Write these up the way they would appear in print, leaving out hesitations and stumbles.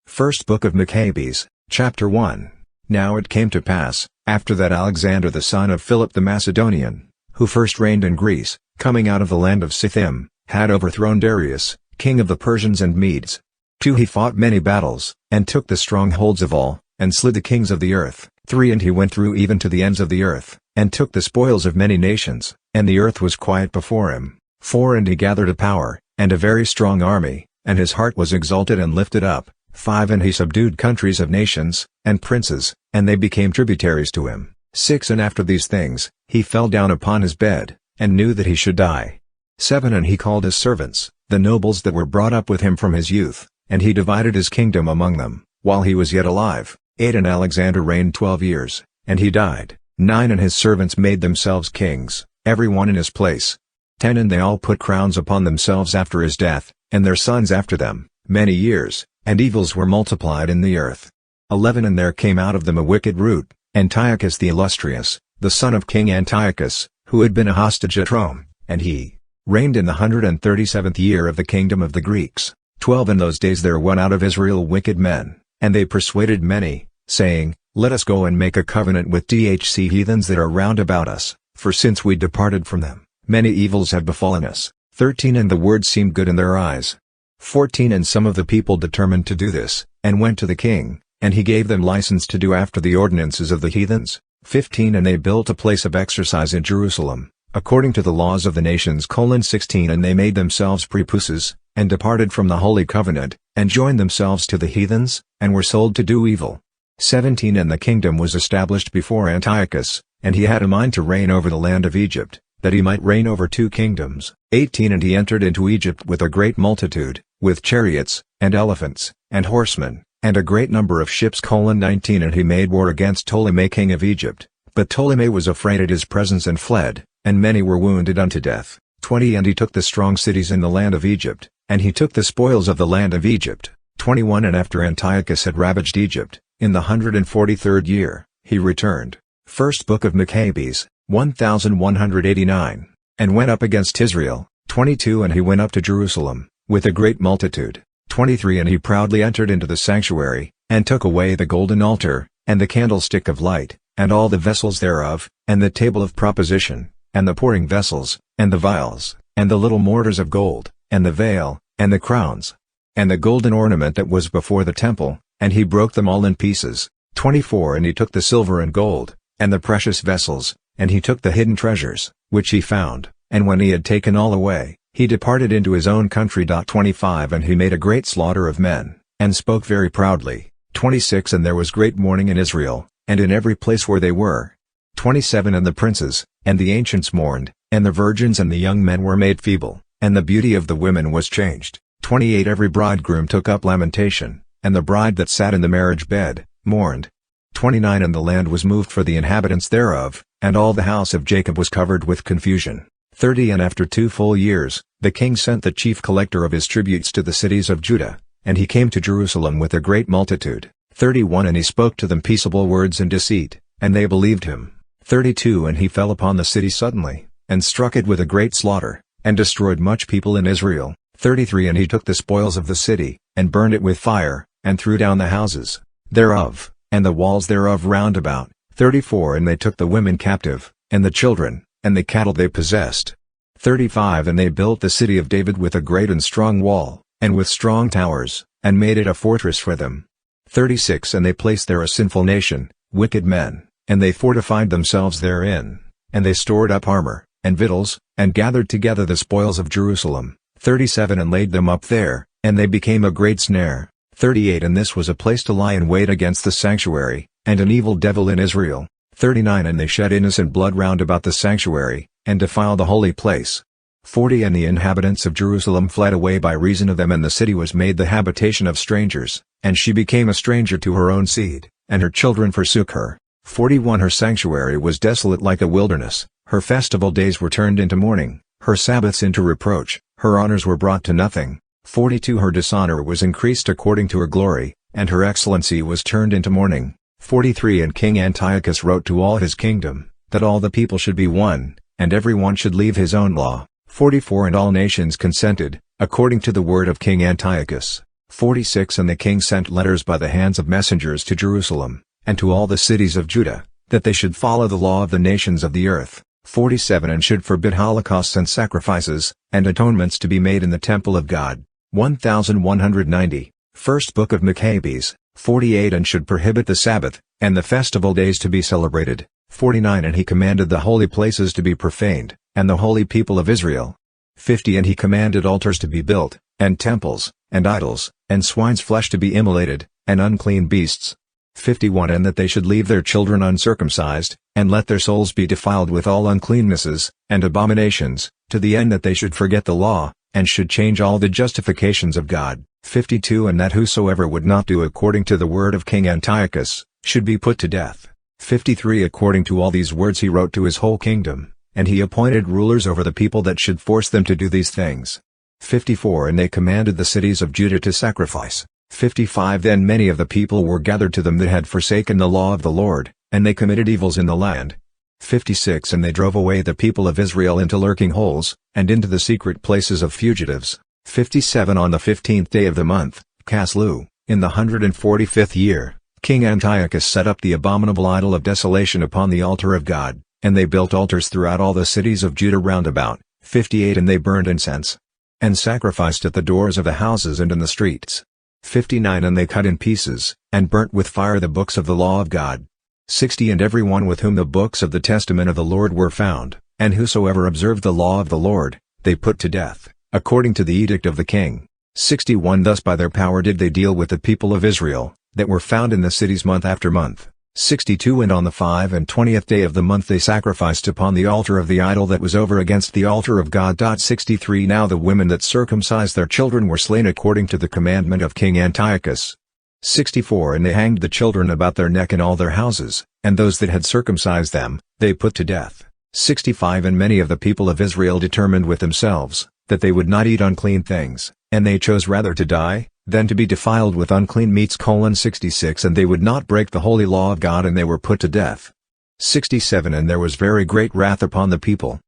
First Book of Machabees, Chapter 1. Now it came to pass, after that Alexander the son of Philip the Macedonian, who first reigned in Greece, coming out of the land of Scythim, had overthrown Darius, king of the Persians and Medes. 2. He fought many battles, and took the strongholds of all, and slew the kings of the earth. 3. And he went through even to the ends of the earth, and took the spoils of many nations, and the earth was quiet before him. 4. And he gathered a power, and a very strong army, and his heart was exalted and lifted up. 5. And he subdued countries of nations, and princes, and they became tributaries to him. 6. And after these things, he fell down upon his bed, and knew that he should die. 7. And he called his servants, the nobles that were brought up with him from his youth, and he divided his kingdom among them, while he was yet alive. 8. And Alexander reigned 12 years, and he died. 9. And his servants made themselves kings, every one in his place. 10. And they all put crowns upon themselves after his death, and their sons after them, many years, and evils were multiplied in the earth. 11. And there came out of them a wicked root, Antiochus the illustrious, the son of King Antiochus, who had been a hostage at Rome, and he reigned in the 137th year of the kingdom of the Greeks. 12. In those days there went out of Israel wicked men, and they persuaded many, saying, Let us go and make a covenant with the heathens that are round about us, for since we departed from them, many evils have befallen us. 13. And the word seemed good in their eyes. 14. And some of the people determined to do this, and went to the king, and he gave them license to do after the ordinances of the heathens. 15. And they built a place of exercise in Jerusalem, according to the laws of the nations. 16. And they made themselves prepuces, and departed from the holy covenant, and joined themselves to the heathens, and were sold to do evil. 17. And the kingdom was established before Antiochus, and he had a mind to reign over the land of Egypt, that he might reign over 2 kingdoms. 18. And he entered into Egypt with a great multitude, with chariots, and elephants, and horsemen, and a great number of ships. 19. And he made war against Ptolemy king of Egypt, but Ptolemy was afraid at his presence and fled, and many were wounded unto death. 20. And he took the strong cities in the land of Egypt, and he took the spoils of the land of Egypt. 21. And after Antiochus had ravaged Egypt, in the 143rd year, he returned. First Book of Machabees, 1189, and went up against Israel. 22. And he went up to Jerusalem, with a great multitude. 23. And he proudly entered into the sanctuary, and took away the golden altar, and the candlestick of light, and all the vessels thereof, and the table of proposition, and the pouring vessels, and the vials, and the little mortars of gold, and the veil, and the crowns, and the golden ornament that was before the temple, and he broke them all in pieces. 24. And he took the silver and gold, and the precious vessels, and he took the hidden treasures, which he found, and when he had taken all away, he departed into his own country. 25. And he made a great slaughter of men, and spoke very proudly. 26. And there was great mourning in Israel, and in every place where they were. 27. And the princes, and the ancients mourned, and the virgins and the young men were made feeble, and the beauty of the women was changed. 28. Every bridegroom took up lamentation, and the bride that sat in the marriage bed, mourned. 29. And the land was moved for the inhabitants thereof, and all the house of Jacob was covered with confusion. 30. And after 2 full years, the king sent the chief collector of his tributes to the cities of Judah, and he came to Jerusalem with a great multitude. 31. And he spoke to them peaceable words in deceit, and they believed him. 32. And he fell upon the city suddenly, and struck it with a great slaughter, and destroyed much people in Israel. 33. And he took the spoils of the city, and burned it with fire, and threw down the houses thereof, and the walls thereof round about. 34. And they took the women captive, and the children, and the cattle they possessed. 35. And they built the city of David with a great and strong wall, and with strong towers, and made it a fortress for them. 36. And they placed there a sinful nation, wicked men, and they fortified themselves therein, and they stored up armor, and victuals, and gathered together the spoils of Jerusalem. 37. And laid them up there, and they became a great snare. 38. And this was a place to lie in wait against the sanctuary, and an evil devil in Israel. 39. And they shed innocent blood round about the sanctuary, and defiled the holy place. 40. And the inhabitants of Jerusalem fled away by reason of them, and the city was made the habitation of strangers, and she became a stranger to her own seed, and her children forsook her. 41. Her sanctuary was desolate like a wilderness, her festival days were turned into mourning, her Sabbaths into reproach, her honors were brought to nothing. 42. Her dishonor was increased according to her glory, and her excellency was turned into mourning. 43. And King Antiochus wrote to all his kingdom, that all the people should be one, and every one should leave his own law. 44. And all nations consented, according to the word of King Antiochus. 46 And the king sent letters by the hands of messengers to Jerusalem, and to all the cities of Judah, that they should follow the law of the nations of the earth. 47 And should forbid holocausts and sacrifices, and atonements to be made in the temple of God. 1190. First Book of Machabees. 48 And should prohibit the Sabbath, and the festival days to be celebrated. 49 And he commanded the holy places to be profaned, and the holy people of Israel. 50 And he commanded altars to be built, and temples, and idols, and swine's flesh to be immolated, and unclean beasts. 51 And that they should leave their children uncircumcised, and let their souls be defiled with all uncleannesses, and abominations, to the end that they should forget the law, and should change all the justifications of God. 52 And that whosoever would not do according to the word of King Antiochus, should be put to death. 53 According to all these words he wrote to his whole kingdom, and he appointed rulers over the people that should force them to do these things. 54 And they commanded the cities of Judah to sacrifice. 55 Then many of the people were gathered to them that had forsaken the law of the Lord, and they committed evils in the land. 56 And they drove away the people of Israel into lurking holes, and into the secret places of fugitives. 57 On the 15th day of the month, Caslu, in the 145th year, King Antiochus set up the abominable idol of desolation upon the altar of God, and they built altars throughout all the cities of Judah round about. 58 And they burned incense, and sacrificed at the doors of the houses and in the streets. 59 And they cut in pieces, and burnt with fire the books of the law of God. 60 And every one with whom the books of the testament of the Lord were found, and whosoever observed the law of the Lord, they put to death, according to the edict of the king. 61 Thus by their power did they deal with the people of Israel, that were found in the cities month after month. 62 And on the 25th day of the month they sacrificed upon the altar of the idol that was over against the altar of God. 63 Now the women that circumcised their children were slain according to the commandment of King Antiochus. 64 And they hanged the children about their neck in all their houses, and those that had circumcised them, they put to death. 65 And many of the people of Israel determined with themselves, that they would not eat unclean things, and they chose rather to die, than to be defiled with unclean meats. 66 And they would not break the holy law of God, and they were put to death. 67 And there was very great wrath upon the people.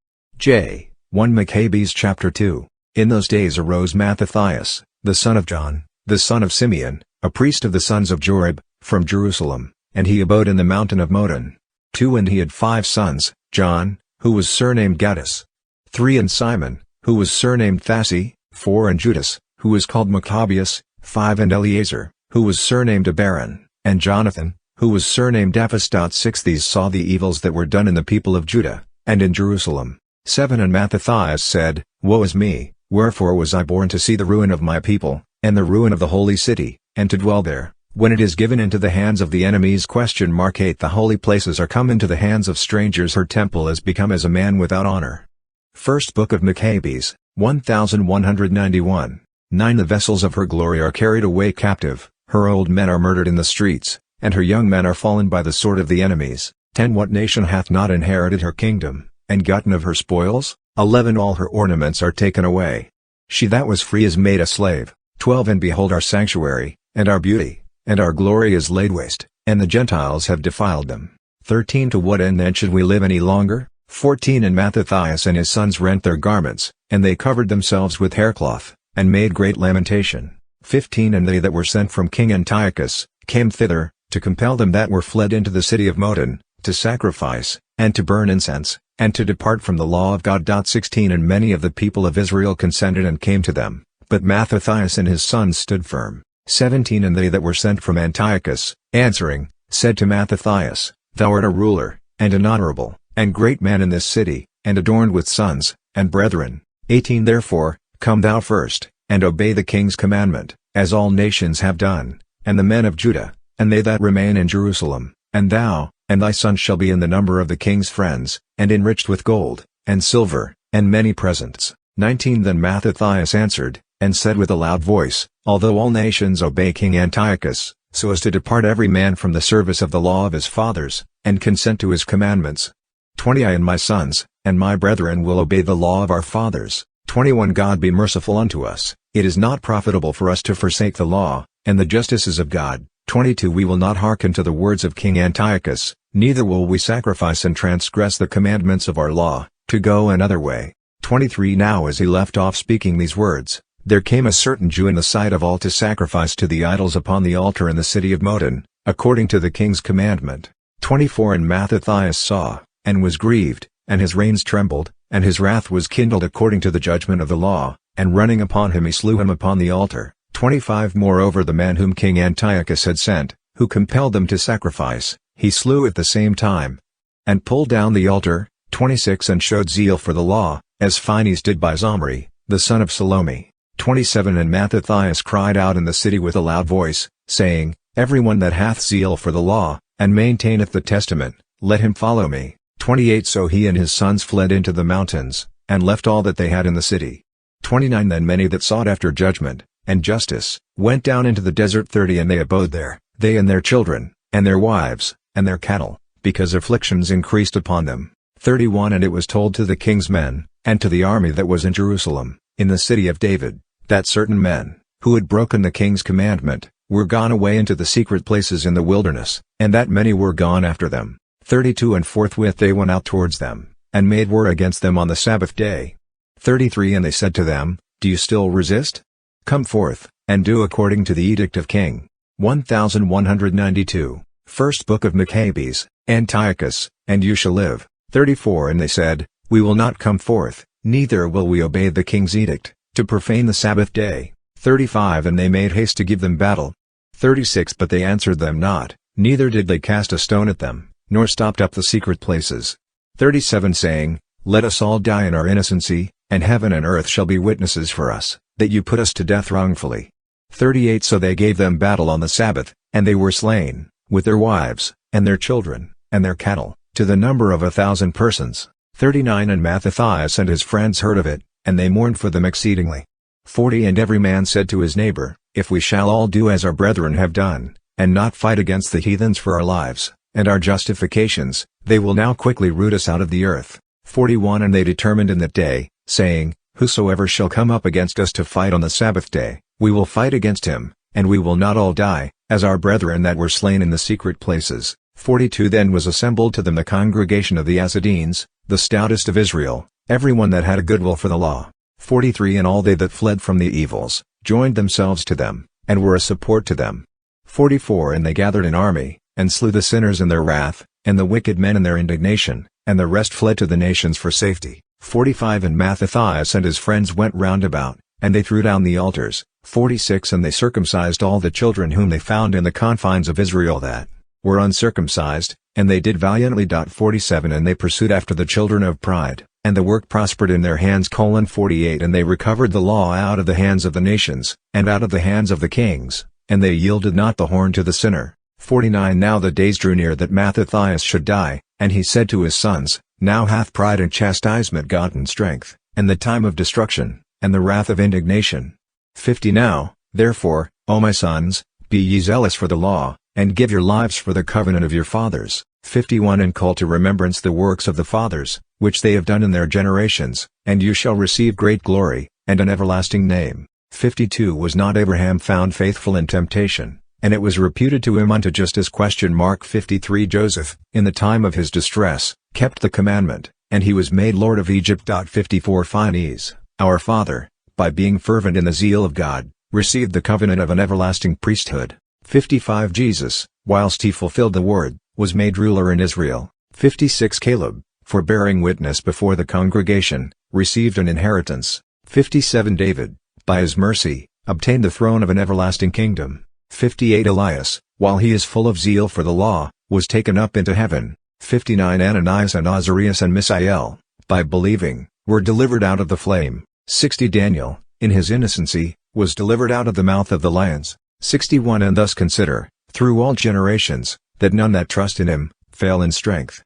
1 Machabees chapter 2. In those days arose Mattathias, the son of John, the son of Simeon, a priest of the sons of Jorib, from Jerusalem, and he abode in the mountain of Modin. 2 And he had 5 sons, John, who was surnamed Gaddis. 3 And Simon, who was surnamed Thassi. 4 And Judas, who was called Machabeus. 5 And Eleazar, who was surnamed Abaron, and Jonathan, who was surnamed Aphistot. 6 These saw the evils that were done in the people of Judah, and in Jerusalem. 7 And Mattathias said, Woe is me, wherefore was I born to see the ruin of my people, and the ruin of the holy city, and to dwell there, when it is given into the hands of the enemies? 8 The holy places are come into the hands of strangers, her temple is become as a man without honor. First Book of Machabees, 1191. 9 The vessels of her glory are carried away captive, her old men are murdered in the streets, and her young men are fallen by the sword of the enemies. 10 What nation hath not inherited her kingdom, and gotten of her spoils? 11 All her ornaments are taken away. She that was free is made a slave. 12 And behold our sanctuary, and our beauty, and our glory is laid waste, and the Gentiles have defiled them. 13 To what end then should we live any longer? 14 And Mattathias and his sons rent their garments, and they covered themselves with haircloth, and made great lamentation. 15 And they that were sent from King Antiochus, came thither, to compel them that were fled into the city of Modin, to sacrifice, and to burn incense, and to depart from the law of God. 16 And many of the people of Israel consented and came to them, but Mattathias and his sons stood firm. 17 And they that were sent from Antiochus, answering, said to Mattathias, Thou art a ruler, and an honorable, and great man in this city, and adorned with sons, and brethren. 18 Therefore, come thou first, and obey the king's commandment, as all nations have done, and the men of Judah, and they that remain in Jerusalem, and thou, and thy sons shall be in the number of the king's friends, and enriched with gold, and silver, and many presents. 19 Then Mattathias answered, and said with a loud voice, Although all nations obey King Antiochus, so as to depart every man from the service of the law of his fathers, and consent to his commandments. 20 I and my sons, and my brethren will obey the law of our fathers. 21 God be merciful unto us, it is not profitable for us to forsake the law, and the justices of God. 22 We will not hearken to the words of King Antiochus, neither will we sacrifice and transgress the commandments of our law, to go another way. 23 Now as he left off speaking these words, There came a certain Jew in the sight of all to sacrifice to the idols upon the altar in the city of Modin, according to the king's commandment. 24 And Mattathias saw, and was grieved, and his reins trembled, and his wrath was kindled according to the judgment of the law, and running upon him he slew him upon the altar. 25 Moreover the man whom King Antiochus had sent, who compelled them to sacrifice, he slew at the same time, and pulled down the altar. 26 And showed zeal for the law, as Phinehas did by Zomri, the son of Salome. 27 And Mattathias cried out in the city with a loud voice, saying, Everyone that hath zeal for the law, and maintaineth the testament, let him follow me. 28 So he and his sons fled into the mountains, and left all that they had in the city. 29 Then many that sought after judgment, and justice, went down into the desert. 30 And they abode there, they and their children, and their wives, and their cattle, because afflictions increased upon them. 31 And it was told to the king's men, and to the army that was in Jerusalem, in the city of David, that certain men, who had broken the king's commandment, were gone away into the secret places in the wilderness, and that many were gone after them. 32 And forthwith they went out towards them, and made war against them on the Sabbath day. 33 And they said to them, Do you still resist? Come forth, and do according to the edict of King. 1192. First Book of Machabees, Antiochus, and you shall live. 34 And they said, We will not come forth, neither will we obey the king's edict, to profane the Sabbath day. 35 And they made haste to give them battle. 36 But they answered them not, neither did they cast a stone at them, nor stopped up the secret places. 37 Saying, Let us all die in our innocency, and heaven and earth shall be witnesses for us, that you put us to death wrongfully. 38 So they gave them battle on the Sabbath, and they were slain, with their wives, and their children, and their cattle, to the number of 1,000 persons. 39 And Mattathias and his friends heard of it, and they mourned for them exceedingly. 40 And every man said to his neighbor, If we shall all do as our brethren have done, and not fight against the heathens for our lives, and our justifications, they will now quickly root us out of the earth. 41 And they determined in that day, saying, Whosoever shall come up against us to fight on the Sabbath day, we will fight against him, and we will not all die, as our brethren that were slain in the secret places. 42 Then was assembled to them the congregation of the Assadenes, the stoutest of Israel, every one that had a good will for the law. 43 And all they that fled from the evils, joined themselves to them, and were a support to them. 44 And they gathered an army, and slew the sinners in their wrath, and the wicked men in their indignation, and the rest fled to the nations for safety. 45 And Mattathias and his friends went round about, and they threw down the altars. 46 And they circumcised all the children whom they found in the confines of Israel that were uncircumcised, and they did valiantly. 47 And they pursued after the children of pride, and the work prospered in their hands. 48 And they recovered the law out of the hands of the nations, and out of the hands of the kings, and they yielded not the horn to the sinner. 49 Now the days drew near that Mattathias should die, and he said to his sons, Now hath pride and chastisement gotten strength, and the time of destruction, and the wrath of indignation. 50 Now, therefore, O my sons, be ye zealous for the law, and give your lives for the covenant of your fathers. 51 And call to remembrance the works of the fathers, which they have done in their generations, and you shall receive great glory, and an everlasting name. 52 Was not Abraham found faithful in temptation, and it was reputed to him unto justice? 53 Joseph, in the time of his distress, kept the commandment, and he was made Lord of Egypt. 54 Phinehas, our father, by being fervent in the zeal of God, received the covenant of an everlasting priesthood. 55 Jesus, whilst he fulfilled the word, was made ruler in Israel. 56 Caleb, for bearing witness before the congregation, received an inheritance. 57 David, by his mercy, obtained the throne of an everlasting kingdom. 58 Elias, while he is full of zeal for the law, was taken up into heaven. 59 Ananias and Azarias and Misael, by believing, were delivered out of the flame. 60 Daniel, in his innocency, was delivered out of the mouth of the lions. 61 And thus consider, through all generations, that none that trust in him, fail in strength.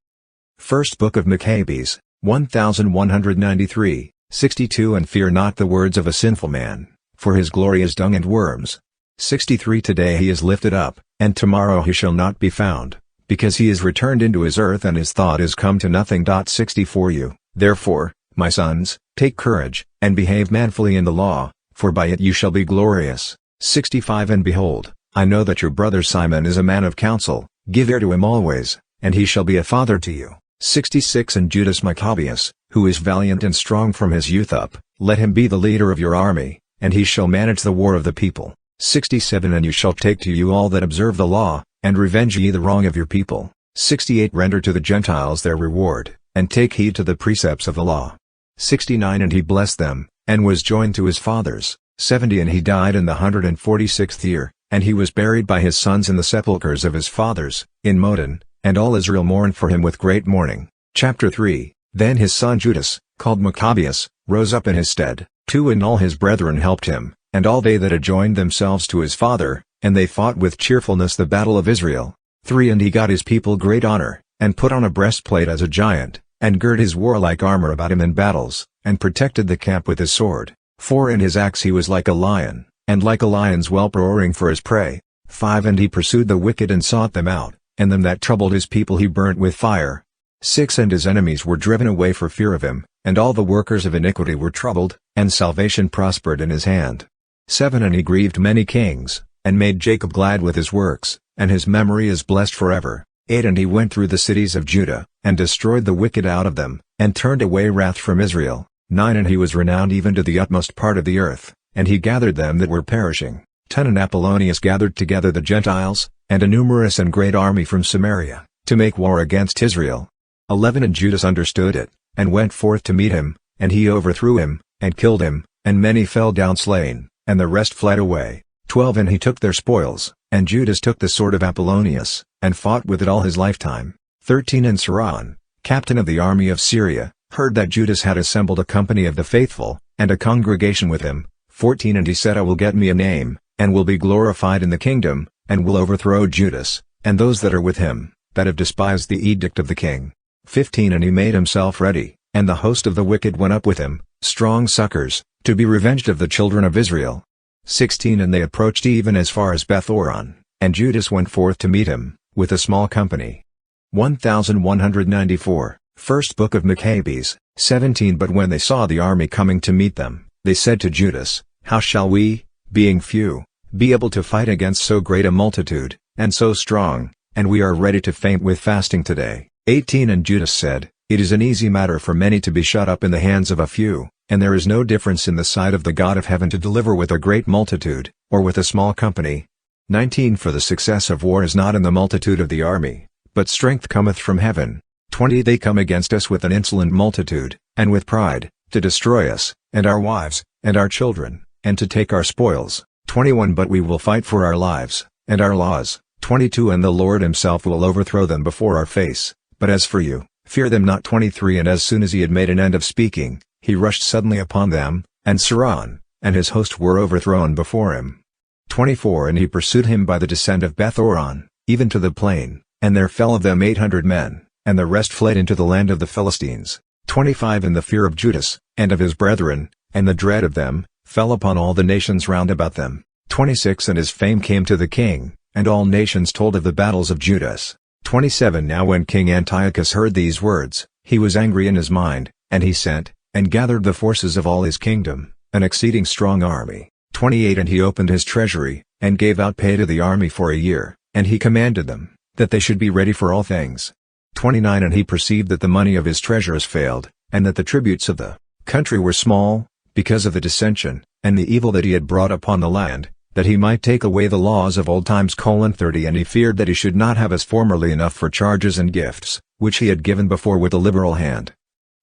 First Book of Machabees, 1193, 62 And fear not the words of a sinful man, for his glory is dung and worms. 63 Today he is lifted up, and tomorrow he shall not be found, because he is returned into his earth and his thought is come to nothing. 64 You, therefore, my sons, take courage, and behave manfully in the law, for by it you shall be glorious. 65 And behold, I know that your brother Simon is a man of counsel, give ear to him always, and he shall be a father to you. 66 And Judas Maccabeus, who is valiant and strong from his youth up, let him be the leader of your army, and he shall manage the war of the people. 67 And you shall take to you all that observe the law, and revenge ye the wrong of your people. 68 Render to the Gentiles their reward, and take heed to the precepts of the law. 69 And he blessed them, and was joined to his fathers. 70 And he died in the 146th year, and he was buried by his sons in the sepulchres of his fathers, in Modin, and all Israel mourned for him with great mourning. Chapter 3 Then his son Judas, called Machabees, rose up in his stead. 2 And all his brethren helped him, and all they that had joined themselves to his father, and they fought with cheerfulness the battle of Israel. 3 And he got his people great honor, and put on a breastplate as a giant, and girt his warlike armor about him in battles, and protected the camp with his sword. 4 In his acts he was like a lion, and like a lion's whelp roaring for his prey. 5 And he pursued the wicked and sought them out, and them that troubled his people he burnt with fire. 6 And his enemies were driven away for fear of him, and all the workers of iniquity were troubled, and salvation prospered in his hand. 7 And he grieved many kings, and made Jacob glad with his works, and his memory is blessed forever. 8 And he went through the cities of Judah, and destroyed the wicked out of them, and turned away wrath from Israel. 9 And he was renowned even to the utmost part of the earth, and he gathered them that were perishing. 10 And Apollonius gathered together the Gentiles, and a numerous and great army from Samaria, to make war against Israel. 11 And Judas understood it, and went forth to meet him, and he overthrew him, and killed him, and many fell down slain, and the rest fled away. 12 And he took their spoils, and Judas took the sword of Apollonius, and fought with it all his lifetime. 13 And Saran, captain of the army of Syria, heard that Judas had assembled a company of the faithful, and a congregation with him. 14 And he said, I will get me a name, and will be glorified in the kingdom, and will overthrow Judas, and those that are with him, that have despised the edict of the king. 15 And he made himself ready, and the host of the wicked went up with him, strong succors, to be revenged of the children of Israel. 16 And they approached even as far as Beth-horon, and Judas went forth to meet him, with a small company. 1194, First Book of Machabees, 17 But when they saw the army coming to meet them, they said to Judas, How shall we, being few, be able to fight against so great a multitude, and so strong, and we are ready to faint with fasting today. 18 And Judas said, It is an easy matter for many to be shut up in the hands of a few, and there is no difference in the sight of the God of heaven to deliver with a great multitude, or with a small company. 19 For the success of war is not in the multitude of the army, but strength cometh from heaven. 20 They come against us with an insolent multitude, and with pride, to destroy us, and our wives, and our children, and to take our spoils. 21 But we will fight for our lives, and our laws. 22 And the Lord himself will overthrow them before our face, but as for you, fear them not. 23 And as soon as he had made an end of speaking, he rushed suddenly upon them, and Saran, and his host were overthrown before him. 24 And he pursued him by the descent of Beth-horon, even to the plain, and there fell of them 800 men, and the rest fled into the land of the Philistines. 25 And the fear of Judas, and of his brethren, and the dread of them, fell upon all the nations round about them. 26 And his fame came to the king, and all nations told of the battles of Judas. 27 Now when King Antiochus heard these words, he was angry in his mind, and he sent, and gathered the forces of all his kingdom, an exceeding strong army. 28 And he opened his treasury, and gave out pay to the army for a year, and he commanded them, that they should be ready for all things. 29 And he perceived that the money of his treasures failed, and that the tributes of the country were small, because of the dissension, and the evil that he had brought upon the land, that he might take away the laws of old times. 30 And he feared that he should not have as formerly enough for charges and gifts, which he had given before with a liberal hand.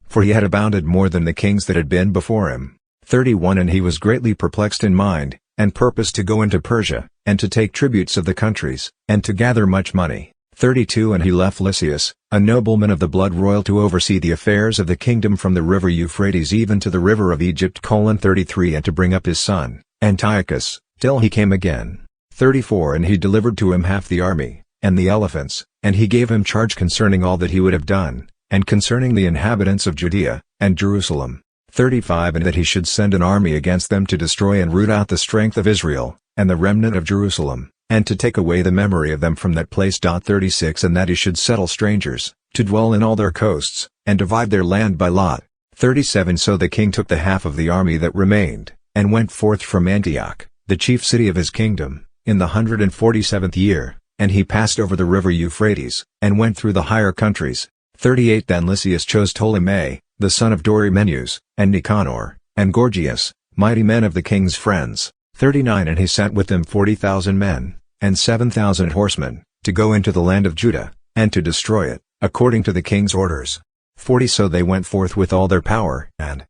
For he had abounded more than the kings that had been before him. 31 And he was greatly perplexed in mind, and purposed to go into Persia, and to take tributes of the countries, and to gather much money. 32 And he left Lysias, a nobleman of the blood royal, to oversee the affairs of the kingdom from the river Euphrates even to the river of Egypt. 33 And to bring up his son, Antiochus, till he came again. 34 And he delivered to him half the army, and the elephants, and he gave him charge concerning all that he would have done, and concerning the inhabitants of Judea, and Jerusalem. 35 And that he should send an army against them to destroy and root out the strength of Israel, and the remnant of Jerusalem, and to take away the memory of them from that place. 36 And that he should settle strangers, to dwell in all their coasts, and divide their land by lot. 37 So the king took the half of the army that remained, and went forth from Antioch, the chief city of his kingdom, in the 147th year, and he passed over the river Euphrates, and went through the higher countries. 38 Then Lysias chose Ptolemy, the son of Dorymenus, and Nicanor, and Gorgias, mighty men of the king's friends, 39 And he sent with them 40,000 men, and 7,000 horsemen, to go into the land of Judah, and to destroy it, according to the king's orders. 40 So they went forth with all their power, and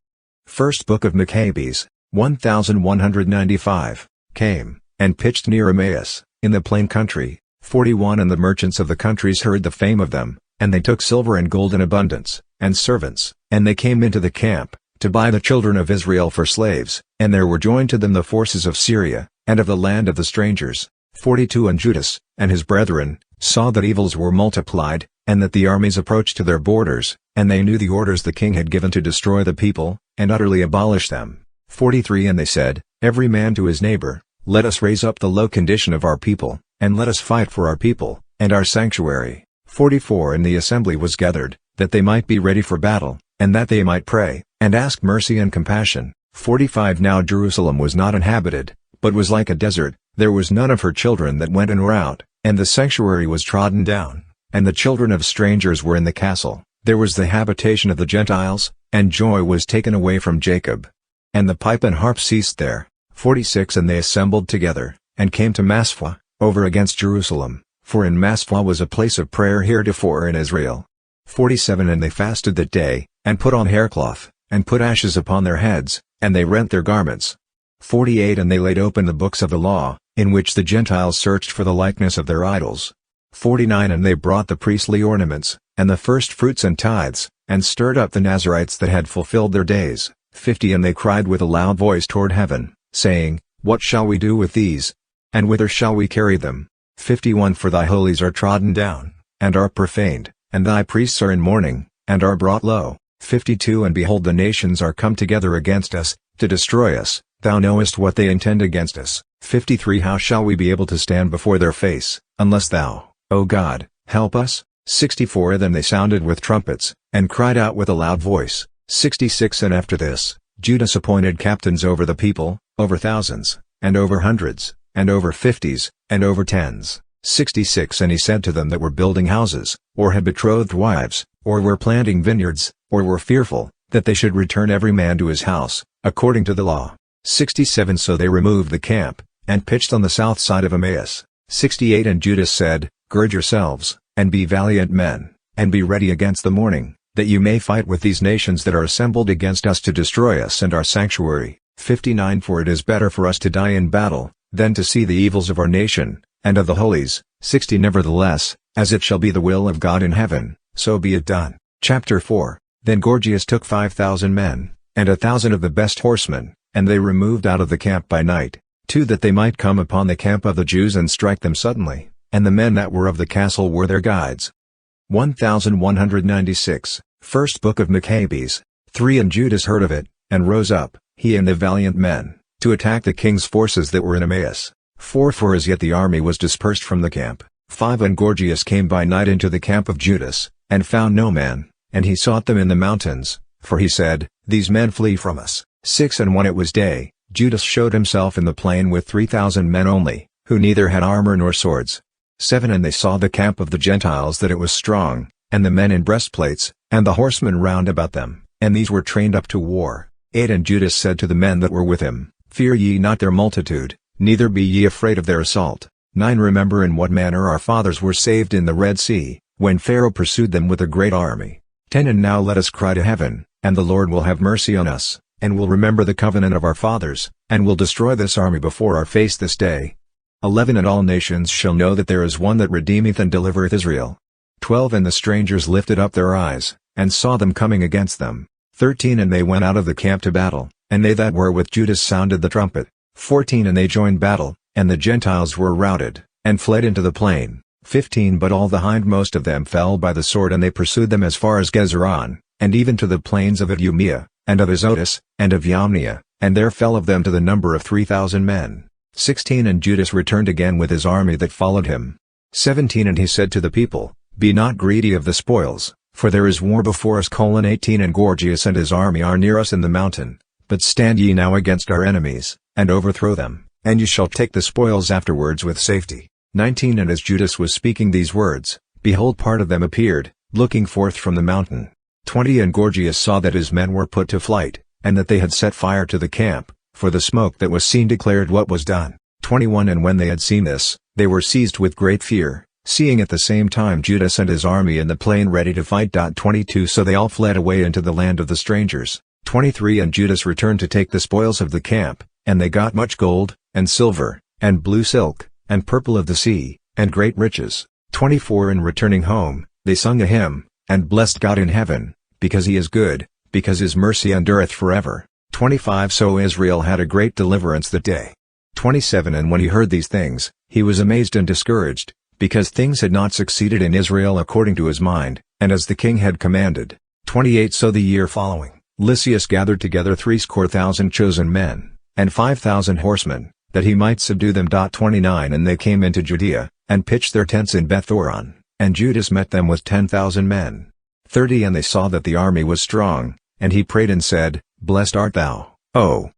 First Book of Machabees, 1195, came, and pitched near Emmaus, in the plain country, 41 And the merchants of the countries heard the fame of them, and they took silver and gold in abundance, and servants, and they came into the camp, to buy the children of Israel for slaves, and there were joined to them the forces of Syria, and of the land of the strangers, 42 And Judas, and his brethren, saw that evils were multiplied, and that the armies approached to their borders, and they knew the orders the king had given to destroy the people, and utterly abolish them. 43 And they said, every man to his neighbor, let us raise up the low condition of our people, and let us fight for our people, and our sanctuary. 44 And the assembly was gathered, that they might be ready for battle, and that they might pray, and ask mercy and compassion. 45 Now Jerusalem was not inhabited, but was like a desert, there was none of her children that went in or out, and the sanctuary was trodden down, and the children of strangers were in the castle, there was the habitation of the Gentiles, and joy was taken away from Jacob. And the pipe and harp ceased there. 46 And they assembled together, and came to Masphah, over against Jerusalem, for in Masphah was a place of prayer heretofore in Israel. 47 And they fasted that day, and put on haircloth, and put ashes upon their heads, and they rent their garments. 48 And they laid open the books of the law, in which the Gentiles searched for the likeness of their idols. 49 And they brought the priestly ornaments, and the first fruits and tithes, and stirred up the Nazarites that had fulfilled their days. 50 And they cried with a loud voice toward heaven, saying, what shall we do with these? And whither shall we carry them? 51 For thy holies are trodden down, and are profaned, and thy priests are in mourning, and are brought low. 52 And behold the nations are come together against us, to destroy us, thou knowest what they intend against us. 53 How shall we be able to stand before their face, unless thou, O God, help us? 64 Then they sounded with trumpets, and cried out with a loud voice. 66 And after this, Judas appointed captains over the people, over thousands, and over hundreds, and over fifties, and over tens. 66 And he said to them that were building houses, or had betrothed wives, or were planting vineyards, or were fearful, that they should return every man to his house, according to the law. 67 So they removed the camp, and pitched on the south side of Emmaus. 68 And Judas said, gird yourselves, and be valiant men, and be ready against the morning, that you may fight with these nations that are assembled against us to destroy us and our sanctuary. 59 For it is better for us to die in battle, than to see the evils of our nation, and of the holies. 60 Nevertheless, as it shall be the will of God in heaven, so be it done. Chapter 4 Then Gorgias took 5,000 men, and 1,000 of the best horsemen, and they removed out of the camp by night, that they might come upon the camp of the Jews and strike them suddenly, and the men that were of the castle were their guides. 1196, First Book of Machabees. 3 And Judas heard of it, and rose up, he and the valiant men, to attack the king's forces that were in Emmaus. 4 For as yet the army was dispersed from the camp. 5 And Gorgias came by night into the camp of Judas, and found no man, and he sought them in the mountains, for he said, these men flee from us. 6 And when it was day, Judas showed himself in the plain with 3,000 men only, who neither had armor nor swords. 7 And they saw the camp of the Gentiles that it was strong, and the men in breastplates, and the horsemen round about them, and these were trained up to war. 8 And Judas said to the men that were with him, fear ye not their multitude, neither be ye afraid of their assault. 9 Remember in what manner our fathers were saved in the Red Sea, when Pharaoh pursued them with a great army. 10 And now let us cry to heaven, and the Lord will have mercy on us, and will remember the covenant of our fathers, and will destroy this army before our face this day. 11 And all nations shall know that there is one that redeemeth and delivereth Israel. 12 And the strangers lifted up their eyes, and saw them coming against them. 13 And they went out of the camp to battle, and they that were with Judas sounded the trumpet. 14 And they joined battle, and the Gentiles were routed, and fled into the plain. 15 But all the hindmost of them fell by the sword, and they pursued them as far as Gezeron, and even to the plains of Idumea, and of Azotus, and of Yamnia, and there fell of them to the number of 3,000 men. 16 And Judas returned again with his army that followed him. 17 And he said to the people, be not greedy of the spoils, for there is war before us. 18 And Gorgias and his army are near us in the mountain, but stand ye now against our enemies, and overthrow them, and ye shall take the spoils afterwards with safety. 19 And as Judas was speaking these words, behold, part of them appeared, looking forth from the mountain. 20 And Gorgias saw that his men were put to flight, and that they had set fire to the camp, for the smoke that was seen declared what was done. 21 And when they had seen this, they were seized with great fear, seeing at the same time Judas and his army in the plain ready to fight. 22 So they all fled away into the land of the strangers. 23 And Judas returned to take the spoils of the camp, and they got much gold, and silver, and blue silk, and purple of the sea, and great riches. 24 And returning home, they sung a hymn, and blessed God in heaven, because he is good, because his mercy endureth forever. 25 So Israel had a great deliverance that day. 27 And when he heard these things, he was amazed and discouraged, because things had not succeeded in Israel according to his mind, and as the king had commanded. 28 So the year following, Lysias gathered together 70,000 chosen men, and 5,000 horsemen, that he might subdue them. 29 And they came into Judea, and pitched their tents in Bethoron, and Judas met them with 10,000 men. 30 And they saw that the army was strong, and he prayed and said, Blessed art thou, O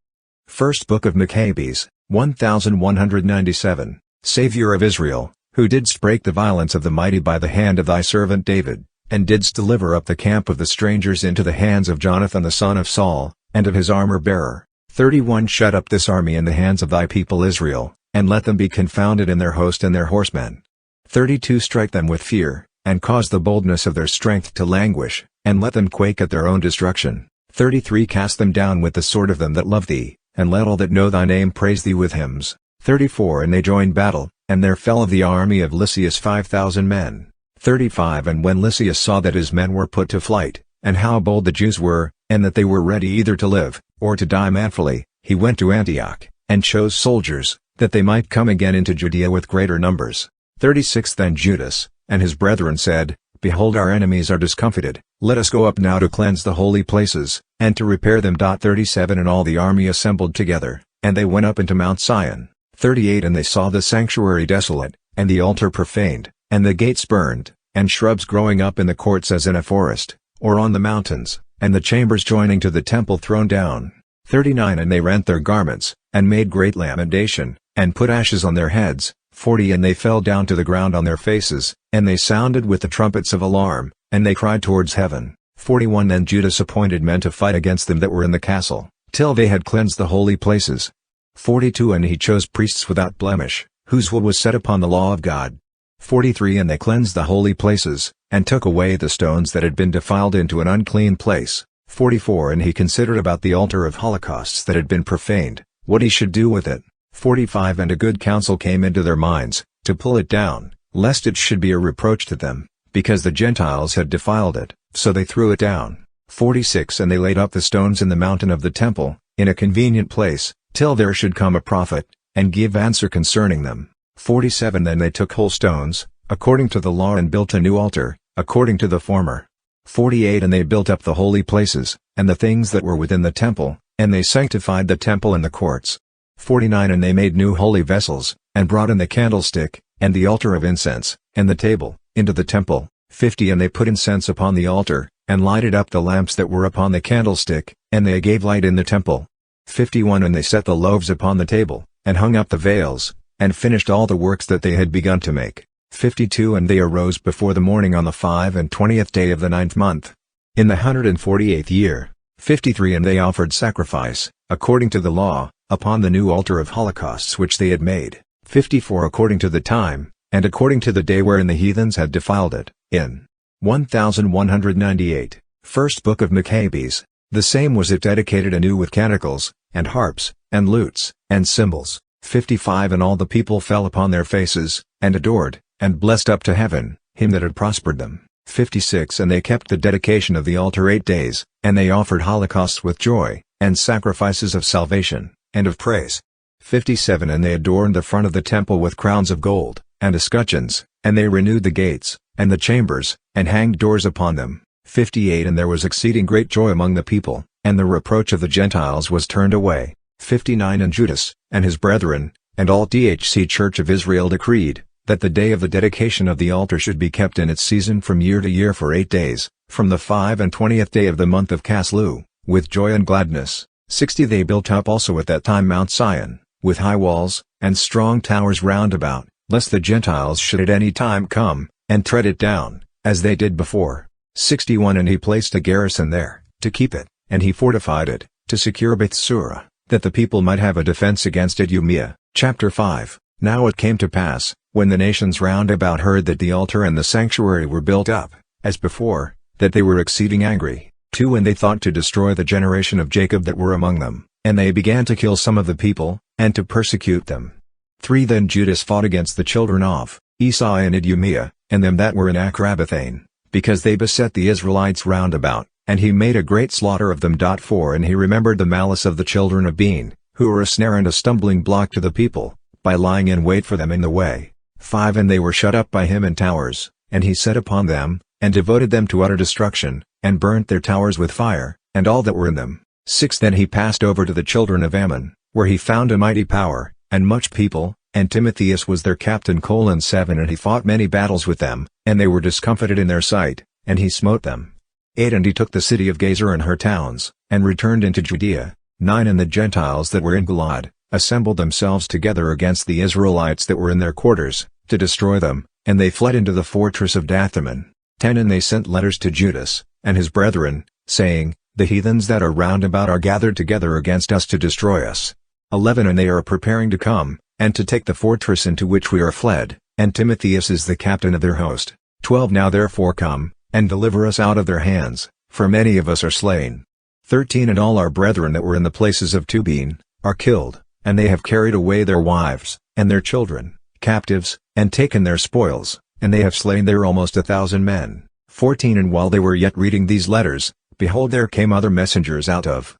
First Book of Machabees, 1197, Saviour of Israel, who didst break the violence of the mighty by the hand of thy servant David, and didst deliver up the camp of the strangers into the hands of Jonathan the son of Saul, and of his armor-bearer. 31 Shut up this army in the hands of thy people Israel, and let them be confounded in their host and their horsemen. 32 Strike them with fear, and cause the boldness of their strength to languish, and let them quake at their own destruction. 33 Cast them down with the sword of them that love thee, and let all that know thy name praise thee with hymns. 34 And they joined battle, and there fell of the army of Lysias 5,000 men. 35 And when Lysias saw that his men were put to flight, and how bold the Jews were, and that they were ready either to live, or to die manfully, he went to Antioch, and chose soldiers, that they might come again into Judea with greater numbers. 36 Then Judas, and his brethren said, Behold, our enemies are discomfited, let us go up now to cleanse the holy places, and to repair them. 37 And all the army assembled together, and they went up into Mount Sion. 38 And they saw the sanctuary desolate, and the altar profaned, and the gates burned, and shrubs growing up in the courts as in a forest, or on the mountains, and the chambers joining to the temple thrown down. 39 And they rent their garments, and made great lamentation, and put ashes on their heads. 40 And they fell down to the ground on their faces, and they sounded with the trumpets of alarm, and they cried towards heaven. 41 Then Judas appointed men to fight against them that were in the castle, till they had cleansed the holy places. 42 And he chose priests without blemish, whose will was set upon the law of God. 43 And they cleansed the holy places, and took away the stones that had been defiled into an unclean place. 44 And he considered about the altar of holocausts that had been profaned, what he should do with it. 45 And a good counsel came into their minds, to pull it down, lest it should be a reproach to them, because the Gentiles had defiled it, so they threw it down. 46 And they laid up the stones in the mountain of the temple, in a convenient place, till there should come a prophet, and give answer concerning them. 47 Then they took whole stones, according to the law, and built a new altar, according to the former. 48 And they built up the holy places, and the things that were within the temple, and they sanctified the temple and the courts. 49 And they made new holy vessels, and brought in the candlestick, and the altar of incense, and the table, into the temple. 50 And they put incense upon the altar, and lighted up the lamps that were upon the candlestick, and they gave light in the temple. 51 And they set the loaves upon the table, and hung up the veils, and finished all the works that they had begun to make. 52 And they arose before the morning on the 25th day of the 9th month, in the 148th year. 53 And they offered sacrifice, according to the law, upon the new altar of holocausts which they had made. 54 According to the time, and according to the day wherein the heathens had defiled it, in 1198, First Book of Machabees, the same was it dedicated anew with canticles, and harps, and lutes, and cymbals. 55 And all the people fell upon their faces, and adored, and blessed up to heaven, him that had prospered them. 56 And they kept the dedication of the altar 8 days, and they offered holocausts with joy, and sacrifices of salvation, and of praise. 57 And they adorned the front of the temple with crowns of gold, and escutcheons, and they renewed the gates, and the chambers, and hanged doors upon them. 58 And there was exceeding great joy among the people, and the reproach of the Gentiles was turned away. 59 And Judas, and his brethren, and all the Church of Israel decreed, that the day of the dedication of the altar should be kept in its season from year to year for 8 days, from the 25th day of the month of Caslu, with joy and gladness. 60 They built up also at that time Mount Sion, with high walls, and strong towers round about, lest the Gentiles should at any time come, and tread it down, as they did before. 61 And he placed a garrison there, to keep it, and he fortified it, to secure Bethsura, that the people might have a defense against Idumea. Chapter 5. Now it came to pass, when the nations round about heard that the altar and the sanctuary were built up, as before, that they were exceeding angry. 2. And they thought to destroy the generation of Jacob that were among them, and they began to kill some of the people, and to persecute them. 3. Then Judas fought against the children of Esau and Idumea, and them that were in Acrabathane, because they beset the Israelites round about, and he made a great slaughter of them. 4. And he remembered the malice of the children of Ben, who were a snare and a stumbling block to the people, by lying in wait for them in the way. 5. And they were shut up by him in towers, and he set upon them, and devoted them to utter destruction, and burnt their towers with fire, and all that were in them. 6. Then he passed over to the children of Ammon, where he found a mighty power, and much people, and Timotheus was their captain. 7. And he fought many battles with them, and they were discomfited in their sight, and he smote them. 8. And he took the city of Gazer and her towns, and returned into Judea. 9. And the Gentiles that were in Gilad assembled themselves together against the Israelites that were in their quarters, to destroy them, and they fled into the fortress of Dathaman. 10. And they sent letters to Judas, and his brethren, saying, The heathens that are round about are gathered together against us to destroy us. 11. And they are preparing to come, and to take the fortress into which we are fled, and Timotheus is the captain of their host. 12. Now therefore come, and deliver us out of their hands, for many of us are slain. 13. And all our brethren that were in the places of Tubin are killed, and they have carried away their wives, and their children, captives, and taken their spoils, and they have slain there almost 1,000 men. 14. And while they were yet reading these letters, behold, there came other messengers out of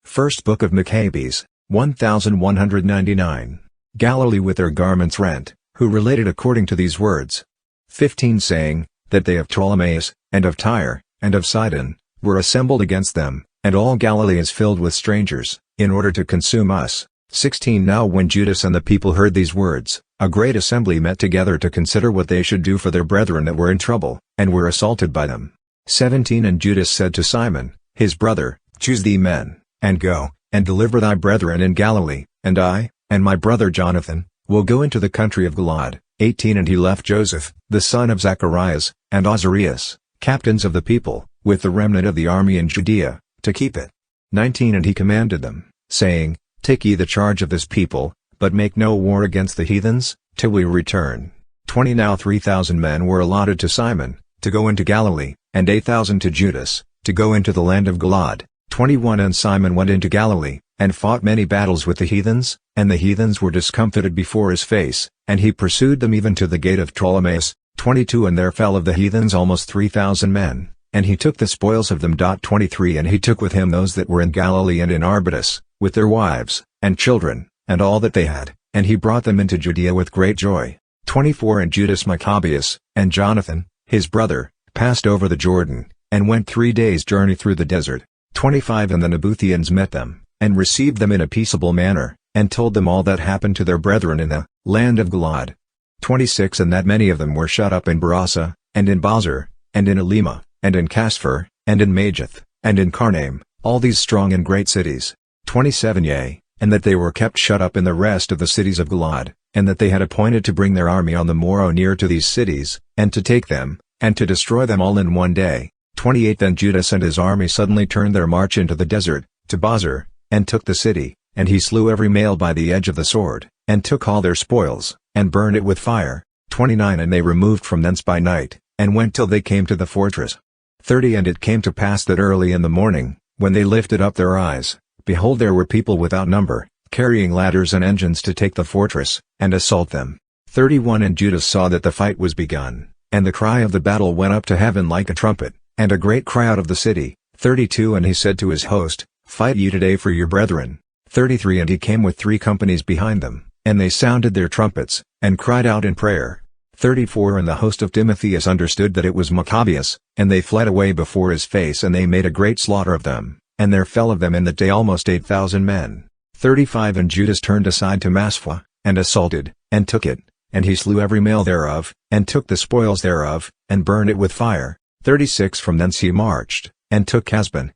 First Book of Machabees, 1199. Galilee with their garments rent, who related according to these words. 15. Saying, that they of Ptolemais, and of Tyre, and of Sidon, were assembled against them, and all Galilee is filled with strangers, in order to consume us. 16. Now when Judas and the people heard these words, a great assembly met together to consider what they should do for their brethren that were in trouble, and were assaulted by them. 17. And Judas said to Simon, his brother, Choose thee men, and go, and deliver thy brethren in Galilee, and I, and my brother Jonathan, will go into the country of Gilad. 18. And he left Joseph, the son of Zacharias, and Azarias, captains of the people, with the remnant of the army in Judea, to keep it. 19. And he commanded them, saying, Take ye the charge of this people, but make no war against the heathens, till we return. 20. Now 3,000 men were allotted to Simon, to go into Galilee, and 8,000 to Judas, to go into the land of Gilad. 21. And Simon went into Galilee, and fought many battles with the heathens, and the heathens were discomfited before his face, and he pursued them even to the gate of Ptolemais. 22. And there fell of the heathens almost 3,000 men, and he took the spoils of them. 23. And he took with him those that were in Galilee and in Arbutus, with their wives, and children, and all that they had, and he brought them into Judea with great joy. 24. And Judas Machabees, and Jonathan, his brother, passed over the Jordan, and went 3 days' journey through the desert. 25. And the Nabutheans met them, and received them in a peaceable manner, and told them all that happened to their brethren in the land of Gilad. 26. And that many of them were shut up in Berasa, and in Bozrah, and in Elima, and in Casphir, and in Majath, and in Karnaim, all these strong and great cities. 27. Yea, and that they were kept shut up in the rest of the cities of Gilad, and that they had appointed to bring their army on the morrow near to these cities, and to take them, and to destroy them all in one day. 28. Then Judas and his army suddenly turned their march into the desert, to Bozrah, and took the city, and he slew every male by the edge of the sword, and took all their spoils, and burned it with fire. 29. And they removed from thence by night, and went till they came to the fortress. 30. And it came to pass that early in the morning, when they lifted up their eyes, behold, there were people without number, carrying ladders and engines to take the fortress, and assault them. 31. And Judas saw that the fight was begun, and the cry of the battle went up to heaven like a trumpet, and a great cry out of the city. 32. And he said to his host, Fight ye today for your brethren. 33. And he came with 3 companies behind them, and they sounded their trumpets, and cried out in prayer. 34. And the host of Timotheus understood that it was Machabees, and they fled away before his face, and they made a great slaughter of them, and there fell of them in that day almost 8,000 men. 35. And Judas turned aside to Masphah, and assaulted, and took it, and he slew every male thereof, and took the spoils thereof, and burned it with fire. 36. From thence he marched, and took Casbon.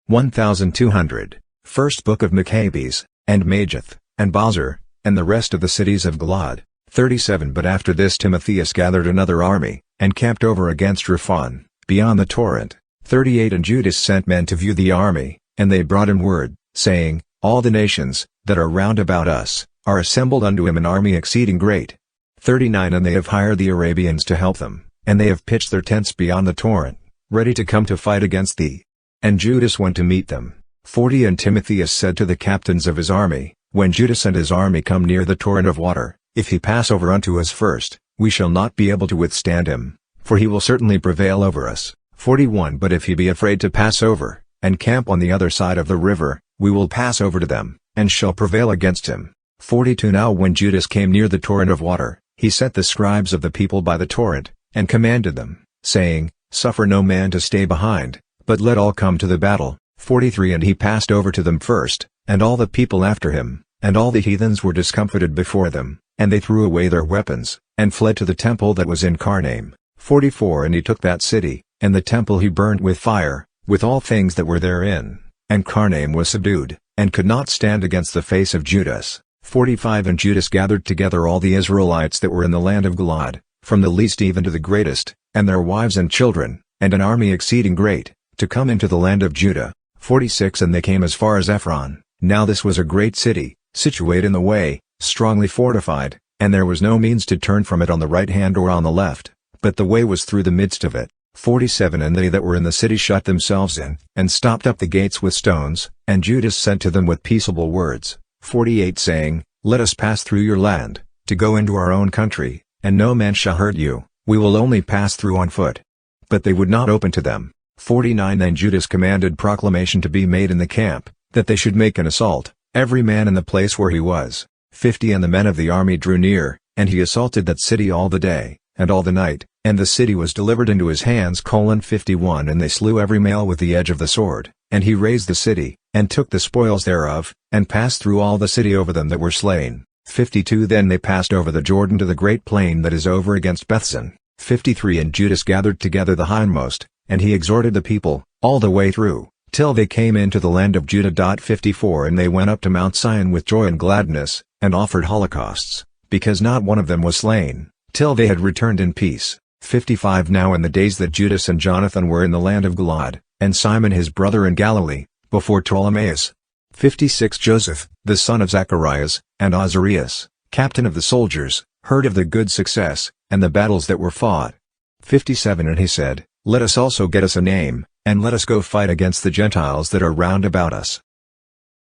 1200. First Book of Machabees, and Majath, and Bozrah, and the rest of the cities of Gilad. 37. But after this Timotheus gathered another army, and camped over against Raphon, beyond the torrent. 38. And Judas sent men to view the army, and they brought him word, saying, All the nations, that are round about us, are assembled unto him an army exceeding great. 39 And they have hired the Arabians to help them, and they have pitched their tents beyond the torrent, ready to come to fight against thee. And Judas went to meet them. 40 And Timotheus said to the captains of his army, when Judas and his army come near the torrent of water, if he pass over unto us first, we shall not be able to withstand him, for he will certainly prevail over us. 41 But if he be afraid to pass over, and camp on the other side of the river, we will pass over to them, and shall prevail against him. 42 Now when Judas came near the torrent of water, he set the scribes of the people by the torrent, and commanded them, saying, Suffer no man to stay behind, but let all come to the battle. 43 And he passed over to them first, and all the people after him, and all the heathens were discomfited before them, and they threw away their weapons, and fled to the temple that was in Carnaim. 44 And he took that city, and the temple he burned with fire, with all things that were therein, and Carnaim was subdued, and could not stand against the face of Judas. 45 And Judas gathered together all the Israelites that were in the land of Gilad, from the least even to the greatest, and their wives and children, and an army exceeding great, to come into the land of Judah. 46 And they came as far as Ephron. Now this was a great city, situate in the way, strongly fortified, and there was no means to turn from it on the right hand or on the left, but the way was through the midst of it. 47 And they that were in the city shut themselves in, and stopped up the gates with stones, and Judas sent to them with peaceable words. 48 Saying, Let us pass through your land, to go into our own country, and no man shall hurt you, we will only pass through on foot. But they would not open to them. 49 Then Judas commanded proclamation to be made in the camp, that they should make an assault, every man in the place where he was. 50 And the men of the army drew near, and he assaulted that city all the day, and all the night, and the city was delivered into his hands. 51 And they slew every male with the edge of the sword, and he razed the city, and took the spoils thereof, and passed through all the city over them that were slain. 52 Then they passed over the Jordan to the great plain that is over against Bethsan. 53 And Judas gathered together the hindmost, and he exhorted the people, all the way through, till they came into the land of Judah. 54 And they went up to Mount Sion with joy and gladness, and offered holocausts, because not one of them was slain, till they had returned in peace. 55 Now in the days that Judas and Jonathan were in the land of Gilad, and Simon his brother in Galilee, before Ptolemais. 56 Joseph, the son of Zacharias, and Azarias, captain of the soldiers, heard of the good success, and the battles that were fought. 57 And he said, Let us also get us a name, and let us go fight against the Gentiles that are round about us.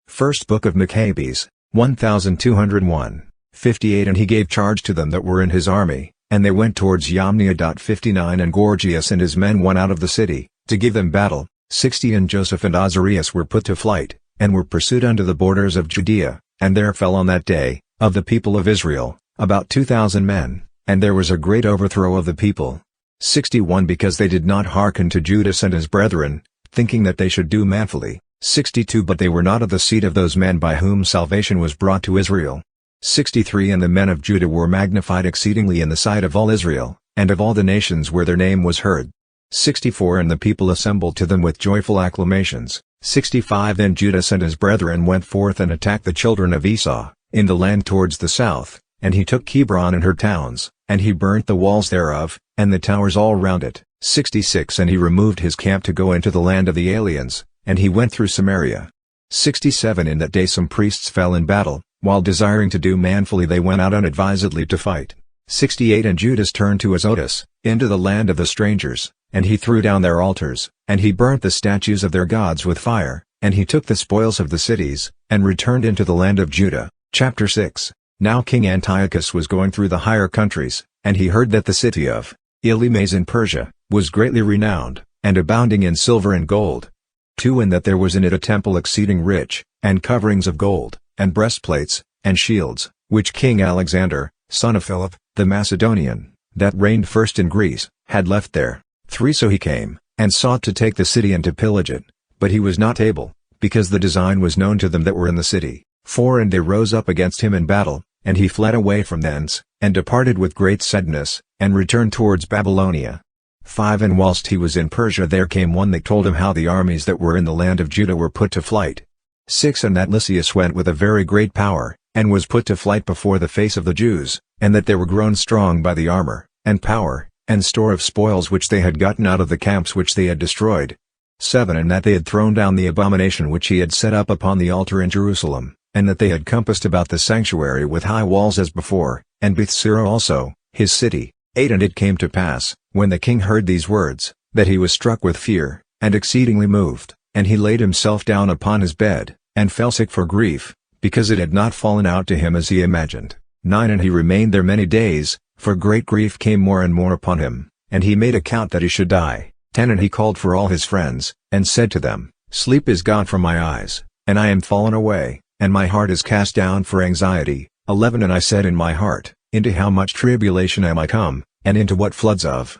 First Book of Machabees, 1201. 58 And he gave charge to them that were in his army, and they went towards Yamnia. 59 And Gorgias and his men went out of the city, to give them battle. 60 And Joseph and Azarias were put to flight, and were pursued unto the borders of Judea, and there fell on that day, of the people of Israel, about 2,000 men, and there was a great overthrow of the people. 61 Because they did not hearken to Judas and his brethren, thinking that they should do manfully. 62 But they were not of the seed of those men by whom salvation was brought to Israel. 63 And the men of Judah were magnified exceedingly in the sight of all Israel, and of all the nations where their name was heard. 64 And the people assembled to them with joyful acclamations. 65 Then Judas and his brethren went forth and attacked the children of Esau, in the land towards the south, and he took Hebron and her towns, and he burnt the walls thereof, and the towers all round it. 66 And he removed his camp to go into the land of the aliens, and he went through Samaria. 67 In that day some priests fell in battle, while desiring to do manfully they went out unadvisedly to fight. 68 And Judas turned to Azotus, into the land of the strangers, and he threw down their altars, and he burnt the statues of their gods with fire, and he took the spoils of the cities, and returned into the land of Judah. Chapter 6 Now King Antiochus was going through the higher countries, and he heard that the city of Elymas in Persia was greatly renowned, and abounding in silver and gold. 2 And that there was in it a temple exceeding rich, and coverings of gold, and breastplates, and shields, which King Alexander, son of Philip, the Macedonian, that reigned first in Greece, had left there. 3 So he came, and sought to take the city and to pillage it, but he was not able, because the design was known to them that were in the city. 4 And they rose up against him in battle, and he fled away from thence, and departed with great sadness, and returned towards Babylonia. 5 And whilst he was in Persia there came one that told him how the armies that were in the land of Judah were put to flight. 6 And that Lysias went with a very great power, and was put to flight before the face of the Jews, and that they were grown strong by the armor, and power, and store of spoils which they had gotten out of the camps which they had destroyed. 7 And that they had thrown down the abomination which he had set up upon the altar in Jerusalem, and that they had compassed about the sanctuary with high walls as before, and Bethsura also, his city. 8 And it came to pass, when the king heard these words, that he was struck with fear, and exceedingly moved, and he laid himself down upon his bed, and fell sick for grief, because it had not fallen out to him as he imagined. 9 And he remained there many days, for great grief came more and more upon him, and he made account that he should die. 10 And he called for all his friends, and said to them, Sleep is gone from my eyes, and I am fallen away, and my heart is cast down for anxiety. 11 And I said in my heart, Into how much tribulation am I come, and into what floods of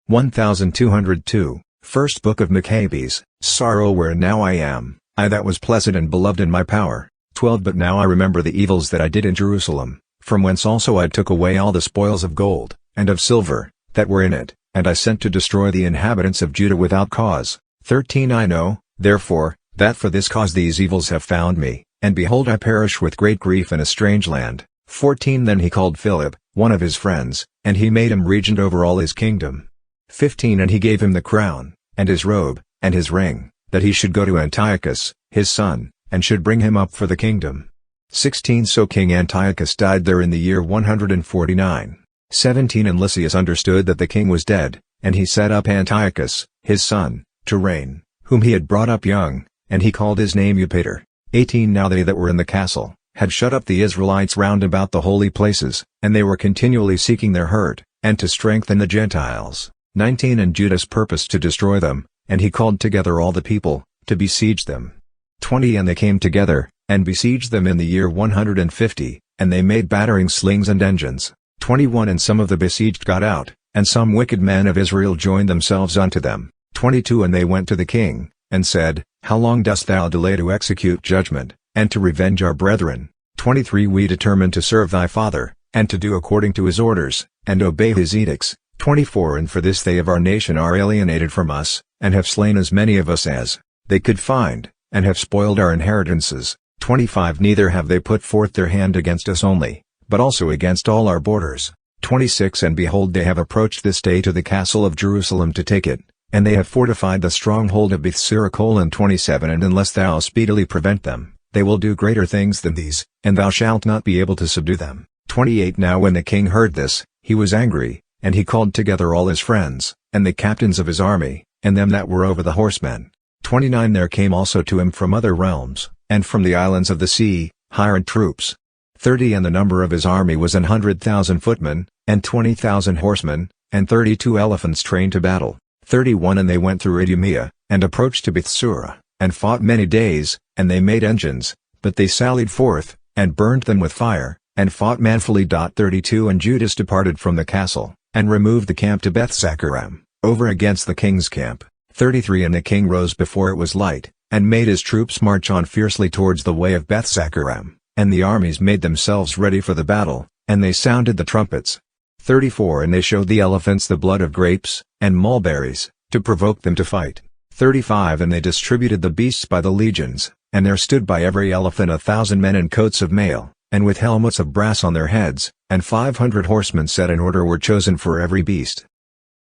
1202. First Book of Machabees. Sorrow where now I am, I that was pleasant and beloved in my power. 12 But now I remember the evils that I did in Jerusalem, from whence also I took away all the spoils of gold, and of silver, that were in it, and I sent to destroy the inhabitants of Judah without cause. 13 I know, therefore, that for this cause these evils have found me, and behold I perish with great grief in a strange land. 14 Then he called Philip, one of his friends, and he made him regent over all his kingdom. 15 And he gave him the crown, and his robe, and his ring, that he should go to Antiochus, his son, and should bring him up for the kingdom. 16 So King Antiochus died there in the year 149. 17 And Lysias understood that the king was dead, and he set up Antiochus, his son, to reign, whom he had brought up young, and he called his name Eupator. 18 Now they that were in the castle had shut up the Israelites round about the holy places, and they were continually seeking their hurt, and to strengthen the Gentiles. 19 And Judas purposed to destroy them, and he called together all the people, to besiege them. 20 And they came together, and besieged them in the year 150, and they made battering slings and engines. 21 And some of the besieged got out, and some wicked men of Israel joined themselves unto them. 22 And they went to the king, and said, How long dost thou delay to execute judgment, and to revenge our brethren? 23 We determined to serve thy father, and to do according to his orders, and obey his edicts. 24 And for this they of our nation are alienated from us, and have slain as many of us as they could find, and have spoiled our inheritances. 25 Neither have they put forth their hand against us only, but also against all our borders. 26 And behold they have approached this day to the castle of Jerusalem to take it, and they have fortified the stronghold of Bethsura. 27 And unless thou speedily prevent them, they will do greater things than these, and thou shalt not be able to subdue them. 28 Now when the king heard this, he was angry, and he called together all his friends, and the captains of his army, and them that were over the horsemen. 29 There came also to him from other realms, and from the islands of the sea, hired troops. 30 And the number of his army was 100,000 footmen, and 20,000 horsemen, and 32 elephants trained to battle. 31 And they went through Idumea, and approached to Bethsura, and fought many days, and they made engines, but they sallied forth, and burned them with fire, and fought manfully. 32 And Judas departed from the castle, and removed the camp to Bethzacharaim, over against the king's camp. 33 And the king rose before it was light, and made his troops march on fiercely towards the way of Bethzacharaim, and the armies made themselves ready for the battle, and they sounded the trumpets. 34 And they showed the elephants the blood of grapes, and mulberries, to provoke them to fight. 35 And they distributed the beasts by the legions, and there stood by every elephant 1,000 men in coats of mail, and with helmets of brass on their heads, and 500 horsemen set in order were chosen for every beast.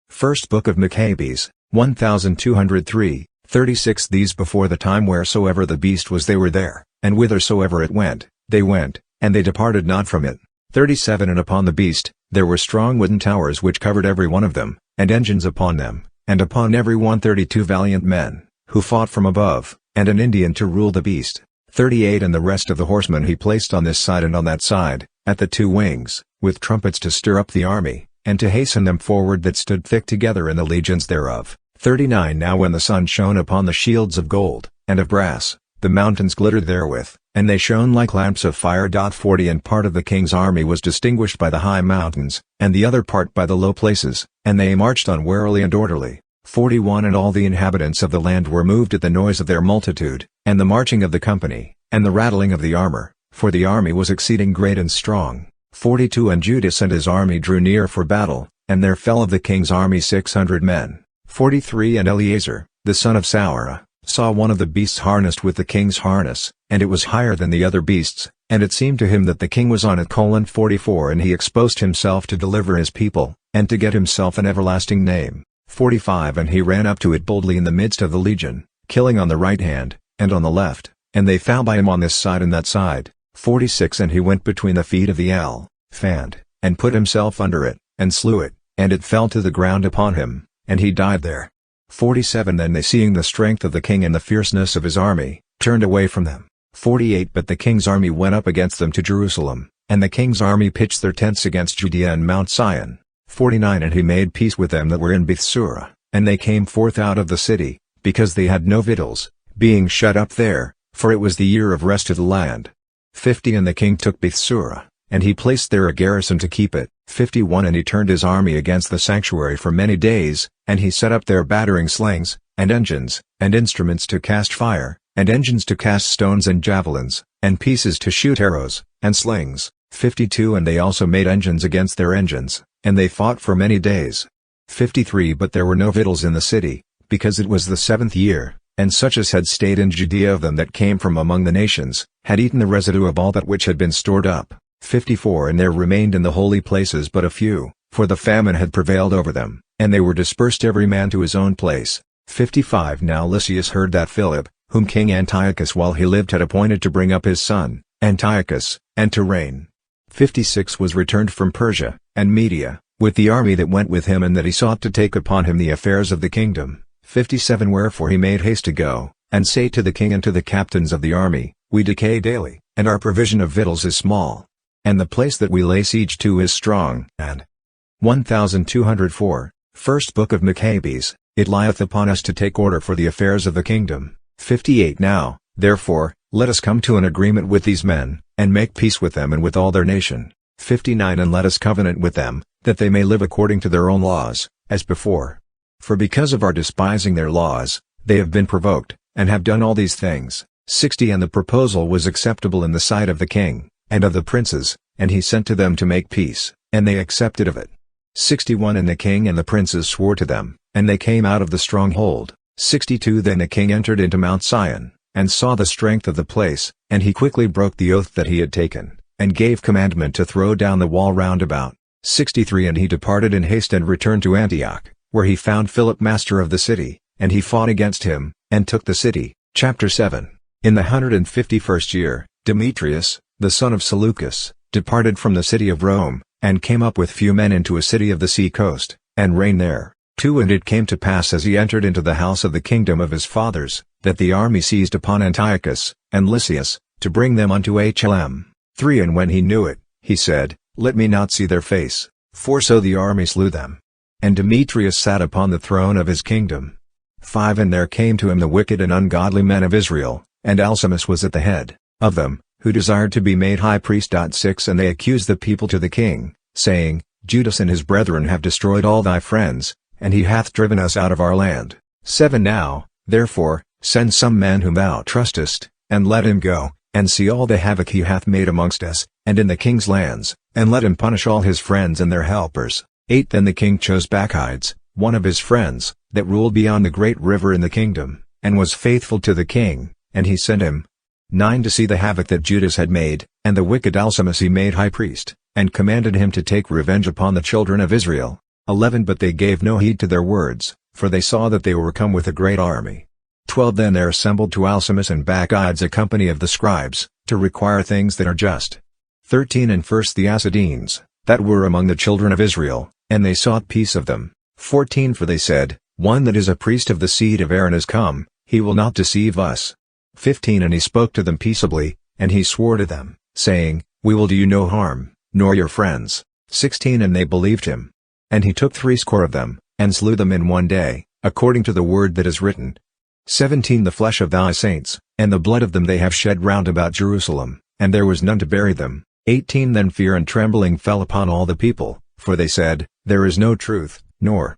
First Book of Machabees. 1203, 36 These before the time wheresoever the beast was they were there, and whithersoever it went, they went, and they departed not from it. 37 And upon the beast, there were strong wooden towers which covered every one of them, and engines upon them, and upon every one 32 valiant men, who fought from above, and an Indian to rule the beast. 38 And the rest of the horsemen he placed on this side and on that side, at the two wings, with trumpets to stir up the army, and to hasten them forward that stood thick together in the legions thereof. 39 Now when the sun shone upon the shields of gold, and of brass, the mountains glittered therewith, and they shone like lamps of fire. 40 And part of the king's army was distinguished by the high mountains, and the other part by the low places, and they marched on warily and orderly. 41 And all the inhabitants of the land were moved at the noise of their multitude, and the marching of the company, and the rattling of the armor, for the army was exceeding great and strong. 42 And Judas and his army drew near for battle, and there fell of the king's army 600 men. 43 And Eleazar, the son of Saurah, saw one of the beasts harnessed with the king's harness, and it was higher than the other beasts, and it seemed to him that the king was on it. 44 And he exposed himself to deliver his people, and to get himself an everlasting name. 45 And he ran up to it boldly in the midst of the legion, killing on the right hand, and on the left, and they fell by him on this side and that side. 46 And he went between the feet of the elephant, and put himself under it, and slew it, and it fell to the ground upon him, and he died there. 47 Then they, seeing the strength of the king and the fierceness of his army, turned away from them. 48 But the king's army went up against them to Jerusalem, and the king's army pitched their tents against Judea and Mount Sion. 49 And he made peace with them that were in Bethsura, and they came forth out of the city, because they had no victuals, being shut up there, for it was the year of rest to the land. 50 And the king took Bethsura, and he placed there a garrison to keep it. 51 And he turned his army against the sanctuary for many days, and he set up there battering slings, and engines, and instruments to cast fire, and engines to cast stones and javelins, and pieces to shoot arrows, and slings. 52 And they also made engines against their engines, and they fought for many days. 53 But there were no victuals in the city, because it was the 7th year, and such as had stayed in Judea of them that came from among the nations, had eaten the residue of all that which had been stored up. 54 And there remained in the holy places but a few, for the famine had prevailed over them, and they were dispersed every man to his own place. 55 Now Lysias heard that Philip, whom King Antiochus while he lived had appointed to bring up his son, Antiochus, and to reign. 56 Was returned from Persia, and Media, with the army that went with him, and that he sought to take upon him the affairs of the kingdom. 57 Wherefore he made haste to go, and say to the king and to the captains of the army, We decay daily, and our provision of victuals is small. And the place that we lay siege to is strong. And 1204, First Book of Machabees, It lieth upon us to take order for the affairs of the kingdom. 58 Now, therefore, let us come to an agreement with these men, and make peace with them and with all their nation. 59 And let us covenant with them, that they may live according to their own laws, as before. For because of our despising their laws, they have been provoked, and have done all these things. 60 And the proposal was acceptable in the sight of the king, and of the princes, and he sent to them to make peace, and they accepted of it. 61 And the king and the princes swore to them, and they came out of the stronghold. 62 Then the king entered into Mount Sion, and saw the strength of the place, and he quickly broke the oath that he had taken, and gave commandment to throw down the wall round about. 63 And he departed in haste and returned to Antioch, where he found Philip master of the city, and he fought against him, and took the city. Chapter 7 In the 151st year, Demetrius, the son of Seleucus, departed from the city of Rome, and came up with few men into a city of the sea coast, and reigned there. 2 And it came to pass as he entered into the house of the kingdom of his fathers, that the army seized upon Antiochus, and Lysias, to bring them unto Hlm. 3 And when he knew it, he said, Let me not see their face, for so the army slew them. And Demetrius sat upon the throne of his kingdom. 5 And there came to him the wicked and ungodly men of Israel, and Alcimus was at the head of them, who desired to be made high priest. 6 And they accused the people to the king, saying, Judas and his brethren have destroyed all thy friends, and he hath driven us out of our land. 7 Now, therefore, send some man whom thou trustest, and let him go, and see all the havoc he hath made amongst us, and in the king's lands, and let him punish all his friends and their helpers. 8 Then the king chose Bacchides, one of his friends, that ruled beyond the great river in the kingdom, and was faithful to the king, and he sent him. 9 To see the havoc that Judas had made, and the wicked Alcimus he made high priest, and commanded him to take revenge upon the children of Israel. 11 But they gave no heed to their words, for they saw that they were come with a great army. 12 Then there assembled to Alcimus and Bacchides a company of the scribes, to require things that are just. 13 And first the Assadenes, that were among the children of Israel, and they sought peace of them. 14 For they said, One that is a priest of the seed of Aaron is come, he will not deceive us. 15 And he spoke to them peaceably, and he swore to them, saying, We will do you no harm, nor your friends. 16 And they believed him. And he took 80 of them, and slew them in one day, according to the word that is written. 17 The flesh of thy saints, and the blood of them they have shed round about Jerusalem, and there was none to bury them. 18 Then fear and trembling fell upon all the people, for they said, There is no truth, nor.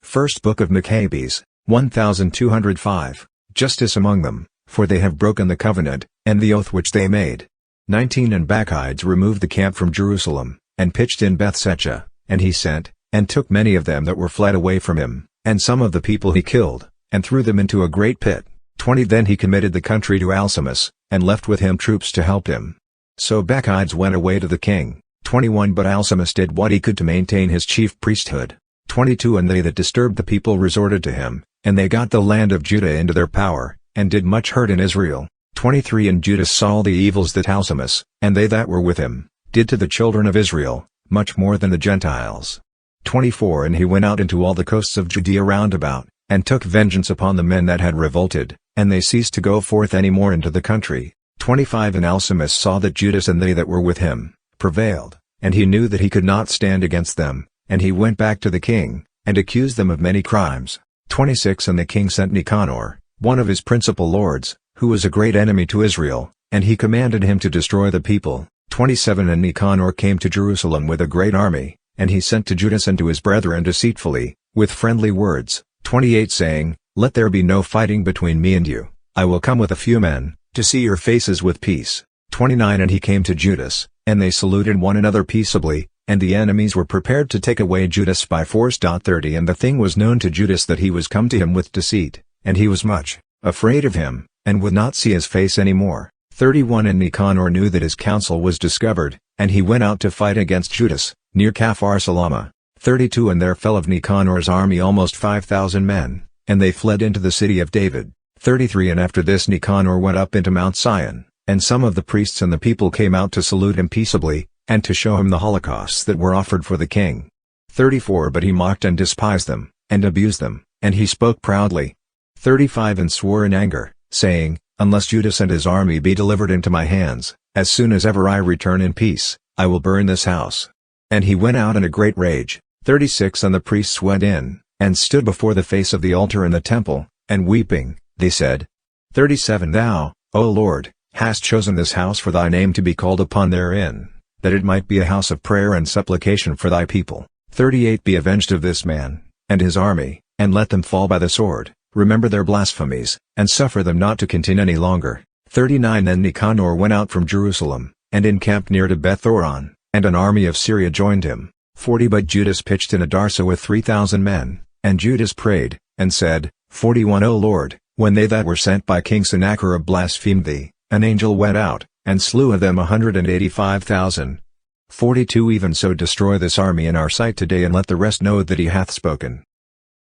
First Book of Machabees, 1205, Justice among them, for they have broken the covenant, and the oath which they made. 19 And Bacchides removed the camp from Jerusalem, and pitched in Bethsecca, and he sent, and took many of them that were fled away from him, and some of the people he killed, and threw them into a great pit. 20 Then he committed the country to Alcimus, and left with him troops to help him. So Bacchides went away to the king. 21 But Alcimus did what he could to maintain his chief priesthood. 22 And they that disturbed the people resorted to him, and they got the land of Judah into their power, and did much hurt in Israel. 23 And Judas saw all the evils that Alcimus, and they that were with him, did to the children of Israel, much more than the Gentiles. 24 And he went out into all the coasts of Judea round about, and took vengeance upon the men that had revolted, and they ceased to go forth any more into the country. 25 And Alcimus saw that Judas and they that were with him, prevailed, and he knew that he could not stand against them, and he went back to the king, and accused them of many crimes. 26 And the king sent Nicanor, one of his principal lords, who was a great enemy to Israel, and he commanded him to destroy the people. 27 And Nicanor came to Jerusalem with a great army, and he sent to Judas and to his brethren deceitfully, with friendly words. 28 Saying, Let there be no fighting between me and you, I will come with a few men, to see your faces with peace. 29 And he came to Judas, and they saluted one another peaceably, and the enemies were prepared to take away Judas by force. 30 And the thing was known to Judas that he was come to him with deceit, and he was much afraid of him, and would not see his face any more. 31 And Nicanor knew that his counsel was discovered, and he went out to fight against Judas, near Caphar Salama. 32 And there fell of Nicanor's army almost 5,000 men, and they fled into the city of David. 33 And after this Nicanor went up into Mount Sion, and some of the priests and the people came out to salute him peaceably, and to show him the holocausts that were offered for the king. 34 But he mocked and despised them, and abused them, and he spoke proudly. 35 And swore in anger, saying, Unless Judas and his army be delivered into my hands, as soon as ever I return in peace, I will burn this house. And he went out in a great rage. 36 And the priests went in, and stood before the face of the altar in the temple, and weeping, they said, 37 Thou, O Lord, hast chosen this house for thy name to be called upon therein, that it might be a house of prayer and supplication for thy people. 38 Be avenged of this man, and his army, and let them fall by the sword. Remember their blasphemies, and suffer them not to continue any longer. 39 Then Nicanor went out from Jerusalem, and encamped near to Beth-horon, and an army of Syria joined him. 40 But Judas pitched in Adarsa with 3,000 men, and Judas prayed, and said, 41 O Lord, when they that were sent by King Sennacherib blasphemed thee, an angel went out, and slew of them 185,000. 42 Even so destroy this army in our sight today, and let the rest know that he hath spoken.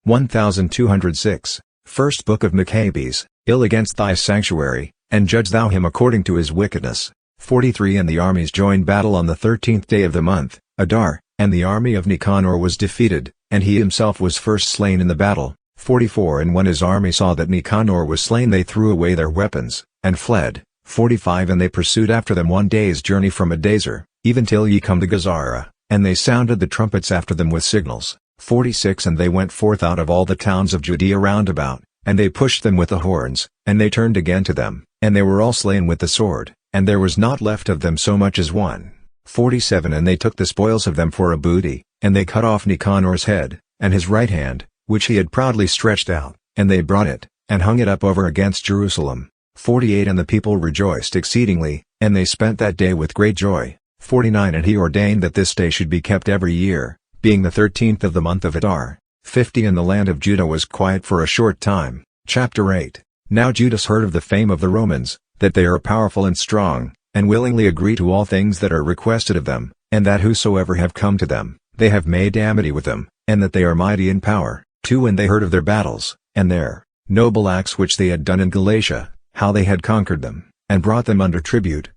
1206 First Book of Machabees, Ill against thy sanctuary, and judge thou him according to his wickedness. 43 And the armies joined battle on the 13th day of the month, Adar, and the army of Nicanor was defeated, and he himself was first slain in the battle. 44 And when his army saw that Nicanor was slain, they threw away their weapons, and fled. 45 And they pursued after them 1 day's journey from Adazer, even till ye come to Gazara, and they sounded the trumpets after them with signals. 46 And they went forth out of all the towns of Judea round about, and they pushed them with the horns, and they turned again to them, and they were all slain with the sword, and there was not left of them so much as one. 47 And they took the spoils of them for a booty, and they cut off Nicanor's head, and his right hand, which he had proudly stretched out, and they brought it, and hung it up over against Jerusalem. 48 And the people rejoiced exceedingly, and they spent that day with great joy. 49 And he ordained that this day should be kept every year, being the 13th of the month of Adar. 50 And the land of Judah was quiet for a short time. Chapter 8 Now Judas heard of the fame of the Romans, that they are powerful and strong, and willingly agree to all things that are requested of them, and that whosoever have come to them, they have made amity with them, and that they are mighty in power. 2 And they heard of their battles, and their noble acts which they had done in Galatia, how they had conquered them, and brought them under tribute.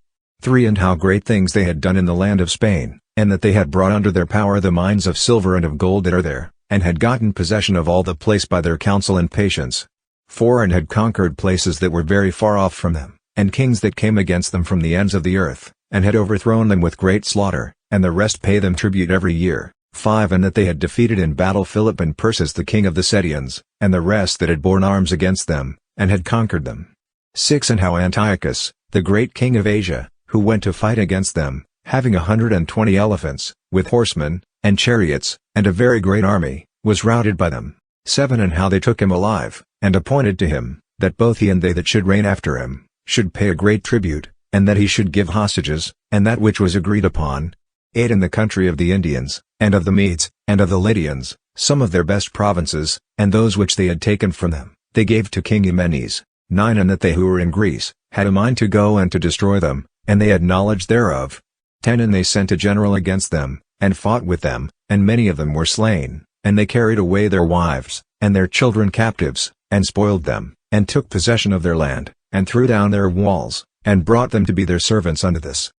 3 And how great things they had done in the land of Spain, and that they had brought under their power the mines of silver and of gold that are there, and had gotten possession of all the place by their counsel and patience. 4 And had conquered places that were very far off from them, and kings that came against them from the ends of the earth, and had overthrown them with great slaughter, and the rest pay them tribute every year. 5 And that they had defeated in battle Philip and Persis the king of the Setians, and the rest that had borne arms against them, and had conquered them. 6 And how Antiochus, the great king of Asia, who went to fight against them, having 120 elephants, with horsemen, and chariots, and a very great army, was routed by them. 7 And how they took him alive, and appointed to him, that both he and they that should reign after him, should pay a great tribute, and that he should give hostages, and that which was agreed upon. 8 In the country of the Indians, and of the Medes, and of the Lydians, some of their best provinces, and those which they had taken from them, they gave to King Eumenes. 9 And that they who were in Greece, had a mind to go and to destroy them, and they had knowledge thereof. 10 And they sent a general against them, and fought with them, and many of them were slain, and they carried away their wives, and their children captives, and spoiled them, and took possession of their land, and threw down their walls, and brought them to be their servants unto this.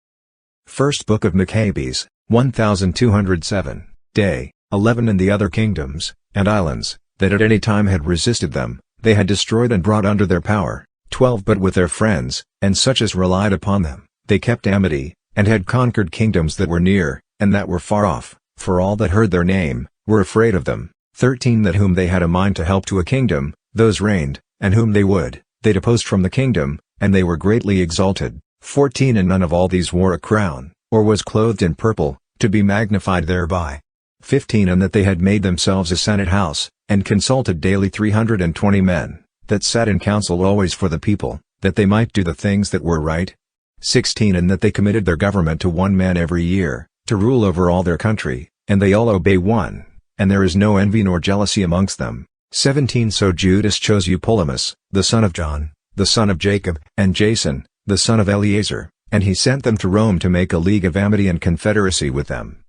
First Book of Machabees, 1207, Day, 11. And the other kingdoms, and islands, that at any time had resisted them, they had destroyed and brought under their power, 12. But with their friends, and such as relied upon them, they kept amity, and had conquered kingdoms that were near, and that were far off, for all that heard their name, were afraid of them. 13. That whom they had a mind to help to a kingdom, those reigned, and whom they would, they deposed from the kingdom, and they were greatly exalted. 14. And none of all these wore a crown, or was clothed in purple, to be magnified thereby. 15. And that they had made themselves a senate house, and consulted daily 320 men, that sat in council always for the people, that they might do the things that were right. 16. And that they committed their government to one man every year, to rule over all their country, and they all obey one, and there is no envy nor jealousy amongst them. 17. So Judas chose Eupolemus, the son of John, the son of Jacob, and Jason, the son of Eleazar, and he sent them to Rome to make a league of amity and confederacy with them.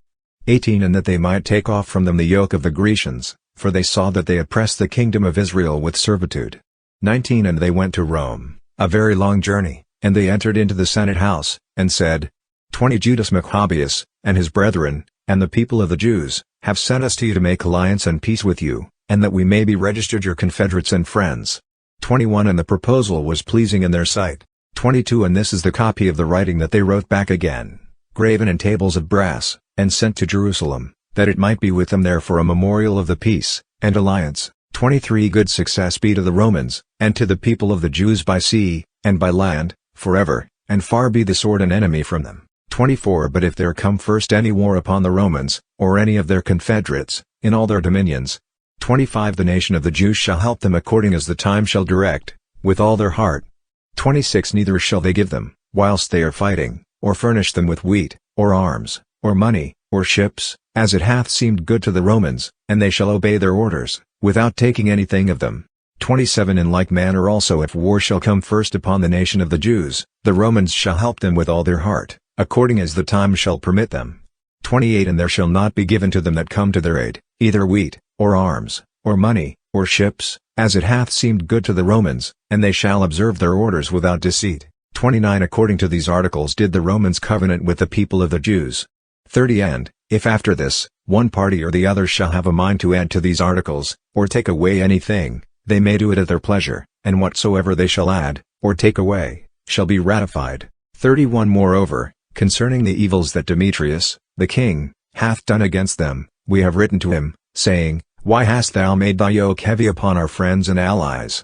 18. And that they might take off from them the yoke of the Grecians, for they saw that they oppressed the kingdom of Israel with servitude. 19. And they went to Rome, a very long journey, and they entered into the senate house, and said, 20. Judas Machabeus, and his brethren, and the people of the Jews, have sent us to you to make alliance and peace with you, and that we may be registered your confederates and friends. 21. And the proposal was pleasing in their sight. 22. And this is the copy of the writing that they wrote back again, graven in tables of brass, and sent to Jerusalem, that it might be with them there for a memorial of the peace, and alliance. 23. Good success be to the Romans, and to the people of the Jews by sea, and by land, forever, and far be the sword an enemy from them. 24. But if there come first any war upon the Romans, or any of their confederates, in all their dominions. 25. The nation of the Jews shall help them according as the time shall direct, with all their heart. 26. Neither shall they give them, whilst they are fighting, or furnish them with wheat, or arms, or money, or ships, as it hath seemed good to the Romans, and they shall obey their orders, without taking anything of them. 27. In like manner also if war shall come first upon the nation of the Jews, the Romans shall help them with all their heart, according as the time shall permit them. 28. And there shall not be given to them that come to their aid, either wheat, or arms, or money, or ships, as it hath seemed good to the Romans, and they shall observe their orders without deceit. 29. According to these articles did the Romans covenant with the people of the Jews. 30. And, if after this, one party or the other shall have a mind to add to these articles, or take away anything, they may do it at their pleasure, and whatsoever they shall add, or take away, shall be ratified. 31. Moreover, concerning the evils that Demetrius, the king, hath done against them, we have written to him, saying, Why hast thou made thy yoke heavy upon our friends and allies?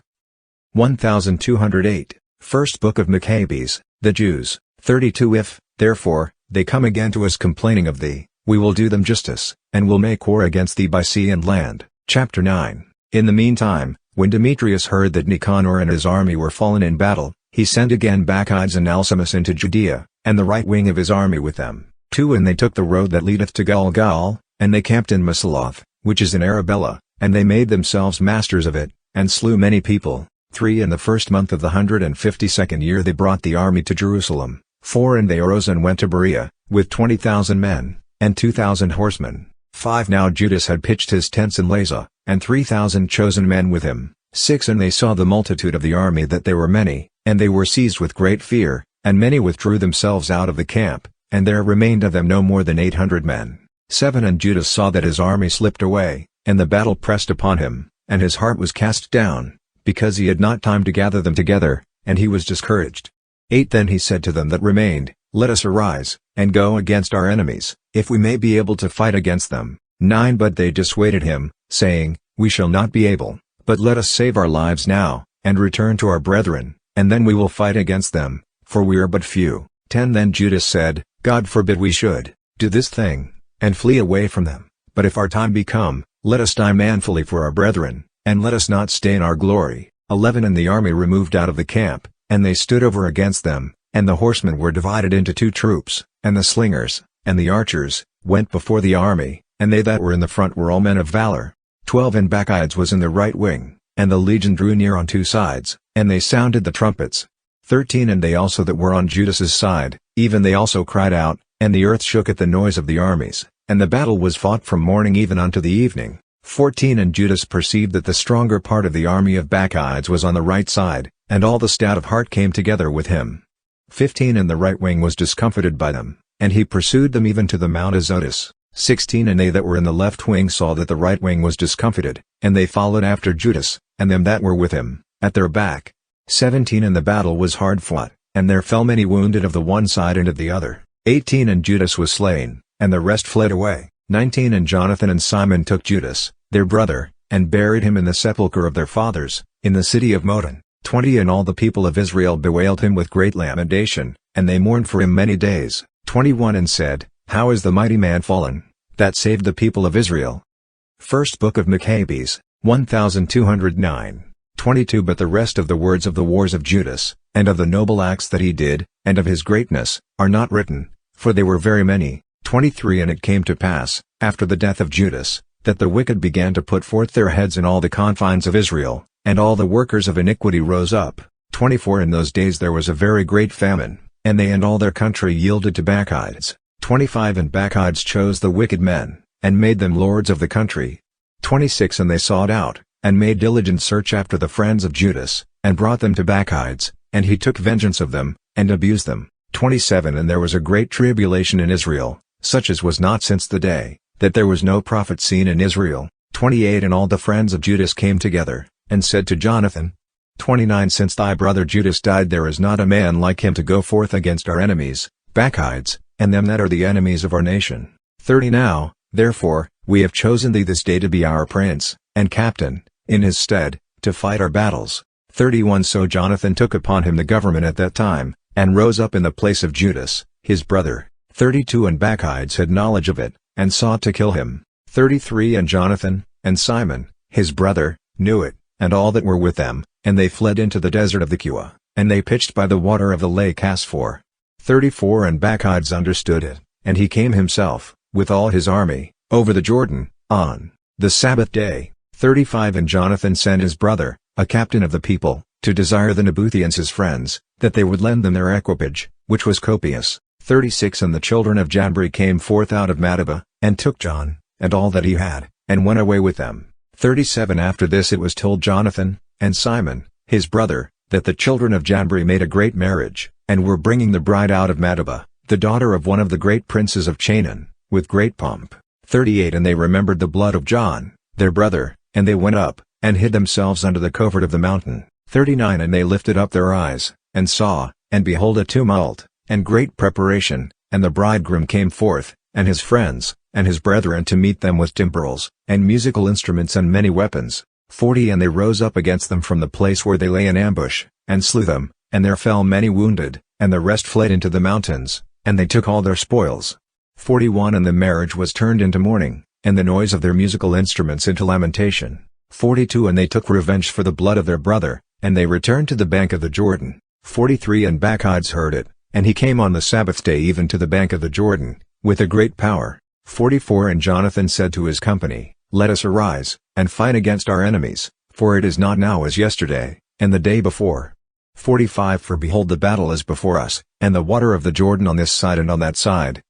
1208, First Book of Machabees, the Jews. 32. If, therefore, they come again to us complaining of thee, we will do them justice, and will make war against thee by sea and land. Chapter 9. In the meantime, when Demetrius heard that Nicanor and his army were fallen in battle, he sent again Bacchides and Alcimus into Judea, and the right wing of his army with them. 2. And they took the road that leadeth to Galgal, and they camped in Masaloth, which is in Arabella, and they made themselves masters of it, and slew many people. 3. In the first month of the 152nd year they brought the army to Jerusalem. 4. And they arose and went to Berea, with 20,000 men, and 2,000 horsemen. 5. Now Judas had pitched his tents in Lasa, and 3,000 chosen men with him. 6. And they saw the multitude of the army that they were many, and they were seized with great fear, and many withdrew themselves out of the camp, and there remained of them no more than 800 men. 7. And Judas saw that his army slipped away, and the battle pressed upon him, and his heart was cast down, because he had not time to gather them together, and he was discouraged. 8. Then he said to them that remained, Let us arise, and go against our enemies, if we may be able to fight against them. 9. But they dissuaded him, saying, We shall not be able, but let us save our lives now, and return to our brethren, and then we will fight against them, for we are but few. 10. Then Judas said, God forbid we should do this thing, and flee away from them, but if our time be come, let us die manfully for our brethren, and let us not stain our glory. 11. And the army removed out of the camp, and they stood over against them, and the horsemen were divided into 2 troops, and the slingers, and the archers, went before the army, and they that were in the front were all men of valor. 12. And Bacchides was in the right wing, and the legion drew near on 2 sides, and they sounded the trumpets. 13. And they also that were on Judas's side, even they also cried out, and the earth shook at the noise of the armies, and the battle was fought from morning even unto the evening. 14 And Judas perceived that the stronger part of the army of Bacchides was on the right side, and all the stout of heart came together with him. 15 And the right wing was discomfited by them, and he pursued them even to the Mount Azotus. 16 And they that were in the left wing saw that the right wing was discomfited, and they followed after Judas, and them that were with him, at their back. 17 And the battle was hard fought, and there fell many wounded of the one side and of the other. 18 And Judas was slain, and the rest fled away. 19 And Jonathan and Simon took Judas, their brother, and buried him in the sepulchre of their fathers, in the city of Modin. 20 And all the people of Israel bewailed him with great lamentation, and they mourned for him many days. 21 And said, How is the mighty man fallen, that saved the people of Israel? First Book of Machabees, 1209. 22 But the rest of the words of the wars of Judas, and of the noble acts that he did, and of his greatness, are not written, for they were very many. 23 And it came to pass, after the death of Judas, that the wicked began to put forth their heads in all the confines of Israel, and all the workers of iniquity rose up. 24 In those days there was a very great famine, and they and all their country yielded to Bacchides. 25 And Bacchides chose the wicked men, and made them lords of the country. 26 And they sought out, and made diligent search after the friends of Judas, and brought them to Bacchides, and he took vengeance of them, and abused them. 27 And there was a great tribulation in Israel, such as was not since the day, that there was no prophet seen in Israel. 28 And all the friends of Judas came together, and said to Jonathan, 29 Since thy brother Judas died there is not a man like him to go forth against our enemies, Bacchides, and them that are the enemies of our nation. 30 Now, therefore, we have chosen thee this day to be our prince, and captain, in his stead, to fight our battles. 31 So Jonathan took upon him the government at that time, and rose up in the place of Judas, his brother. 32 And Bacchides had knowledge of it, and sought to kill him. 33 And Jonathan, and Simon, his brother, knew it, and all that were with them, and they fled into the desert of the Kua, and they pitched by the water of the lake Asphor. 34 And Bacchides understood it, and he came himself, with all his army, over the Jordan, on the Sabbath day. 35 And Jonathan sent his brother, a captain of the people, to desire the Nabutheans his friends, that they would lend them their equipage, which was copious. 36 And the children of Jambri came forth out of Madaba, and took John, and all that he had, and went away with them. 37 After this it was told Jonathan, and Simon, his brother, that the children of Jambri made a great marriage, and were bringing the bride out of Madaba, the daughter of one of the great princes of Chanaan, with great pomp. 38 And they remembered the blood of John, their brother, and they went up, and hid themselves under the covert of the mountain. 39 And they lifted up their eyes, and saw, and behold a tumult, and great preparation, and the bridegroom came forth, and his friends, and his brethren to meet them with timbrels, and musical instruments and many weapons. 40 And they rose up against them from the place where they lay in ambush, and slew them, and there fell many wounded, and the rest fled into the mountains, and they took all their spoils. 41 And the marriage was turned into mourning, and the noise of their musical instruments into lamentation. 42 And they took revenge for the blood of their brother, and they returned to the bank of the Jordan. 43 And Bacchides heard it, and he came on the Sabbath day even to the bank of the Jordan, with a great power. 44 And Jonathan said to his company, Let us arise, and fight against our enemies, for it is not now as yesterday, and the day before. 45 For behold the battle is before us, and the water of the Jordan on this side and on that side.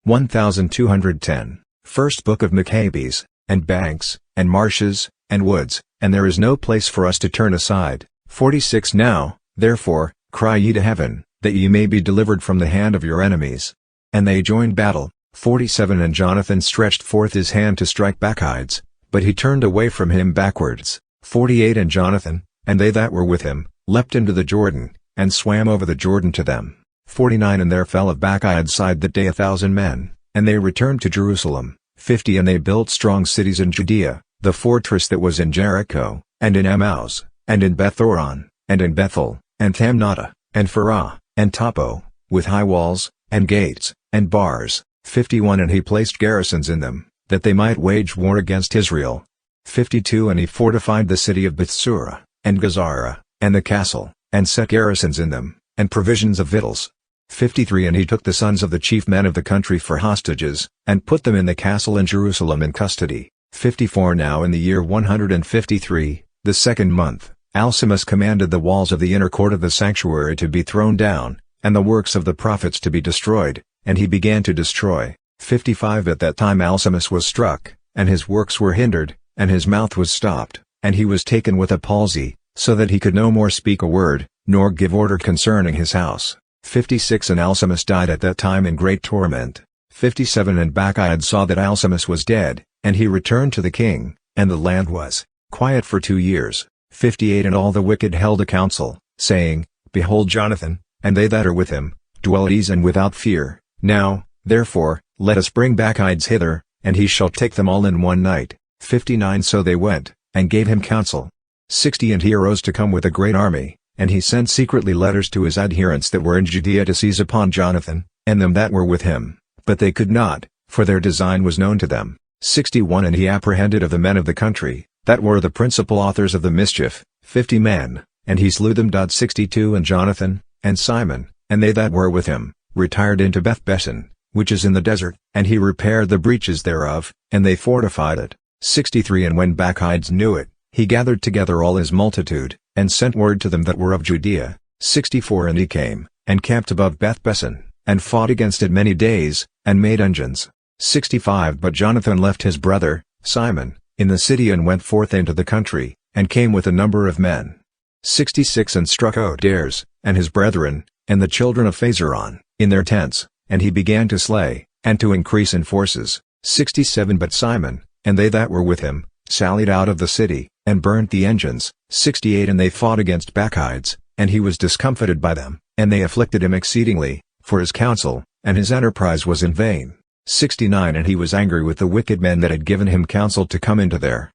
1210. First Book of Machabees, and banks, and marshes, and woods, and there is no place for us to turn aside. 46 Now, therefore, cry ye to heaven, that ye may be delivered from the hand of your enemies. And they joined battle. 47 And Jonathan stretched forth his hand to strike Bacchides, but he turned away from him backwards. 48 And Jonathan, and they that were with him, leapt into the Jordan, and swam over the Jordan to them. 49 And there fell of Bacchides' side that day 1,000 men, and they returned to Jerusalem. 50 And they built strong cities in Judea, the fortress that was in Jericho, and in Emmaus, and in Bethoron, and in Bethel, and Thamnata, and Phurah, and Topo, with high walls, and gates, and bars. 51 And he placed garrisons in them, that they might wage war against Israel. 52 And he fortified the city of Bethsura, and Gazara, and the castle, and set garrisons in them, and provisions of victuals. 53 And he took the sons of the chief men of the country for hostages, and put them in the castle in Jerusalem in custody. 54 Now in the year 153, the second month, Alcimus commanded the walls of the inner court of the sanctuary to be thrown down, and the works of the prophets to be destroyed, and he began to destroy. 55 At that time Alcimus was struck, and his works were hindered, and his mouth was stopped, and he was taken with a palsy, so that he could no more speak a word, nor give order concerning his house. 56 And Alcimus died at that time in great torment. 57 And Bacchides saw that Alcimus was dead, and he returned to the king, and the land was quiet for 2 years. 58 And all the wicked held a council, saying, Behold Jonathan, and they that are with him, dwell at ease and without fear. Now, therefore, let us bring Bacchides hither, and he shall take them all in one night. 59 So they went, and gave him counsel. 60 And he arose to come with a great army, and he sent secretly letters to his adherents that were in Judea to seize upon Jonathan, and them that were with him, but they could not, for their design was known to them. 61 And he apprehended of the men of the country, that were the principal authors of the mischief, 50 men, and he slew them. 62 And Jonathan, and Simon, and they that were with him, retired into Beth-Besan, which is in the desert, and he repaired the breaches thereof, and they fortified it. 63 And when Bacchides knew it, he gathered together all his multitude, and sent word to them that were of Judea. 64 And he came, and camped above Beth-Besan, and fought against it many days, and made engines. 65 But Jonathan left his brother, Simon, in the city and went forth into the country, and came with a number of men. 66 And struck Odares, and his brethren, and the children of Phaseron, in their tents, and he began to slay, and to increase in forces. 67 But Simon, and they that were with him, sallied out of the city, and burnt the engines. 68 And they fought against Bacchides, and he was discomfited by them, and they afflicted him exceedingly, for his counsel, and his enterprise was in vain. 69 And he was angry with the wicked men that had given him counsel to come into their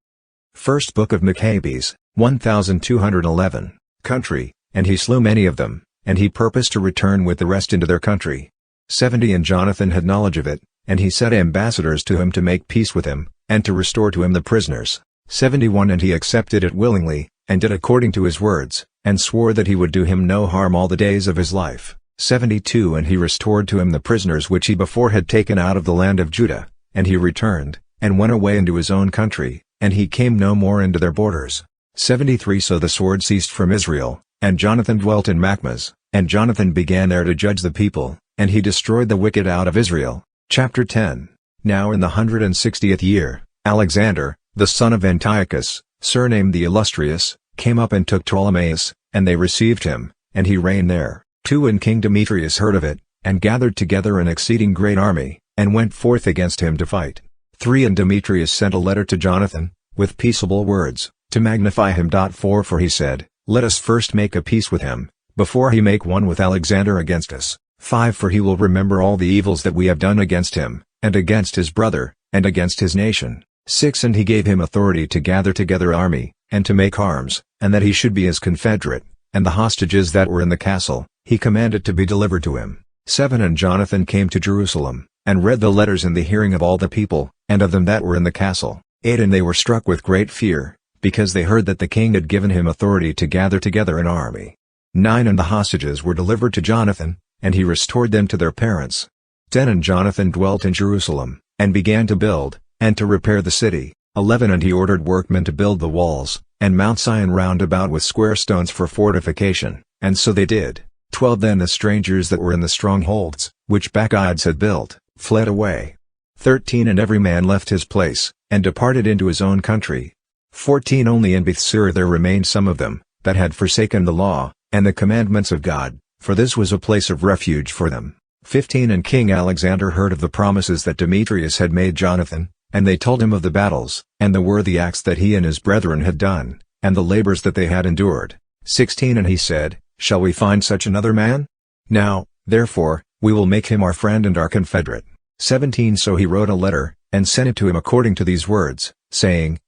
First Book of Machabees, 1211, country, and he slew many of them, and he purposed to return with the rest into their country. 70 And Jonathan had knowledge of it, and he sent ambassadors to him to make peace with him, and to restore to him the prisoners. 71 And he accepted it willingly, and did according to his words, and swore that he would do him no harm all the days of his life. 72 And he restored to him the prisoners which he before had taken out of the land of Judah, and he returned, and went away into his own country, and he came no more into their borders. 73 So the sword ceased from Israel, and Jonathan dwelt in Machabees, and Jonathan began there to judge the people, and he destroyed the wicked out of Israel. Chapter 10 Now in the 160th year, Alexander, the son of Antiochus, surnamed the Illustrious, came up and took Ptolemais, and they received him, and he reigned there. 2 And King Demetrius heard of it, and gathered together an exceeding great army, and went forth against him to fight. 3 And Demetrius sent a letter to Jonathan, with peaceable words, to magnify him. 4 For he said, Let us first make a peace with him, before he make one with Alexander against us. 5 For he will remember all the evils that we have done against him, and against his brother, and against his nation. 6 And he gave him authority to gather together army, and to make arms, and that he should be his confederate, and the hostages that were in the castle, he commanded to be delivered to him. 7 And Jonathan came to Jerusalem, and read the letters in the hearing of all the people, and of them that were in the castle. 8 And they were struck with great fear, because they heard that the king had given him authority to gather together an army. 9 And the hostages were delivered to Jonathan, and he restored them to their parents. 10 And Jonathan dwelt in Jerusalem, and began to build, and to repair the city. 11 And he ordered workmen to build the walls, and Mount Sion round about with square stones for fortification, and so they did. 12 Then the strangers that were in the strongholds, which Bacchides had built, fled away. 13 And every man left his place, and departed into his own country. 14 Only in Bethsur there remained some of them, that had forsaken the law, and the commandments of God, for this was a place of refuge for them. 15 And King Alexander heard of the promises that Demetrius had made Jonathan, and they told him of the battles, and the worthy acts that he and his brethren had done, and the labors that they had endured. 16 And he said, Shall we find such another man? Now, therefore, we will make him our friend and our confederate. 17 So he wrote a letter, and sent it to him according to these words, saying,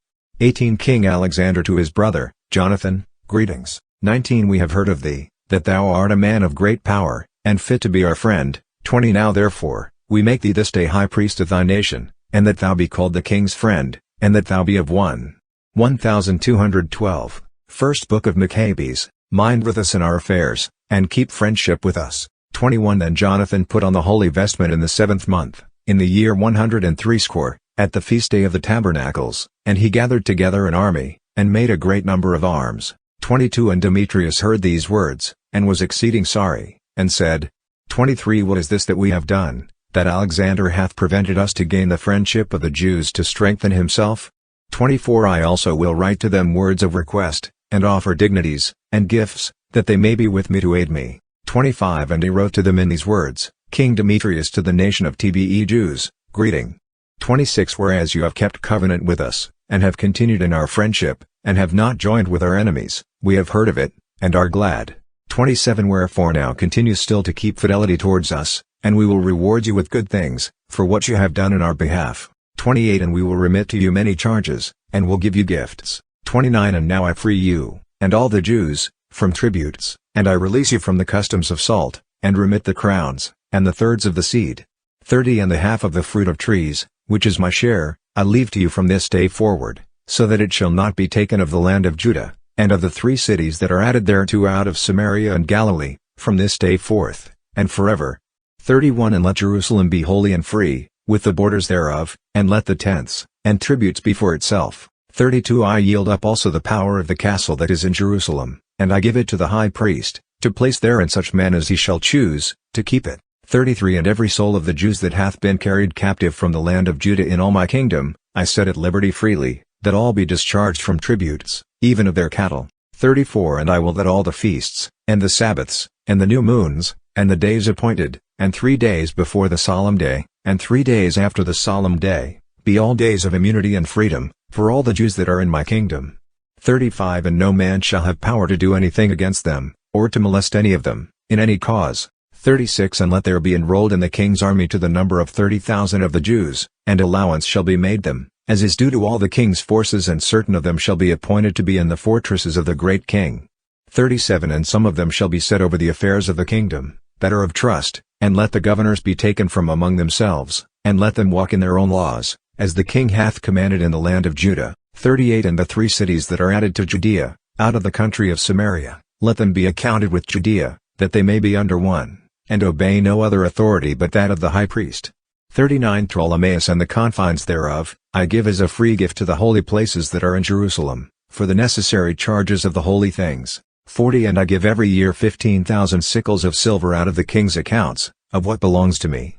18 King Alexander to his brother, Jonathan, greetings. 19 We have heard of thee, that thou art a man of great power, and fit to be our friend. 20 Now therefore, we make thee this day high priest of thy nation, and that thou be called the king's friend, and that thou be of 1212. First Book of Machabees, mind with us in our affairs, and keep friendship with us. 21 Then Jonathan put on the holy vestment in the 7th month, in the year 163, at the feast day of the tabernacles, and he gathered together an army, and made a great number of arms. 22 And Demetrius heard these words, and was exceeding sorry, and said, 23 What is this that we have done, that Alexander hath prevented us to gain the friendship of the Jews to strengthen himself? 24 I also will write to them words of request, and offer dignities, and gifts, that they may be with me to aid me. 25 And he wrote to them in these words, King Demetrius to the nation of Tbe Jews, greeting. 26 Whereas you have kept covenant with us, and have continued in our friendship, and have not joined with our enemies, we have heard of it, and are glad. 27 Wherefore now continue still to keep fidelity towards us, and we will reward you with good things, for what you have done in our behalf. 28 And we will remit to you many charges, and will give you gifts. 29 And now I free you, and all the Jews, from tributes, and I release you from the customs of salt, and remit the crowns, and the thirds of the seed. 30 And the half of the fruit of trees, which is my share, I leave to you from this day forward, so that it shall not be taken of the land of Judah, and of the 3 cities that are added thereto out of Samaria and Galilee, from this day forth, and forever. 31 And let Jerusalem be holy and free, with the borders thereof, and let the tenths, and tributes be for itself. 32 I yield up also the power of the castle that is in Jerusalem, and I give it to the high priest, to place therein such men as he shall choose, to keep it. 33 And every soul of the Jews that hath been carried captive from the land of Judah in all my kingdom, I set at liberty freely, that all be discharged from tributes, even of their cattle. 34 And I will that all the feasts, and the Sabbaths, and the new moons, and the days appointed, and 3 days before the solemn day, and 3 days after the solemn day, be all days of immunity and freedom, for all the Jews that are in my kingdom. 35 And no man shall have power to do anything against them, or to molest any of them, in any cause. 36 And let there be enrolled in the king's army to the number of 30,000 of the Jews, and allowance shall be made them, as is due to all the king's forces, and certain of them shall be appointed to be in the fortresses of the great king. 37 And some of them shall be set over the affairs of the kingdom, that are of trust, and let the governors be taken from among themselves, and let them walk in their own laws, as the king hath commanded in the land of Judah. 38 And the 3 cities that are added to Judea, out of the country of Samaria, let them be accounted with Judea, that they may be under one, and obey no other authority but that of the high priest. 39 Ptolemais and the confines thereof, I give as a free gift to the holy places that are in Jerusalem, for the necessary charges of the holy things. 40 And I give every year 15,000 sickles of silver out of the king's accounts, of what belongs to me.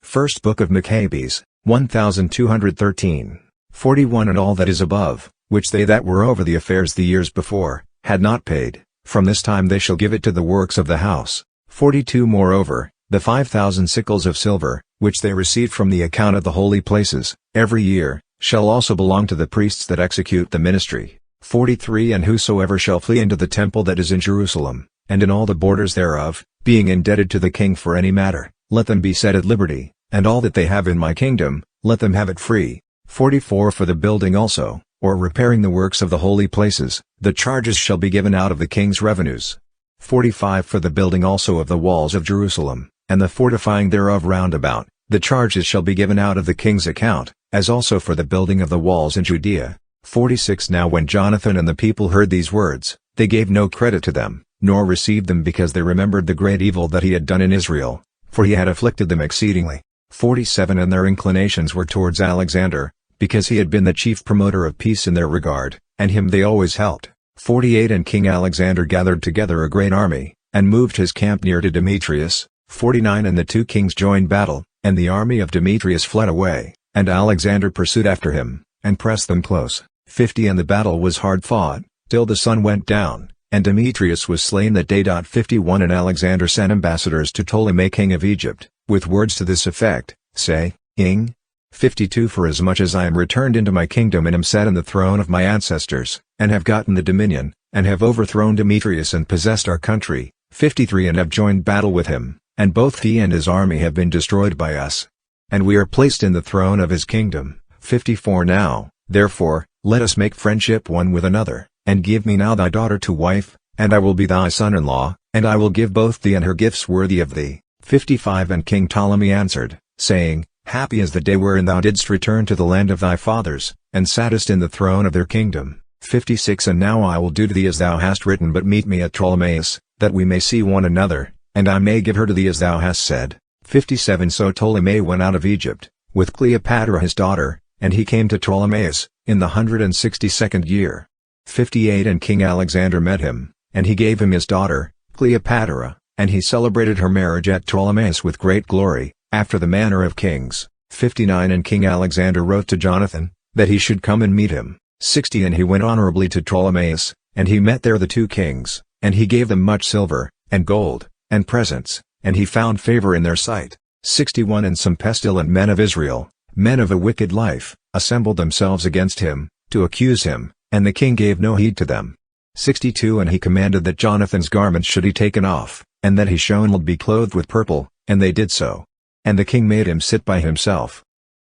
First Book of Machabees, 1213. 41 And all that is above, which they that were over the affairs the years before, had not paid, from this time they shall give it to the works of the house. 42 Moreover, the 5,000 sickles of silver, which they received from the account of the holy places, every year, shall also belong to the priests that execute the ministry. 43 And whosoever shall flee into the temple that is in Jerusalem, and in all the borders thereof, being indebted to the king for any matter, let them be set at liberty, and all that they have in my kingdom, let them have it free. 44 For the building also, or repairing the works of the holy places, the charges shall be given out of the king's revenues. 45 For the building also of the walls of Jerusalem, and the fortifying thereof round about, the charges shall be given out of the king's account, as also for the building of the walls in Judea. 46 Now when Jonathan and the people heard these words, they gave no credit to them, nor received them, because they remembered the great evil that he had done in Israel, for he had afflicted them exceedingly. 47 And their inclinations were towards Alexander, because he had been the chief promoter of peace in their regard, and him they always helped. 48 And King Alexander gathered together a great army, and moved his camp near to Demetrius. 49 And the 2 kings joined battle, and the army of Demetrius fled away, and Alexander pursued after him, and pressed them close. 50 And the battle was hard fought, till the sun went down, and Demetrius was slain that day. 51 And Alexander sent ambassadors to Ptolemy king of Egypt, with words to this effect, saying, 52 Forasmuch as I am returned into my kingdom and am set in the throne of my ancestors, and have gotten the dominion, and have overthrown Demetrius and possessed our country. 53 And have joined battle with him, and both he and his army have been destroyed by us. And we are placed in the throne of his kingdom. 54 Now, therefore, let us make friendship one with another, and give me now thy daughter to wife, and I will be thy son-in-law, and I will give both thee and her gifts worthy of thee. 55 And King Ptolemy answered, saying, Happy is the day wherein thou didst return to the land of thy fathers, and sattest in the throne of their kingdom. 56 And now I will do to thee as thou hast written, but meet me at Ptolemais, that we may see one another, and I may give her to thee as thou hast said. 57 So Ptolemy went out of Egypt, with Cleopatra his daughter, and he came to Ptolemais, in the 162nd year. 58 And King Alexander met him, and he gave him his daughter, Cleopatra, and he celebrated her marriage at Ptolemais with great glory, after the manner of kings. 59 And King Alexander wrote to Jonathan, that he should come and meet him. 60 And he went honorably to Ptolemais, and he met there the two kings, and he gave them much silver, and gold, and presents, and he found favor in their sight. 61 And some pestilent men of Israel, men of a wicked life, assembled themselves against him, to accuse him, and the king gave no heed to them. 62 And he commanded that Jonathan's garments should be taken off, and that he should be clothed with purple, and they did so. And the king made him sit by himself.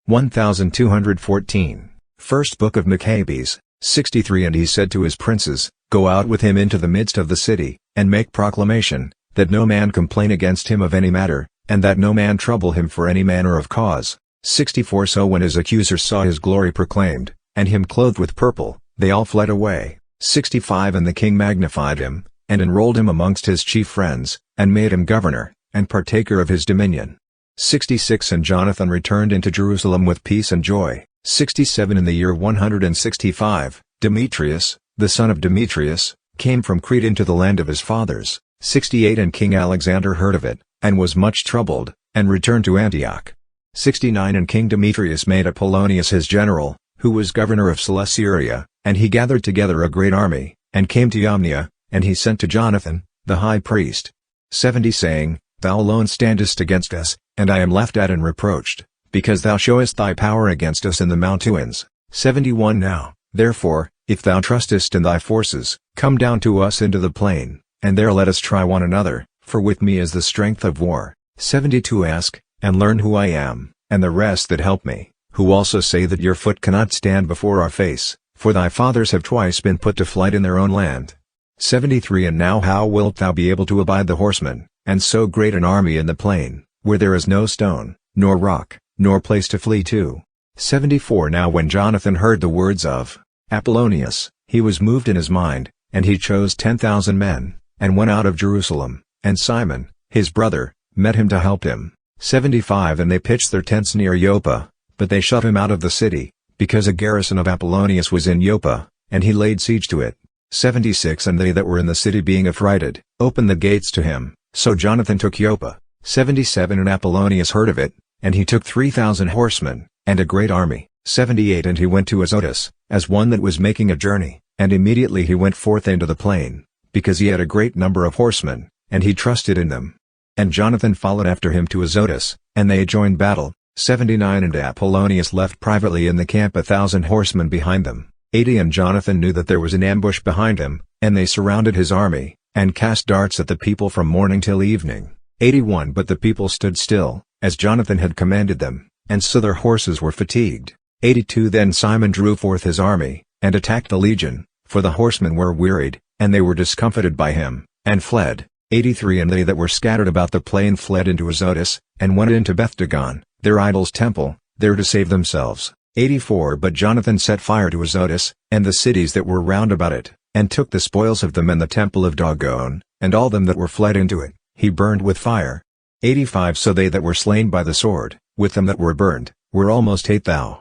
1214. First Book of Machabees, 63 And he said to his princes, Go out with him into the midst of the city, and make proclamation, that no man complain against him of any matter, and that no man trouble him for any manner of cause. 64 So when his accusers saw his glory proclaimed, and him clothed with purple, they all fled away. 65 And the king magnified him, and enrolled him amongst his chief friends, and made him governor, and partaker of his dominion. 66 And Jonathan returned into Jerusalem with peace and joy. 67 In the year 165, Demetrius, the son of Demetrius, came from Crete into the land of his fathers. 68 And King Alexander heard of it, and was much troubled, and returned to Antioch. 69 And King Demetrius made Apollonius his general, who was governor of Celesyria, and he gathered together a great army, and came to Yamnia, and he sent to Jonathan, the high priest. 70 Saying, Thou alone standest against us, and I am left at and reproached, because thou showest thy power against us in the Mantuans. 71 Now, therefore, if thou trustest in thy forces, come down to us into the plain, and there let us try one another, for with me is the strength of war. 72 Ask, and learn who I am, and the rest that help me, who also say that your foot cannot stand before our face, for thy fathers have twice been put to flight in their own land. 73 And now how wilt thou be able to abide the horsemen, and so great an army in the plain, where there is no stone, nor rock, nor place to flee to? 74 Now when Jonathan heard the words of Apollonius, he was moved in his mind, and he chose 10,000 men, and went out of Jerusalem, and Simon, his brother, met him to help him. 75 And they pitched their tents near Joppa, but they shut him out of the city, because a garrison of Apollonius was in Joppa, and he laid siege to it. 76 And they that were in the city being affrighted, opened the gates to him, so Jonathan took Joppa. 77 And Apollonius heard of it, and he took 3,000 horsemen, and a great army. 78 And he went to Azotus, as one that was making a journey, and immediately he went forth into the plain, because he had a great number of horsemen, and he trusted in them. And Jonathan followed after him to Azotus, and they joined battle. 79 And Apollonius left privately in the camp 1,000 horsemen behind them. 80 And Jonathan knew that there was an ambush behind him, and they surrounded his army, and cast darts at the people from morning till evening. 81 But the people stood still, as Jonathan had commanded them, and so their horses were fatigued. 82 Then Simon drew forth his army, and attacked the legion, for the horsemen were wearied, and they were discomfited by him, and fled. 83 And they that were scattered about the plain fled into Azotus, and went into Beth-dagon, their idol's temple, there to save themselves. 84 But Jonathan set fire to Azotus, and the cities that were round about it, and took the spoils of them and the temple of Dagon, and all them that were fled into it, he burned with fire. 85 So they that were slain by the sword, with them that were burned, were almost 8,000.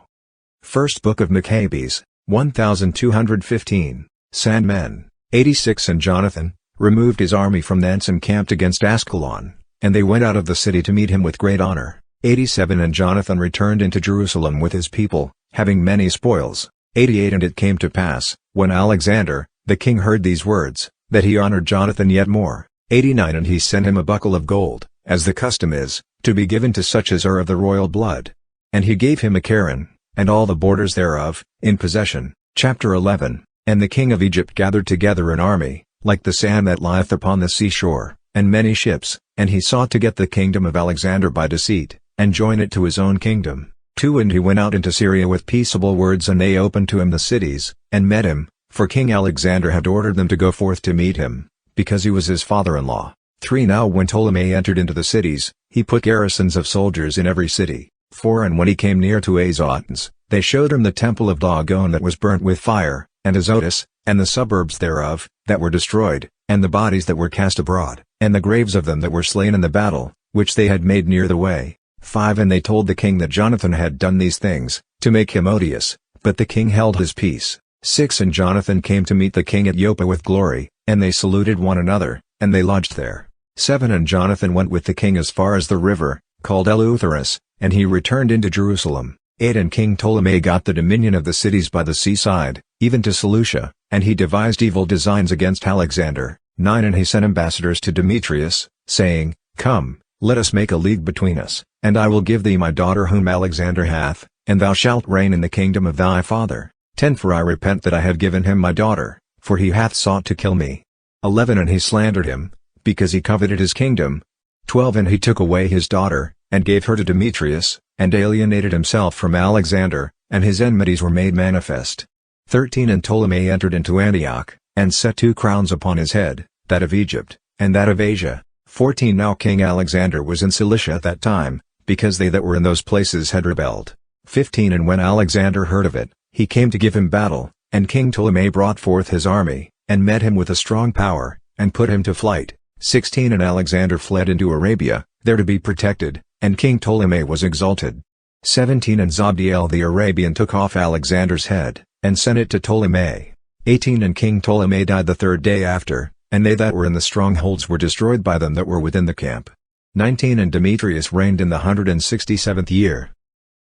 First Book of Machabees, 1215. Sandmen. 86 And Jonathan removed his army from thence and camped against Ascalon, and they went out of the city to meet him with great honor. 87 And Jonathan returned into Jerusalem with his people, having many spoils. 88 And it came to pass, when Alexander, the king heard these words, that he honored Jonathan yet more. 89 And he sent him a buckle of gold, as the custom is, to be given to such as are of the royal blood. And he gave him a Charon, and all the borders thereof, in possession. Chapter 11 And the king of Egypt gathered together an army, like the sand that lieth upon the seashore, and many ships, and he sought to get the kingdom of Alexander by deceit, and join it to his own kingdom. 2 And he went out into Syria with peaceable words, and they opened to him the cities, and met him, for King Alexander had ordered them to go forth to meet him, because he was his father-in-law. 3 Now when Ptolemy entered into the cities, he put garrisons of soldiers in every city. 4 And when he came near to Azotus, they showed him the temple of Dagon that was burnt with fire, and Azotus, and the suburbs thereof, that were destroyed, and the bodies that were cast abroad, and the graves of them that were slain in the battle, which they had made near the way. 5 And they told the king that Jonathan had done these things, to make him odious, but the king held his peace. 6 And Jonathan came to meet the king at Joppa with glory, and they saluted one another, and they lodged there. 7 And Jonathan went with the king as far as the river, called Eleutherus, and he returned into Jerusalem. 8 And King Ptolemy got the dominion of the cities by the seaside, even to Seleucia, and he devised evil designs against Alexander. 9 And he sent ambassadors to Demetrius, saying, Come, let us make a league between us, and I will give thee my daughter whom Alexander hath, and thou shalt reign in the kingdom of thy father. 10 For I repent that I have given him my daughter, for he hath sought to kill me. 11 And he slandered him, because he coveted his kingdom. 12 And he took away his daughter, and gave her to Demetrius, and alienated himself from Alexander, and his enmities were made manifest. 13 And Ptolemy entered into Antioch, and set 2 crowns upon his head, that of Egypt, and that of Asia. 14 Now King Alexander was in Cilicia at that time, because they that were in those places had rebelled. 15 And when Alexander heard of it, he came to give him battle, and King Ptolemy brought forth his army, and met him with a strong power, and put him to flight. 16 And Alexander fled into Arabia, there to be protected, and King Ptolemy was exalted. 17 And Zabdiel the Arabian took off Alexander's head, and sent it to Ptolemy. 18 And King Ptolemy died the 3rd day after, and they that were in the strongholds were destroyed by them that were within the camp. 19 And Demetrius reigned in the 167th year.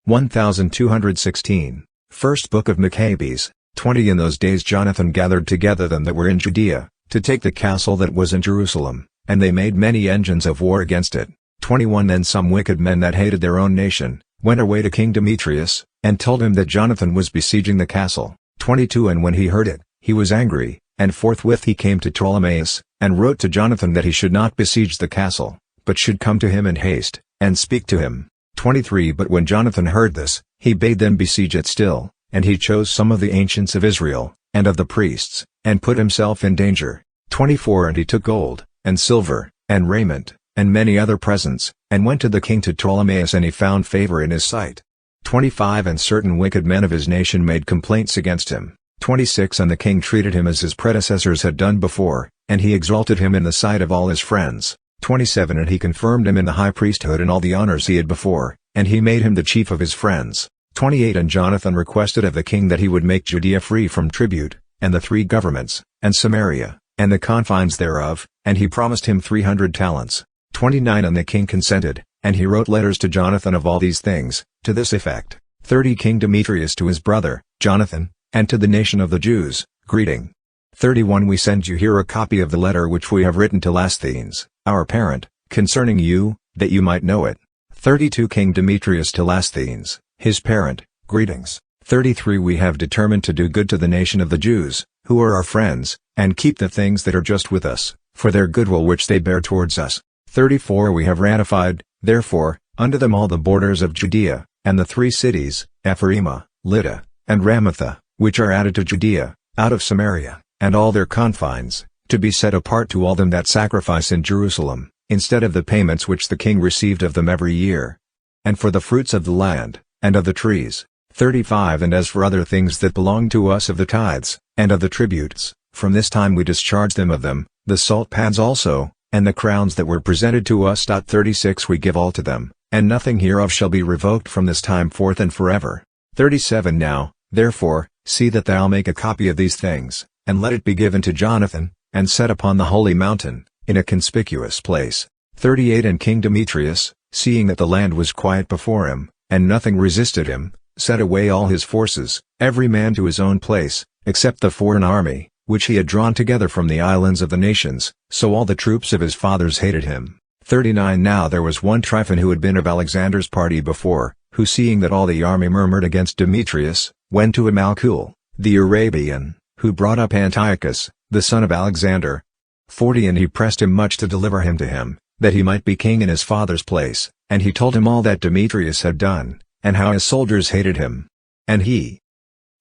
1216. First Book of Machabees. 20 In those days Jonathan gathered together them that were in Judea, to take the castle that was in Jerusalem, and they made many engines of war against it. 21 Then some wicked men that hated their own nation, went away to King Demetrius, and told him that Jonathan was besieging the castle. 22 And when he heard it, he was angry, and forthwith he came to Ptolemais, and wrote to Jonathan that he should not besiege the castle, but should come to him in haste, and speak to him. 23 But when Jonathan heard this, he bade them besiege it still, and he chose some of the ancients of Israel, and of the priests, and put himself in danger. 24 And he took gold, and silver, and raiment, and many other presents, and went to the king to Ptolemais, and he found favor in his sight. 25 And certain wicked men of his nation made complaints against him. 26 And the king treated him as his predecessors had done before, and he exalted him in the sight of all his friends. 27 And he confirmed him in the high priesthood and all the honors he had before, and he made him the chief of his friends. 28 And Jonathan requested of the king that he would make Judea free from tribute, and the 3 governments, and Samaria, and the confines thereof, and he promised him 300 talents. 29 And the king consented, and he wrote letters to Jonathan of all these things, to this effect. 30 King Demetrius to his brother, Jonathan, and to the nation of the Jews, greeting. 31 We send you here a copy of the letter which we have written to Lasthenes, our parent, concerning you, that you might know it. 32 King Demetrius to Lasthenes, his parent, greetings. 33 We have determined to do good to the nation of the Jews, who are our friends, and keep the things that are just with us, for their goodwill which they bear towards us. 34 We have ratified, therefore, unto them all the borders of Judea, and the 3 cities, Ephraimah, Lydda, and Ramatha, which are added to Judea, out of Samaria, and all their confines, to be set apart to all them that sacrifice in Jerusalem, instead of the payments which the king received of them every year. And for the fruits of the land, and of the trees. 35 And as for other things that belong to us of the tithes, and of the tributes, from this time we discharge them of them, the salt pads also, and the crowns that were presented to us. 36 We give all to them, and nothing hereof shall be revoked from this time forth and forever. 37 Now, therefore, see that thou make a copy of these things, and let it be given to Jonathan, and set upon the holy mountain, in a conspicuous place. 38 And King Demetrius, seeing that the land was quiet before him, and nothing resisted him, set away all his forces, every man to his own place, except the foreign army, which he had drawn together from the islands of the nations, so all the troops of his fathers hated him. 39 Now there was one Tryphon who had been of Alexander's party before, who seeing that all the army murmured against Demetrius, went to Amalkul, the Arabian, who brought up Antiochus, the son of Alexander. 40 And he pressed him much to deliver him to him, that he might be king in his father's place, and he told him all that Demetrius had done, and how his soldiers hated him. And he.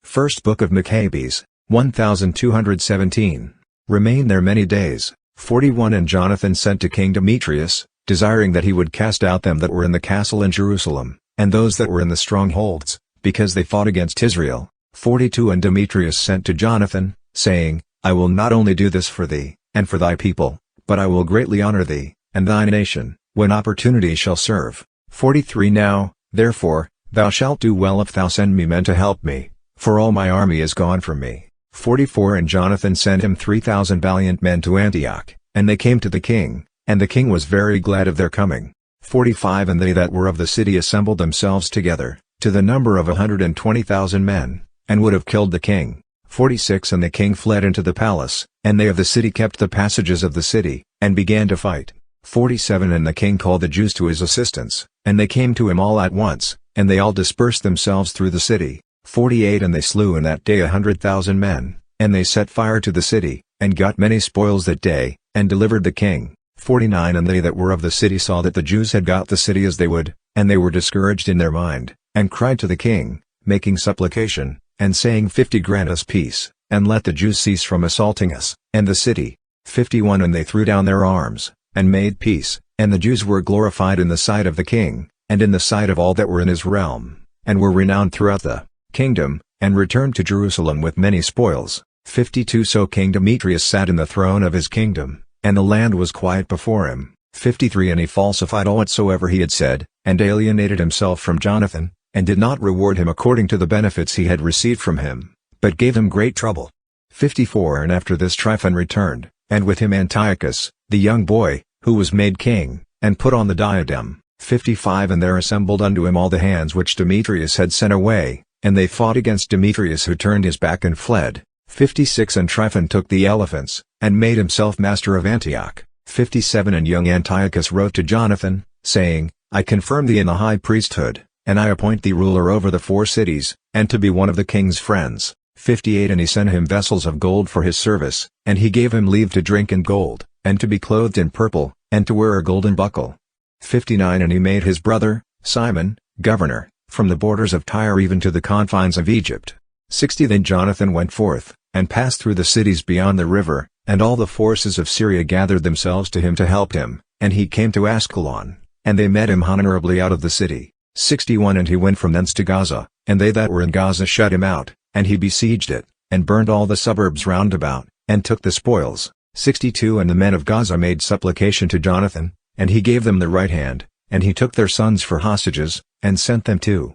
First Book of Machabees, 1217. Remained there many days. 41 And Jonathan sent to King Demetrius, desiring that he would cast out them that were in the castle in Jerusalem, and those that were in the strongholds, because they fought against Israel. 42 And Demetrius sent to Jonathan, saying, I will not only do this for thee, and for thy people, but I will greatly honor thee, and thy nation, when opportunity shall serve. 43 Now, therefore, thou shalt do well if thou send me men to help me, for all my army is gone from me. 44 And Jonathan sent him 3,000 valiant men to Antioch, and they came to the king, and the king was very glad of their coming. 45 And they that were of the city assembled themselves together, to the number of 120,000 men, and would have killed the king. 46 And the king fled into the palace, and they of the city kept the passages of the city, and began to fight. 47 And the king called the Jews to his assistance, and they came to him all at once, and they all dispersed themselves through the city. 48 And they slew in that day 100,000 men, and they set fire to the city, and got many spoils that day, and delivered the king. 49 And they that were of the city saw that the Jews had got the city as they would, and they were discouraged in their mind, and cried to the king, making supplication, and saying, 50 Grant us peace, and let the Jews cease from assaulting us, and the city. 51 And they threw down their arms, and made peace, and the Jews were glorified in the sight of the king, and in the sight of all that were in his realm, and were renowned throughout the kingdom, and returned to Jerusalem with many spoils. 52 So King Demetrius sat in the throne of his kingdom, and the land was quiet before him. 53 And he falsified all whatsoever he had said, and alienated himself from Jonathan, and did not reward him according to the benefits he had received from him, but gave him great trouble. 54 And after this Tryphon returned, and with him Antiochus, the young boy, who was made king, and put on the diadem. 55 And there assembled unto him all the hands which Demetrius had sent away, and they fought against Demetrius, who turned his back and fled. 56 And Tryphon took the elephants, and made himself master of Antioch. 57 And young Antiochus wrote to Jonathan, saying, I confirm thee in the high priesthood, and I appoint thee ruler over the 4 cities, and to be one of the king's friends. 58 And he sent him vessels of gold for his service, and he gave him leave to drink in gold, and to be clothed in purple, and to wear a golden buckle. 59 And he made his brother, Simon, governor, from the borders of Tyre even to the confines of Egypt. 60 Then Jonathan went forth, and passed through the cities beyond the river, and all the forces of Syria gathered themselves to him to help him, and he came to Ascalon, and they met him honorably out of the city. 61 And he went from thence to Gaza, and they that were in Gaza shut him out, and he besieged it, and burned all the suburbs round about, and took the spoils. 62 And the men of Gaza made supplication to Jonathan, and he gave them the right hand, and he took their sons for hostages, and sent them to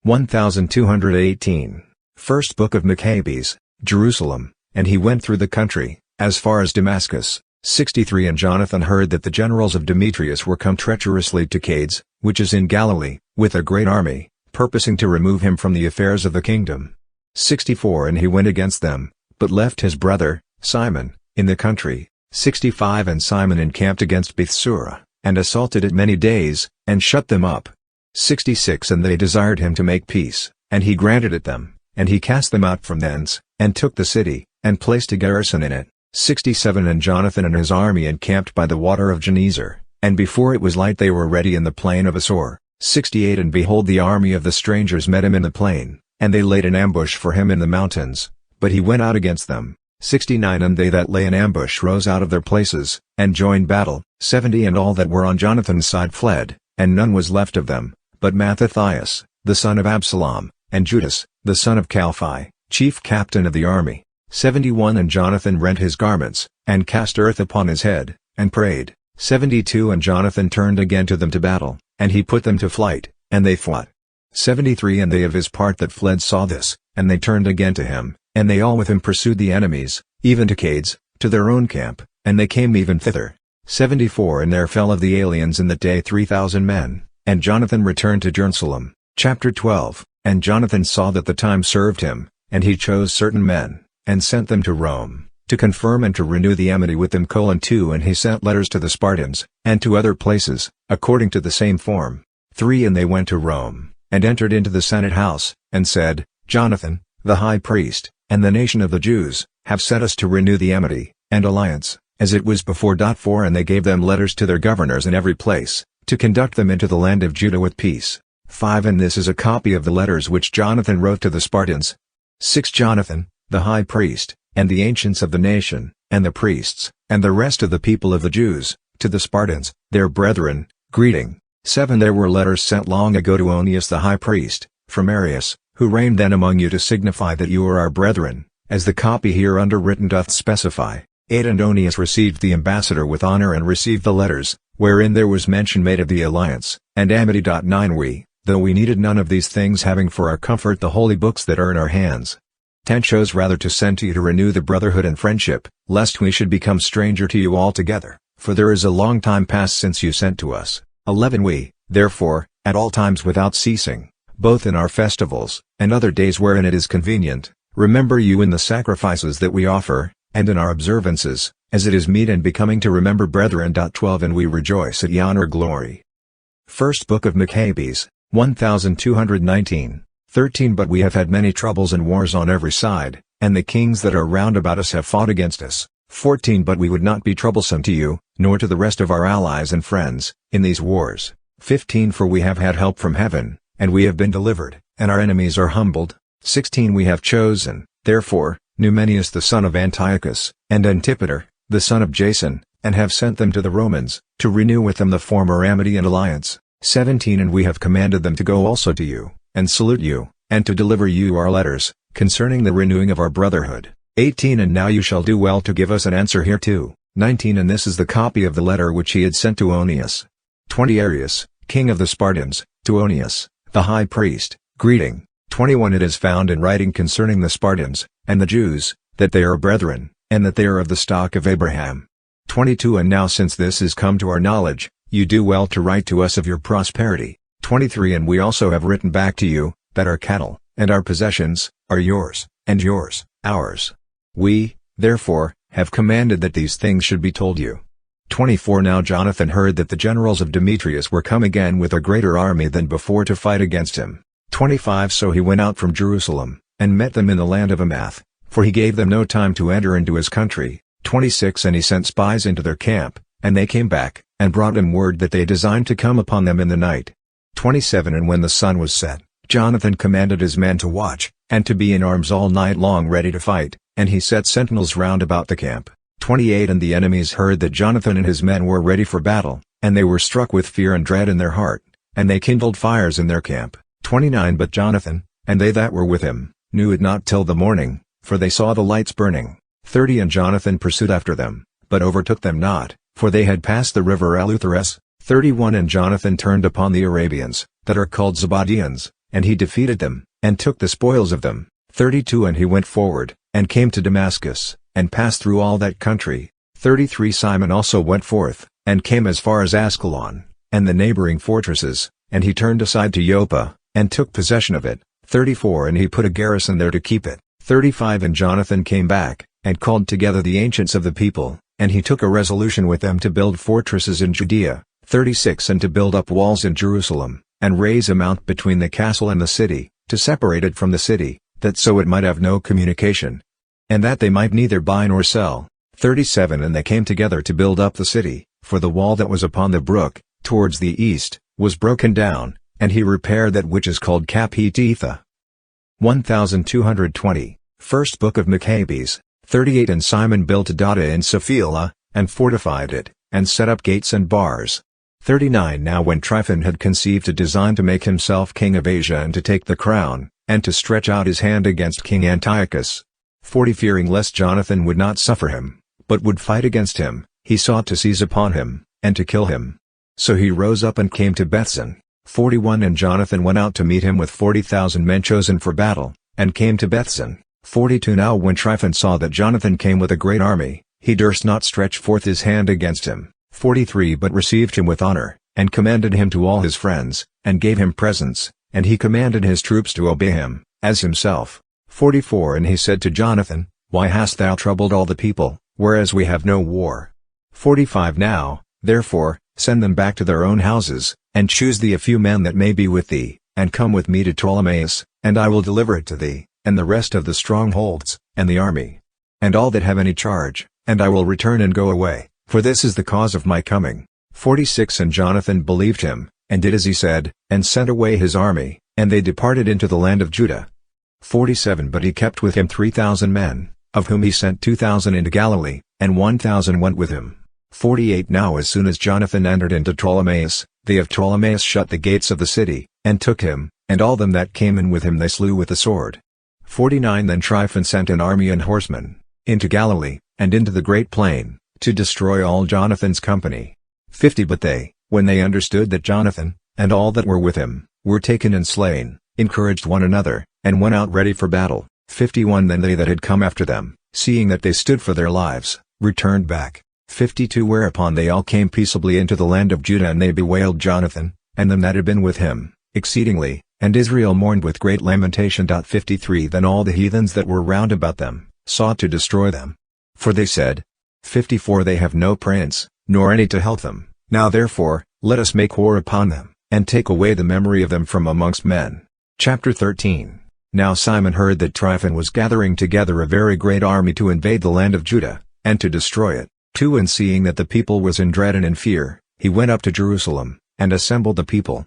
1218. First Book of Machabees, Jerusalem, and he went through the country, as far as Damascus. 63 And Jonathan heard that the generals of Demetrius were come treacherously to Cades, which is in Galilee, with a great army, purposing to remove him from the affairs of the kingdom. 64 And he went against them, but left his brother, Simon, in the country. 65 And Simon encamped against Bethsura, and assaulted it many days, and shut them up. 66 And they desired him to make peace, and he granted it them, and he cast them out from thence, and took the city, and placed a garrison in it. 67 And Jonathan and his army encamped by the water of Genezer, and before it was light they were ready in the plain of Asor. 68 And behold, the army of the strangers met him in the plain, and they laid an ambush for him in the mountains, but he went out against them. 69 And they that lay in ambush rose out of their places, and joined battle. 70 And all that were on Jonathan's side fled, and none was left of them, but Mattathias, the son of Absalom, and Judas, the son of Chalphi, chief captain of the army. 71 And Jonathan rent his garments, and cast earth upon his head, and prayed. 72 And Jonathan turned again to them to battle, and he put them to flight, and they fought. 73 And they of his part that fled saw this, and they turned again to him, and they all with him pursued the enemies, even to Cades, to their own camp, and they came even thither. 74 And there fell of the aliens in that day 3,000 men, and Jonathan returned to Jerusalem. Chapter 12 And Jonathan saw that the time served him, and he chose certain men, and sent them to Rome, to confirm and to renew the amity with them. 2 And he sent letters to the Spartans, and to other places, according to the same form. 3 And they went to Rome, and entered into the Senate house, and said, Jonathan, the high priest, and the nation of the Jews, have sent us to renew the amity, and alliance, as it was before. 4 And they gave them letters to their governors in every place, to conduct them into the land of Judah with peace. 5 And this is a copy of the letters which Jonathan wrote to the Spartans. 6 Jonathan, the high priest, and the ancients of the nation, and the priests, and the rest of the people of the Jews, to the Spartans, their brethren, greeting. 7 There were letters sent long ago to Onias the high priest, from Arius, who reigned then among you, to signify that you are our brethren, as the copy hereunder written doth specify. 8 And Onias received the ambassador with honor, and received the letters, wherein there was mention made of the alliance, and amity. 9 We, though we needed none of these things, having for our comfort the holy books that are in our hands. 10 Chose rather to send to you to renew the brotherhood and friendship, lest we should become stranger to you altogether, for there is a long time past since you sent to us. 11 We, therefore, at all times without ceasing, both in our festivals, and other days wherein it is convenient, remember you in the sacrifices that we offer, and in our observances, as it is meet and becoming to remember brethren. 12 And we rejoice at ye honor glory. First Book of Machabees, 1219, 13 But we have had many troubles and wars on every side, and the kings that are round about us have fought against us. 14 But we would not be troublesome to you, nor to the rest of our allies and friends, in these wars. 15 For we have had help from heaven, and we have been delivered, and our enemies are humbled. 16 We have chosen, therefore, Numenius the son of Antiochus, and Antipater, the son of Jason, and have sent them to the Romans, to renew with them the former amity and alliance. 17 And we have commanded them to go also to you, and salute you, and to deliver you our letters, concerning the renewing of our brotherhood. 18 And now you shall do well to give us an answer hereto. 19 And this is the copy of the letter which he had sent to Onias. 20 Arius, king of the Spartans, to Onias, the high priest, greeting. 21 It is found in writing concerning the Spartans, and the Jews, that they are brethren, and that they are of the stock of Abraham. 22 And now since this is come to our knowledge, you do well to write to us of your prosperity. 23 And we also have written back to you, that our cattle, and our possessions, are yours, and yours, ours. We, therefore, have commanded that these things should be told you. 24 Now Jonathan heard that the generals of Demetrius were come again with a greater army than before to fight against him. 25 So he went out from Jerusalem, and met them in the land of Amath, for he gave them no time to enter into his country. 26 And he sent spies into their camp, and they came back, and brought him word that they designed to come upon them in the night. 27 And when the sun was set, Jonathan commanded his men to watch, and to be in arms all night long ready to fight, and he set sentinels round about the camp. 28 And the enemies heard that Jonathan and his men were ready for battle, and they were struck with fear and dread in their heart, and they kindled fires in their camp. 29 But Jonathan, and they that were with him, knew it not till the morning, for they saw the lights burning. 30 And Jonathan pursued after them, but overtook them not, for they had passed the river Eleutherus. 31 And Jonathan turned upon the Arabians, that are called Zebadians, and he defeated them, and took the spoils of them. 32 And he went forward, and came to Damascus, and passed through all that country. 33 Simon also went forth, and came as far as Ascalon, and the neighboring fortresses, and he turned aside to Joppa, and took possession of it. 34 And he put a garrison there to keep it. 35 And Jonathan came back, and called together the ancients of the people, and he took a resolution with them to build fortresses in Judea. 36 And to build up walls in Jerusalem, and raise a mount between the castle and the city, to separate it from the city, that so it might have no communication, and that they might neither buy nor sell. 37 And they came together to build up the city, for the wall that was upon the brook, towards the east, was broken down, and he repaired that which is called Caphetetha. 1220, First Book of Machabees, 38 And Simon built Adada in Saphelah, and fortified it, and set up gates and bars. 39 Now when Tryphon had conceived a design to make himself king of Asia and to take the crown, and to stretch out his hand against King Antiochus. 40 Fearing lest Jonathan would not suffer him, but would fight against him, he sought to seize upon him, and to kill him. So he rose up and came to Bethsan. 41 And Jonathan went out to meet him with 40,000 men chosen for battle, and came to Bethsan. 42 Now when Tryphon saw that Jonathan came with a great army, he durst not stretch forth his hand against him. 43 But received him with honor, and commended him to all his friends, and gave him presents, and he commanded his troops to obey him, as himself. 44 And he said to Jonathan, Why hast thou troubled all the people, whereas we have no war? 45 Now, therefore, send them back to their own houses, and choose thee a few men that may be with thee, and come with me to Ptolemais, and I will deliver it to thee, and the rest of the strongholds, and the army, and all that have any charge, and I will return and go away, for this is the cause of my coming. 46 And Jonathan believed him, and did as he said, and sent away his army, and they departed into the land of Judah. 47 But he kept with him 3,000 men, of whom he sent 2,000 into Galilee, and 1,000 went with him. 48 Now as soon as Jonathan entered into Ptolemais, they of Ptolemais shut the gates of the city, and took him, and all them that came in with him they slew with the sword. 49 Then Tryphon sent an army and horsemen, into Galilee, and into the great plain, to destroy all Jonathan's company. 50 But they, when they understood that Jonathan, and all that were with him, were taken and slain, encouraged one another, and went out ready for battle. 51 Then they that had come after them, seeing that they stood for their lives, returned back. 52 Whereupon they all came peaceably into the land of Judah, and they bewailed Jonathan, and them that had been with him, exceedingly, And Israel mourned with great lamentation. 53 Then all the heathens that were round about them sought to destroy them. For they said, 54 They have no prince, nor any to help them. Now therefore, let us make war upon them, and take away the memory of them from amongst men. Chapter 13. Now Simon heard that Tryphon was gathering together a very great army to invade the land of Judah, and to destroy it. 2 And seeing that the people was in dread and in fear, he went up to Jerusalem, and assembled the people.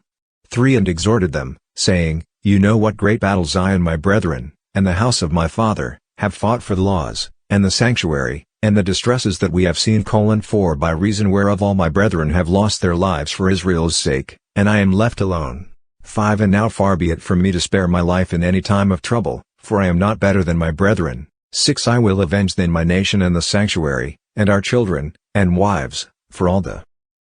3 And exhorted them, saying, You know what great battles I and my brethren, and the house of my father, have fought for the laws, and the sanctuary, and the distresses that we have seen. 4 By reason whereof all my brethren have lost their lives for Israel's sake, and I am left alone. 5 And now far be it from me to spare my life in any time of trouble, for I am not better than my brethren. 6 I will avenge then my nation and the sanctuary, and our children, and wives, for all the.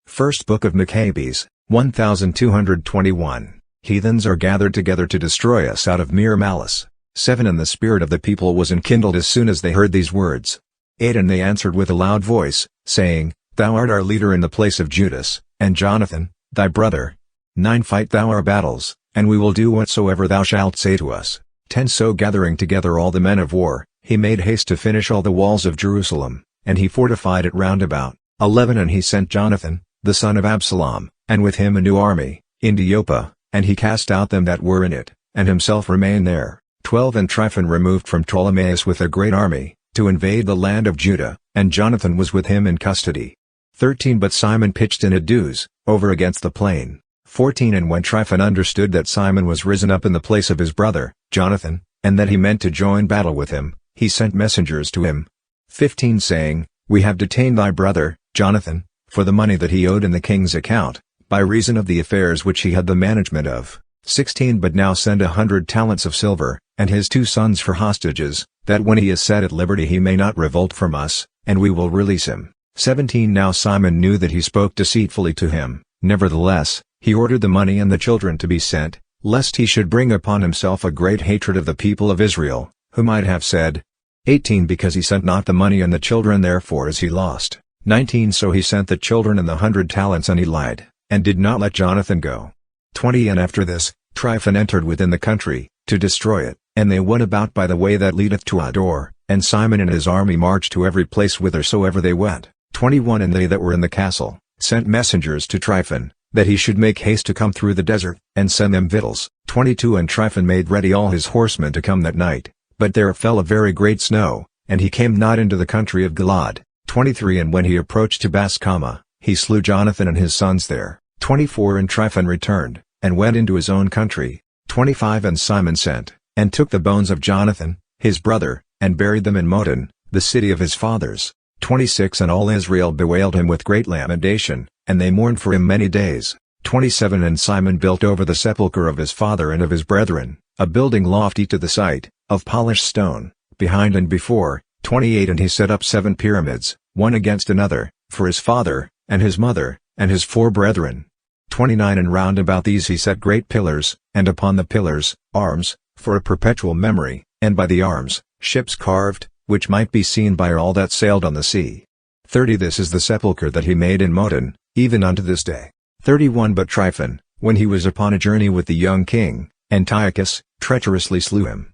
First Book of Machabees, 1221. Heathens are gathered together to destroy us out of mere malice. 7 And the spirit of the people was enkindled as soon as they heard these words. 8 And they answered with a loud voice, saying, Thou art our leader in the place of Judas, and Jonathan, thy brother. 9 Fight thou our battles, and we will do whatsoever thou shalt say to us. 10 So gathering together all the men of war, he made haste to finish all the walls of Jerusalem, and he fortified it round about. 11 And he sent Jonathan, the son of Absalom, and with him a new army, into Joppa, and he cast out them that were in it, and himself remained there. 12 And Tryphon removed from Ptolemais with a great army, to invade the land of Judah, and Jonathan was with him in custody. 13 But Simon pitched in Aduz, over against the plain. 14 And when Tryphon understood that Simon was risen up in the place of his brother, Jonathan, and that he meant to join battle with him, he sent messengers to him. 15 Saying, We have detained thy brother, Jonathan, for the money that he owed in the king's account, by reason of the affairs which he had the management of. 16 But now send 100 talents of silver, and his 2 sons for hostages, that when he is set at liberty he may not revolt from us, and we will release him. 17 Now Simon knew that he spoke deceitfully to him, nevertheless, he ordered the money and the children to be sent, lest he should bring upon himself a great hatred of the people of Israel, who might have said. 18 Because he sent not the money and the children therefore is he lost. 19 So he sent the children and the 100 talents and he lied, and did not let Jonathan go. 20 And after this, Tryphon entered within the country, to destroy it, and they went about by the way that leadeth to Ador, and Simon and his army marched to every place whithersoever they went. 21 And they that were in the castle, sent messengers to Tryphon, that he should make haste to come through the desert, and send them victuals. 22 And Tryphon made ready all his horsemen to come that night, but there fell a very great snow, and he came not into the country of Gilad. 23 And when he approached to Bascama, he slew Jonathan and his sons there. 24 And Tryphon returned, and went into his own country. 25 And Simon sent, and took the bones of Jonathan, his brother, and buried them in Moton, the city of his fathers. 26 And all Israel bewailed him with great lamentation, and they mourned for him many days. 27 And Simon built over the sepulchre of his father and of his brethren, a building lofty to the sight, of polished stone, behind and before. 28 And he set up 7 pyramids, one against another, for his father, and his mother, and his 4 brethren. 29 And round about these he set great pillars, and upon the pillars, arms, for a perpetual memory, and by the arms, ships carved, which might be seen by all that sailed on the sea. 30 This is the sepulchre that he made in Moton, even unto this day. 31 But Tryphon, when he was upon a journey with the young king, Antiochus, treacherously slew him.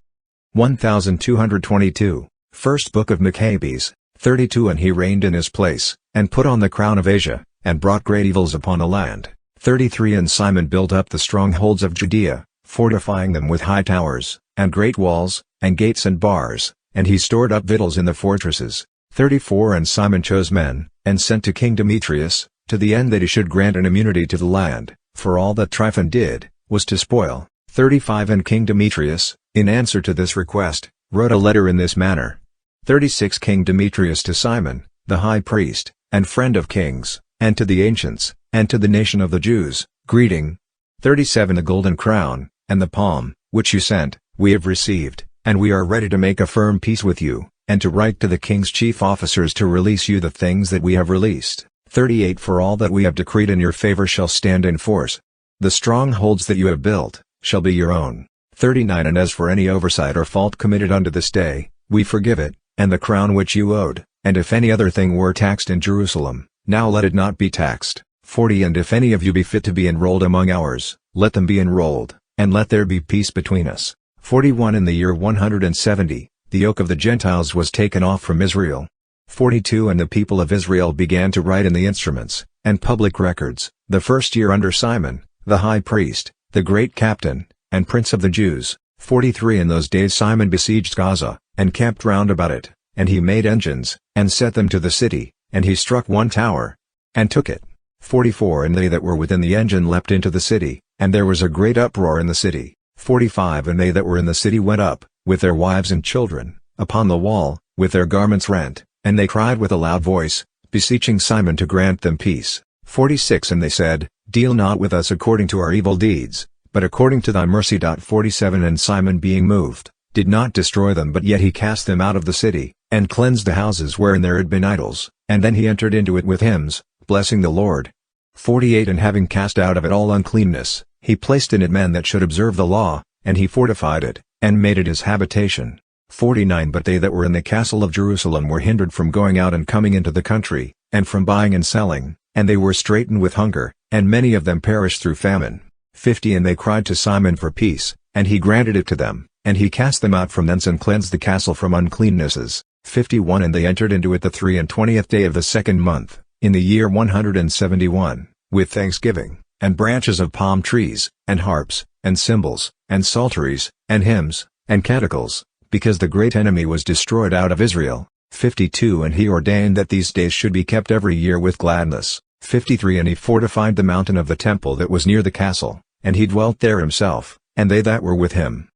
1222. First Book of Machabees, 32 And he reigned in his place, and put on the crown of Asia, and brought great evils upon the land. 33 And Simon built up the strongholds of Judea, fortifying them with high towers, and great walls, and gates and bars, and he stored up victuals in the fortresses. 34 And Simon chose men, and sent to King Demetrius, to the end that he should grant an immunity to the land, for all that Tryphon did, was to spoil. 35 And King Demetrius, in answer to this request, wrote a letter in this manner. 36 King Demetrius to Simon, the high priest, and friend of kings, and to the ancients, and to the nation of the Jews, greeting. 37 The golden crown, and the palm, which you sent, we have received, and we are ready to make a firm peace with you, and to write to the king's chief officers to release you the things that we have released. 38 For all that we have decreed in your favor shall stand in force. The strongholds that you have built, shall be your own. 39 And as for any oversight or fault committed unto this day, we forgive it, and the crown which you owed, and if any other thing were taxed in Jerusalem, now let it not be taxed. 40 And if any of you be fit to be enrolled among ours, let them be enrolled, and let there be peace between us. 41 In the year 170, the yoke of the Gentiles was taken off from Israel. 42 And the people of Israel began to write in the instruments, and public records, the first year under Simon, the high priest, the great captain, and prince of the Jews. 43 In those days Simon besieged Gaza, and camped round about it, and he made engines, and set them to the city, and he struck one tower, and took it. 44 And they that were within the engine leapt into the city, and there was a great uproar in the city. 45 And they that were in the city went up, with their wives and children, upon the wall, with their garments rent, and they cried with a loud voice, beseeching Simon to grant them peace. 46 And they said, Deal not with us according to our evil deeds, but according to thy mercy. 47 And Simon being moved, did not destroy them, but yet he cast them out of the city, and cleansed the houses wherein there had been idols, and then he entered into it with hymns, blessing the Lord. 48 And having cast out of it all uncleanness, he placed in it men that should observe the law, and he fortified it, and made it his habitation. 49 But they that were in the castle of Jerusalem were hindered from going out and coming into the country, and from buying and selling, and they were straitened with hunger, and many of them perished through famine. 50 And they cried to Simon for peace, and he granted it to them, and he cast them out from thence and cleansed the castle from uncleannesses. 51 And they entered into it the 23rd day of the second month, in the year 171, with thanksgiving, and branches of palm trees, and harps, and cymbals, and psalteries, and hymns, and canticles, because the great enemy was destroyed out of Israel. 52 And he ordained that these days should be kept every year with gladness. 53 And he fortified the mountain of the temple that was near the castle, and he dwelt there himself, and they that were with him.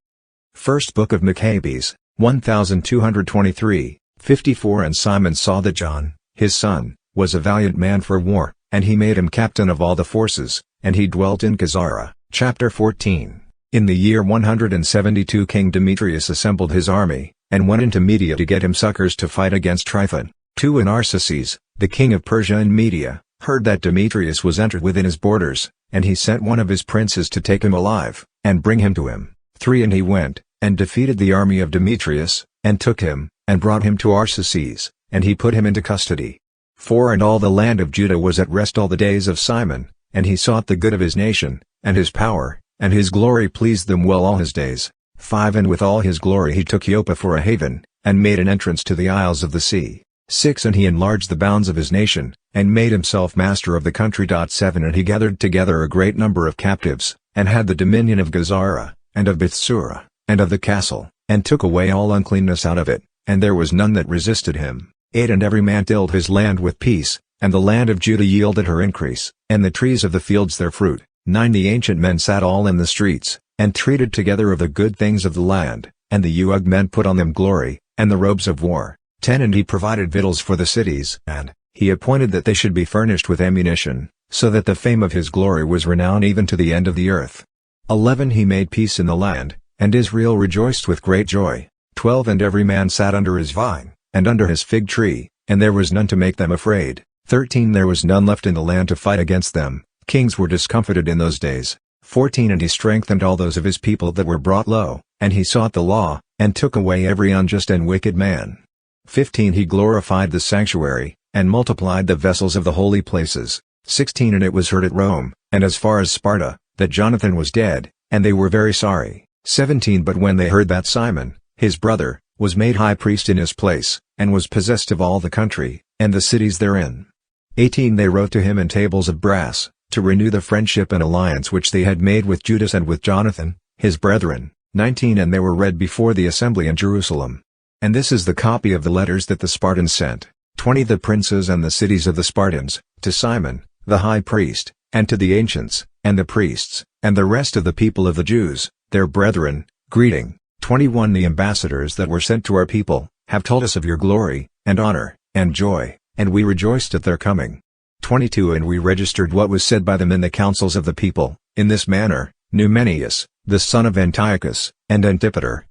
First Book of Machabees, 1223, 54 And Simon saw that John, his son, was a valiant man for war, and he made him captain of all the forces, and he dwelt in Gazara. Chapter 14 In the year 172 King Demetrius assembled his army, and went into Media to get him succors to fight against Tryphon. 2 And Arsaces, the king of Persia and Media, heard that Demetrius was entered within his borders, and he sent one of his princes to take him alive, and bring him to him. 3 And he went, and defeated the army of Demetrius, and took him, and brought him to Arsaces, and he put him into custody. 4 And all the land of Judah was at rest all the days of Simon, and he sought the good of his nation, and his power, and his glory pleased them well all his days. 5 And with all his glory he took Joppa for a haven, and made an entrance to the isles of the sea. 6 And he enlarged the bounds of his nation, and made himself master of the country. 7 And he gathered together a great number of captives, and had the dominion of Gazara, and of Bethsura, and of the castle, and took away all uncleanness out of it, and there was none that resisted him. 8 And every man tilled his land with peace, and the land of Judah yielded her increase, and the trees of the fields their fruit. 9 The ancient men sat all in the streets, and treated together of the good things of the land, and the Uag men put on them glory, and the robes of war. 10 And he provided victuals for the cities, and he appointed that they should be furnished with ammunition, so that the fame of his glory was renowned even to the end of the earth. 11 He made peace in the land, and Israel rejoiced with great joy. 12 And every man sat under his vine, and under his fig tree, and there was none to make them afraid. 13 There was none left in the land to fight against them. Kings were discomfited in those days. 14 And he strengthened all those of his people that were brought low, and he sought the law, and took away every unjust and wicked man. 15 He glorified the sanctuary, and multiplied the vessels of the holy places. 16 And it was heard at Rome, and as far as Sparta, that Jonathan was dead, and they were very sorry. 17 But when they heard that Simon, his brother, was made high priest in his place, and was possessed of all the country, and the cities therein. 18 They wrote to him in tables of brass, to renew the friendship and alliance which they had made with Judas and with Jonathan, his brethren. 19 And they were read before the assembly in Jerusalem. And this is the copy of the letters that the Spartans sent. 20 The princes and the cities of the Spartans, to Simon, the high priest, and to the ancients, and the priests, and the rest of the people of the Jews, their brethren, greeting. 21 The ambassadors that were sent to our people, have told us of your glory, and honor, and joy, and we rejoiced at their coming. 22 And we registered what was said by them in the councils of the people, in this manner: Numenius, the son of Antiochus, and Antipater.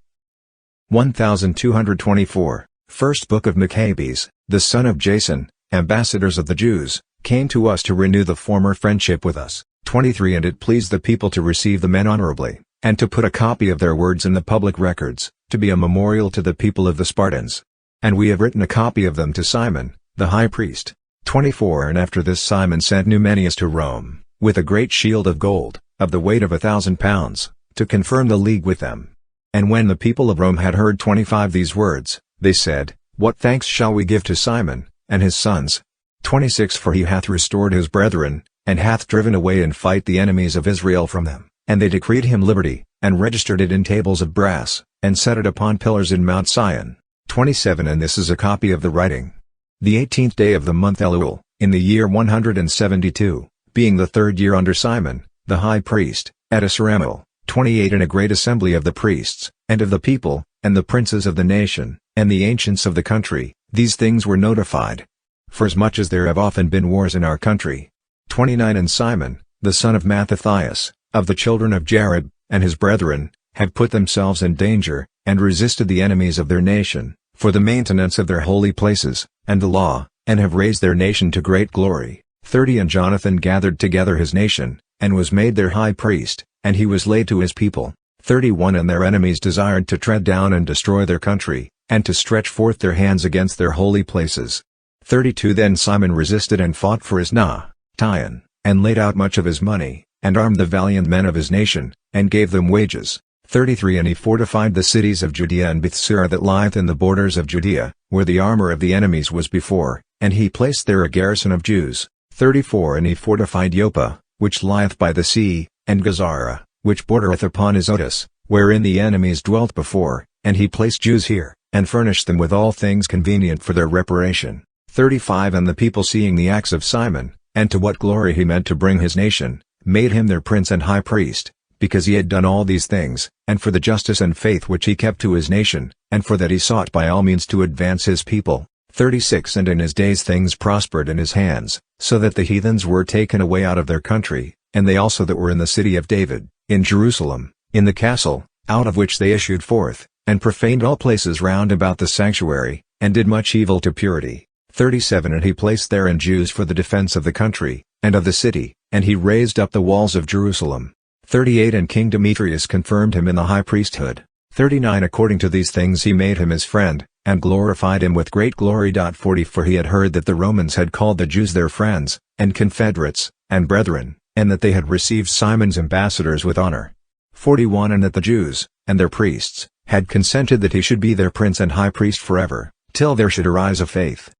1224, First Book of Machabees, the son of Jason, ambassadors of the Jews, came to us to renew the former friendship with us. 23 And it pleased the people to receive the men honorably, and to put a copy of their words in the public records, to be a memorial to the people of the Spartans. And we have written a copy of them to Simon, the high priest. 24 And after this Simon sent Numenius to Rome, with a great shield of gold, of the weight of 1,000 pounds, to confirm the league with them. And when the people of Rome had heard 25 these words, they said, What thanks shall we give to Simon, and his sons? 26 For he hath restored his brethren, and hath driven away in fight the enemies of Israel from them. And they decreed him liberty, and registered it in tables of brass, and set it upon pillars in Mount Sion. 27 And this is a copy of the writing. The 18th day of the month Elul, in the year 172, being the 3rd year under Simon, the high priest, at Asramel, 28 In a great assembly of the priests, and of the people, and the princes of the nation, and the ancients of the country, these things were notified. Forasmuch as there have often been wars in our country. 29 And Simon, the son of Mattathias, of the children of Jared, and his brethren, have put themselves in danger, and resisted the enemies of their nation, for the maintenance of their holy places, and the law, and have raised their nation to great glory. 30 And Jonathan gathered together his nation, and was made their high priest, and he was laid to his people. 31 And their enemies desired to tread down and destroy their country, and to stretch forth their hands against their holy places. 32 Then Simon resisted and fought for his Tion, and laid out much of his money, and armed the valiant men of his nation, and gave them wages. 33 And he fortified the cities of Judea and Bethsura that lieth in the borders of Judea, where the armor of the enemies was before, and he placed there a garrison of Jews. 34 And he fortified Joppa, which lieth by the sea, and Gazara, which bordereth upon Azotus, wherein the enemies dwelt before, and he placed Jews here, and furnished them with all things convenient for their reparation. 35 And the people seeing the acts of Simon, and to what glory he meant to bring his nation, made him their prince and high priest, because he had done all these things, and for the justice and faith which he kept to his nation, and for that he sought by all means to advance his people. 36 And in his days things prospered in his hands, so that the heathens were taken away out of their country, and they also that were in the city of David, in Jerusalem, in the castle, out of which they issued forth, and profaned all places round about the sanctuary, and did much evil to purity. 37 And he placed therein Jews for the defense of the country, and of the city, and he raised up the walls of Jerusalem. 38 And King Demetrius confirmed him in the high priesthood. 39 According to these things he made him his friend, and glorified him with great glory. 40 For he had heard that the Romans had called the Jews their friends, and confederates, and brethren, and that they had received Simon's ambassadors with honor. 41 And that the Jews, and their priests, had consented that he should be their prince and high priest forever, till there should arise a faith.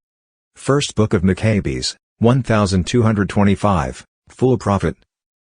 First Book of Machabees, 1225, full prophet.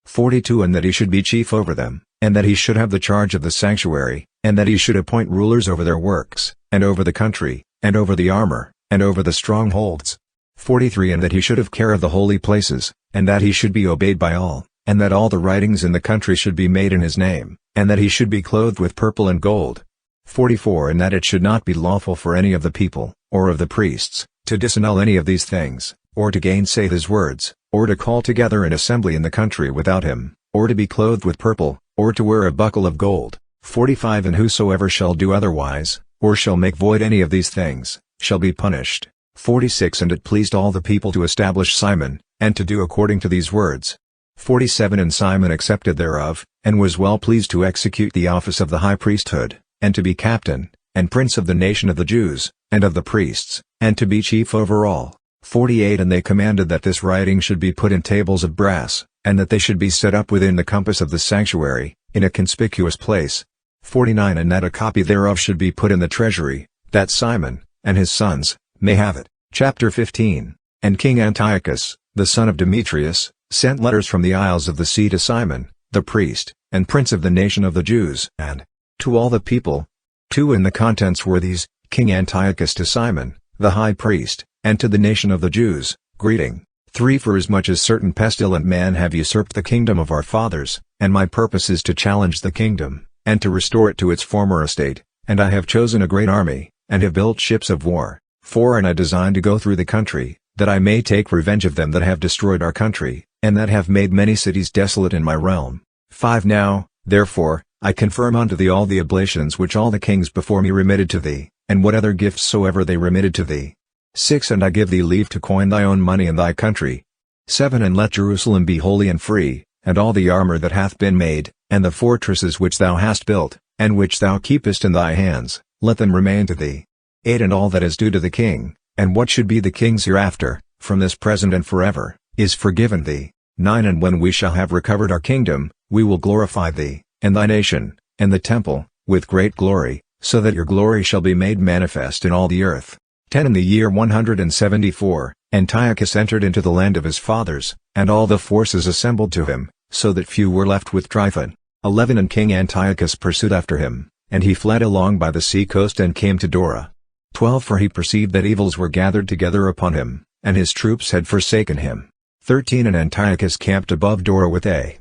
42 And that he should be chief over them, and that he should have the charge of the sanctuary, and that he should appoint rulers over their works, and over the country, and over the armor, and over the strongholds. 43 And that he should have care of the holy places, and that he should be obeyed by all, and that all the writings in the country should be made in his name, and that he should be clothed with purple and gold. 44 And that it should not be lawful for any of the people, or of the priests, to disannul any of these things, or to gainsay his words, or to call together an assembly in the country without him, or to be clothed with purple, or to wear a buckle of gold. 45 And whosoever shall do otherwise, or shall make void any of these things, shall be punished. 46 And it pleased all the people to establish Simon, and to do according to these words. 47 And Simon accepted thereof, and was well pleased to execute the office of the high priesthood, and to be captain, and prince of the nation of the Jews, and of the priests, and to be chief over all. 48 And they commanded that this writing should be put in tables of brass, and that they should be set up within the compass of the sanctuary, in a conspicuous place. 49 And that a copy thereof should be put in the treasury, that Simon, and his sons, may have it. Chapter 15 And King Antiochus, the son of Demetrius, sent letters from the isles of the sea to Simon, the priest, and prince of the nation of the Jews, and to all the people. 2 And the contents were these: King Antiochus to Simon, the high priest, and to the nation of the Jews, greeting. 3 Forasmuch as certain pestilent men have usurped the kingdom of our fathers, and my purpose is to challenge the kingdom, and to restore it to its former estate, and I have chosen a great army, and have built ships of war. 4 And I design to go through the country, that I may take revenge of them that have destroyed our country, and that have made many cities desolate in my realm. 5 Now, therefore, I confirm unto thee all the oblations which all the kings before me remitted to thee, and what other gifts soever they remitted to thee. 6 And I give thee leave to coin thy own money in thy country. 7 And let Jerusalem be holy and free, and all the armor that hath been made, and the fortresses which thou hast built, and which thou keepest in thy hands, let them remain to thee. 8 And all that is due to the king, and what should be the king's hereafter, from this present and forever, is forgiven thee. 9 And when we shall have recovered our kingdom, we will glorify thee, and thy nation, and the temple, with great glory, so that your glory shall be made manifest in all the earth. 10 In the year 174, Antiochus entered into the land of his fathers, and all the forces assembled to him, so that few were left with Tryphon. 11 And King Antiochus pursued after him, and he fled along by the sea coast and came to Dora. 12 For he perceived that evils were gathered together upon him, and his troops had forsaken him. 13 And Antiochus camped above Dora with a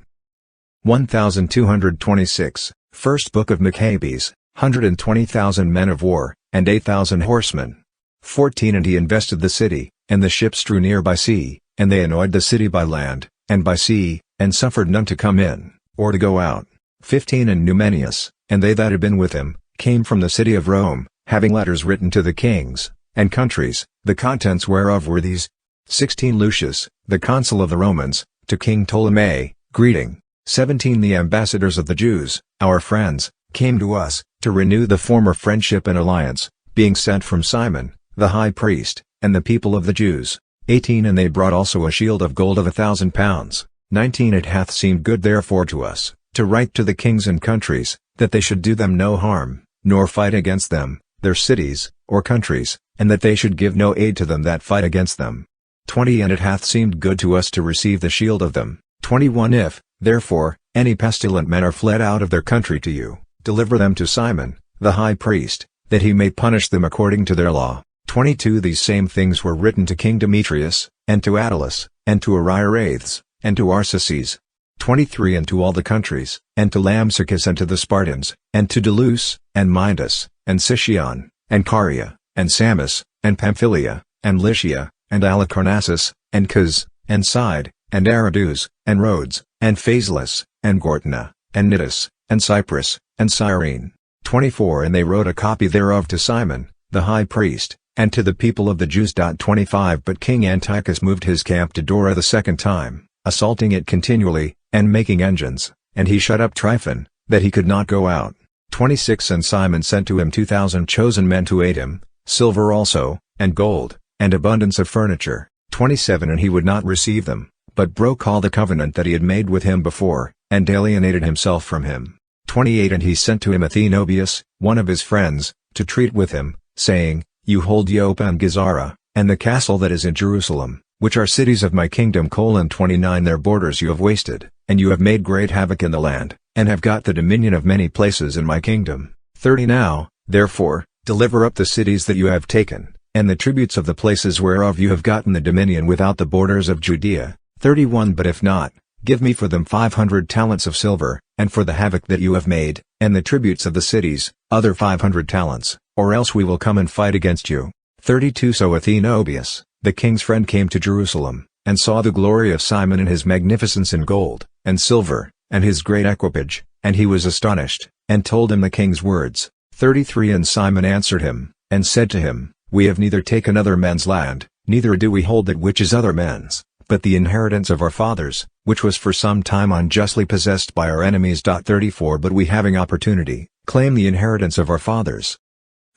1,226, First Book of Machabees, 120,000 men of war, and 8,000 horsemen. 14 And he invested the city, and the ships drew near by sea, and they annoyed the city by land, and by sea, and suffered none to come in, or to go out. 15 And Numenius, and they that had been with him, came from the city of Rome, having letters written to the kings, and countries, the contents whereof were these. 16 Lucius, the consul of the Romans, to King Ptolemy, greeting. 17 The ambassadors of the Jews, our friends, came to us, to renew the former friendship and alliance, being sent from Simon, the high priest, and the people of the Jews. 18 And they brought also a shield of gold of 1,000 pounds. 19 It hath seemed good therefore to us, to write to the kings and countries, that they should do them no harm, nor fight against them, their cities, or countries, and that they should give no aid to them that fight against them. 20 And it hath seemed good to us to receive the shield of them. 21 If, therefore, any pestilent men are fled out of their country to you, deliver them to Simon, the high priest, that he may punish them according to their law. 22 These same things were written to King Demetrius, and to Attalus, and to Ariarathes, and to Arsaces. 23 And to all the countries, and to Lampsacus and to the Spartans, and to Delus, and Midas, and Sicyon, and Caria, and Samos, and Pamphylia, and Lycia, and Halicarnassus, and Cos, and Side, and Aradus, and Rhodes, and Phaselis, and Gortna, and Nidus, and Cyprus, and Cyrene. 24 And they wrote a copy thereof to Simon, the high priest, and to the people of the Jews. 25 But King Antiochus moved his camp to Dora the second time, assaulting it continually, and making engines, and he shut up Tryphon, that he could not go out. 26 And Simon sent to him 2,000 chosen men to aid him, silver also, and gold, and abundance of furniture. 27 And he would not receive them, but broke all the covenant that he had made with him before, and alienated himself from him. 28 And he sent to him Athenobius, one of his friends, to treat with him, saying, You hold Joppa and Gazara, and the castle that is in Jerusalem, which are cities of my kingdom. 29 Their borders you have wasted, and you have made great havoc in the land, and have got the dominion of many places in my kingdom. 30 Now, therefore, deliver up the cities that you have taken, and the tributes of the places whereof you have gotten the dominion without the borders of Judea. 31 But if not, give me for them 500 talents of silver, and for the havoc that you have made, and the tributes of the cities, other 500 talents, or else we will come and fight against you. 32 So Athenobius, the king's friend, came to Jerusalem, and saw the glory of Simon and his magnificence in gold, and silver, and his great equipage, and he was astonished, and told him the king's words. 33 And Simon answered him, and said to him, We have neither taken other men's land, neither do we hold that which is other men's, but the inheritance of our fathers, which was for some time unjustly possessed by our enemies. 34 But we, having opportunity, claim the inheritance of our fathers.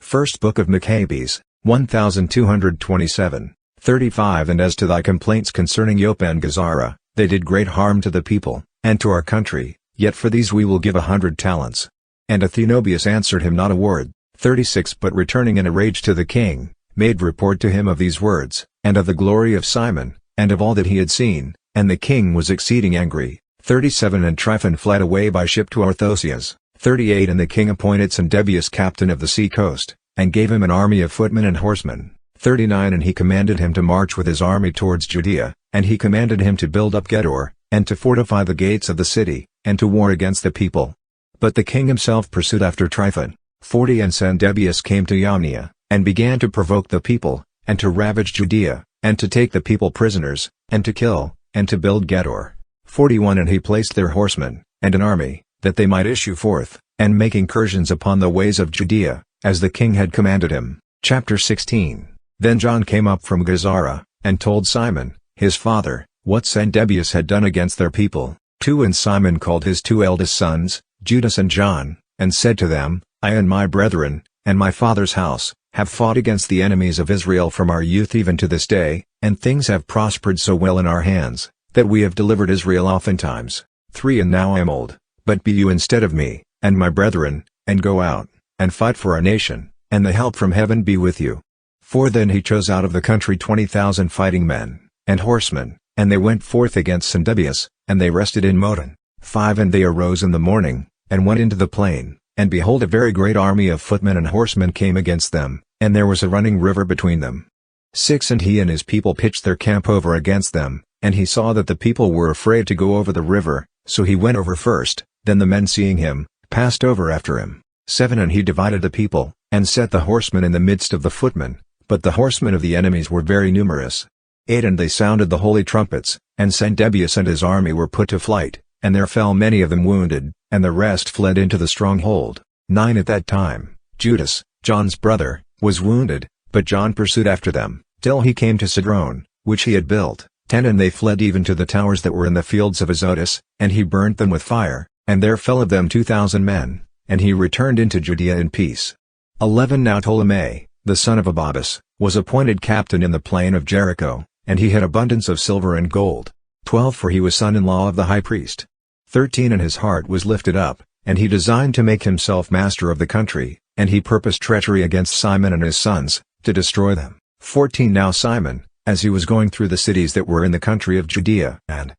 First Book of Machabees, 1227. 35 And as to thy complaints concerning Joppa and Gazara, they did great harm to the people, and to our country, yet for these we will give 100 talents. And Athenobius answered him not a word. 36 But returning in a rage to the king, made report to him of these words, and of the glory of Simon, and of all that he had seen, and the king was exceeding angry. 37 And Tryphon fled away by ship to Arthosias. 38 And the king appointed Sandebius captain of the sea coast, and gave him an army of footmen and horsemen. 39 And he commanded him to march with his army towards Judea, and he commanded him to build up Gedor, and to fortify the gates of the city, and to war against the people. But the king himself pursued after Tryphon. 40 And Sandebius came to Ionia, and began to provoke the people, and to ravage Judea, and to take the people prisoners, and to kill, and to build Gedor. 41 And he placed their horsemen, and an army, that they might issue forth, and make incursions upon the ways of Judea, as the king had commanded him. Chapter 16 Then John came up from Gazara, and told Simon, his father, what Sandebius had done against their people. 2 And Simon called his 2 eldest sons, Judas and John, and said to them, I and my brethren, and my father's house, have fought against the enemies of Israel from our youth even to this day, and things have prospered so well in our hands, that we have delivered Israel oftentimes. 3 And now I am old, but be you instead of me, and my brethren, and go out, and fight for our nation, and the help from heaven be with you. For then he chose out of the country 20,000 fighting men, and horsemen, and they went forth against Sandebius, and they rested in Modon. 5 And they arose in the morning, and went into the plain, and behold a very great army of footmen and horsemen came against them, and there was a running river between them. 6 And he and his people pitched their camp over against them, and he saw that the people were afraid to go over the river, so he went over first, then the men seeing him, passed over after him. 7 And he divided the people, and set the horsemen in the midst of the footmen, but the horsemen of the enemies were very numerous. 8 And they sounded the holy trumpets, and Sandebius and his army were put to flight, and there fell many of them wounded, and the rest fled into the stronghold. 9 At that time, Judas, John's brother, was wounded, but John pursued after them, till he came to Cedron, which he had built. 10 And they fled even to the towers that were in the fields of Azotus, and he burnt them with fire, and there fell of them 2,000 men, and he returned into Judea in peace. 11 Now Ptolemy, the son of Ababus, was appointed captain in the plain of Jericho, and he had abundance of silver and gold. 12 For he was son-in-law of the high priest. 13 And his heart was lifted up, and he designed to make himself master of the country, and he purposed treachery against Simon and his sons, to destroy them. 14 Now Simon, as he was going through the cities that were in the country of Judea, and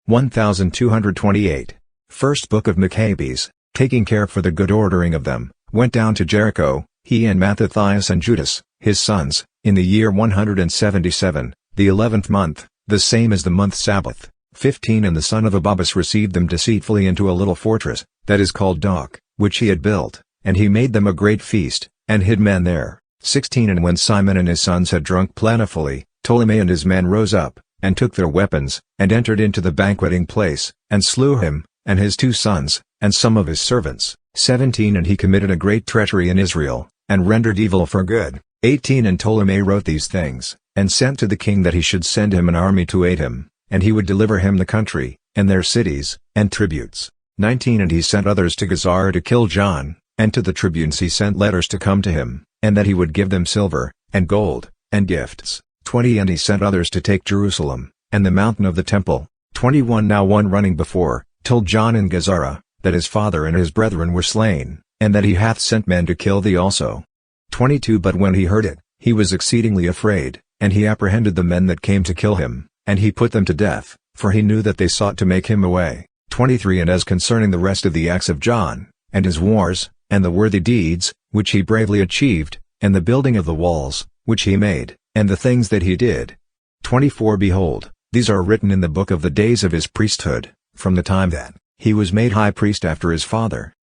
1228. First Book of Machabees, taking care for the good ordering of them, went down to Jericho, he and Mattathias and Judas, his sons, in the year 177, the 11th month, the same as the month Sabbath. 15 And the son of Ababus received them deceitfully into a little fortress, that is called Dock, which he had built, and he made them a great feast, and hid men there. 16 And when Simon and his sons had drunk plentifully, Ptolemy and his men rose up, and took their weapons, and entered into the banqueting place, and slew him, and his 2 sons, and some of his servants. 17 And he committed a great treachery in Israel, and rendered evil for good. 18 And Ptolemy wrote these things, and sent to the king that he should send him an army to aid him, and he would deliver him the country, and their cities, and tributes. 19 And he sent others to Gazara to kill John, and to the tribunes he sent letters to come to him, and that he would give them silver, and gold, and gifts. 20 And he sent others to take Jerusalem, and the mountain of the temple. 21 Now one running before, told John in Gazara, that his father and his brethren were slain, and that he hath sent men to kill thee also. 22 But when he heard it, he was exceedingly afraid, and he apprehended the men that came to kill him, and he put them to death, for he knew that they sought to make him away. 23 And as concerning the rest of the acts of John, and his wars, and the worthy deeds, which he bravely achieved, and the building of the walls, which he made, and the things that he did. 24 Behold, these are written in the book of the days of his priesthood, from the time that he was made high priest after his father.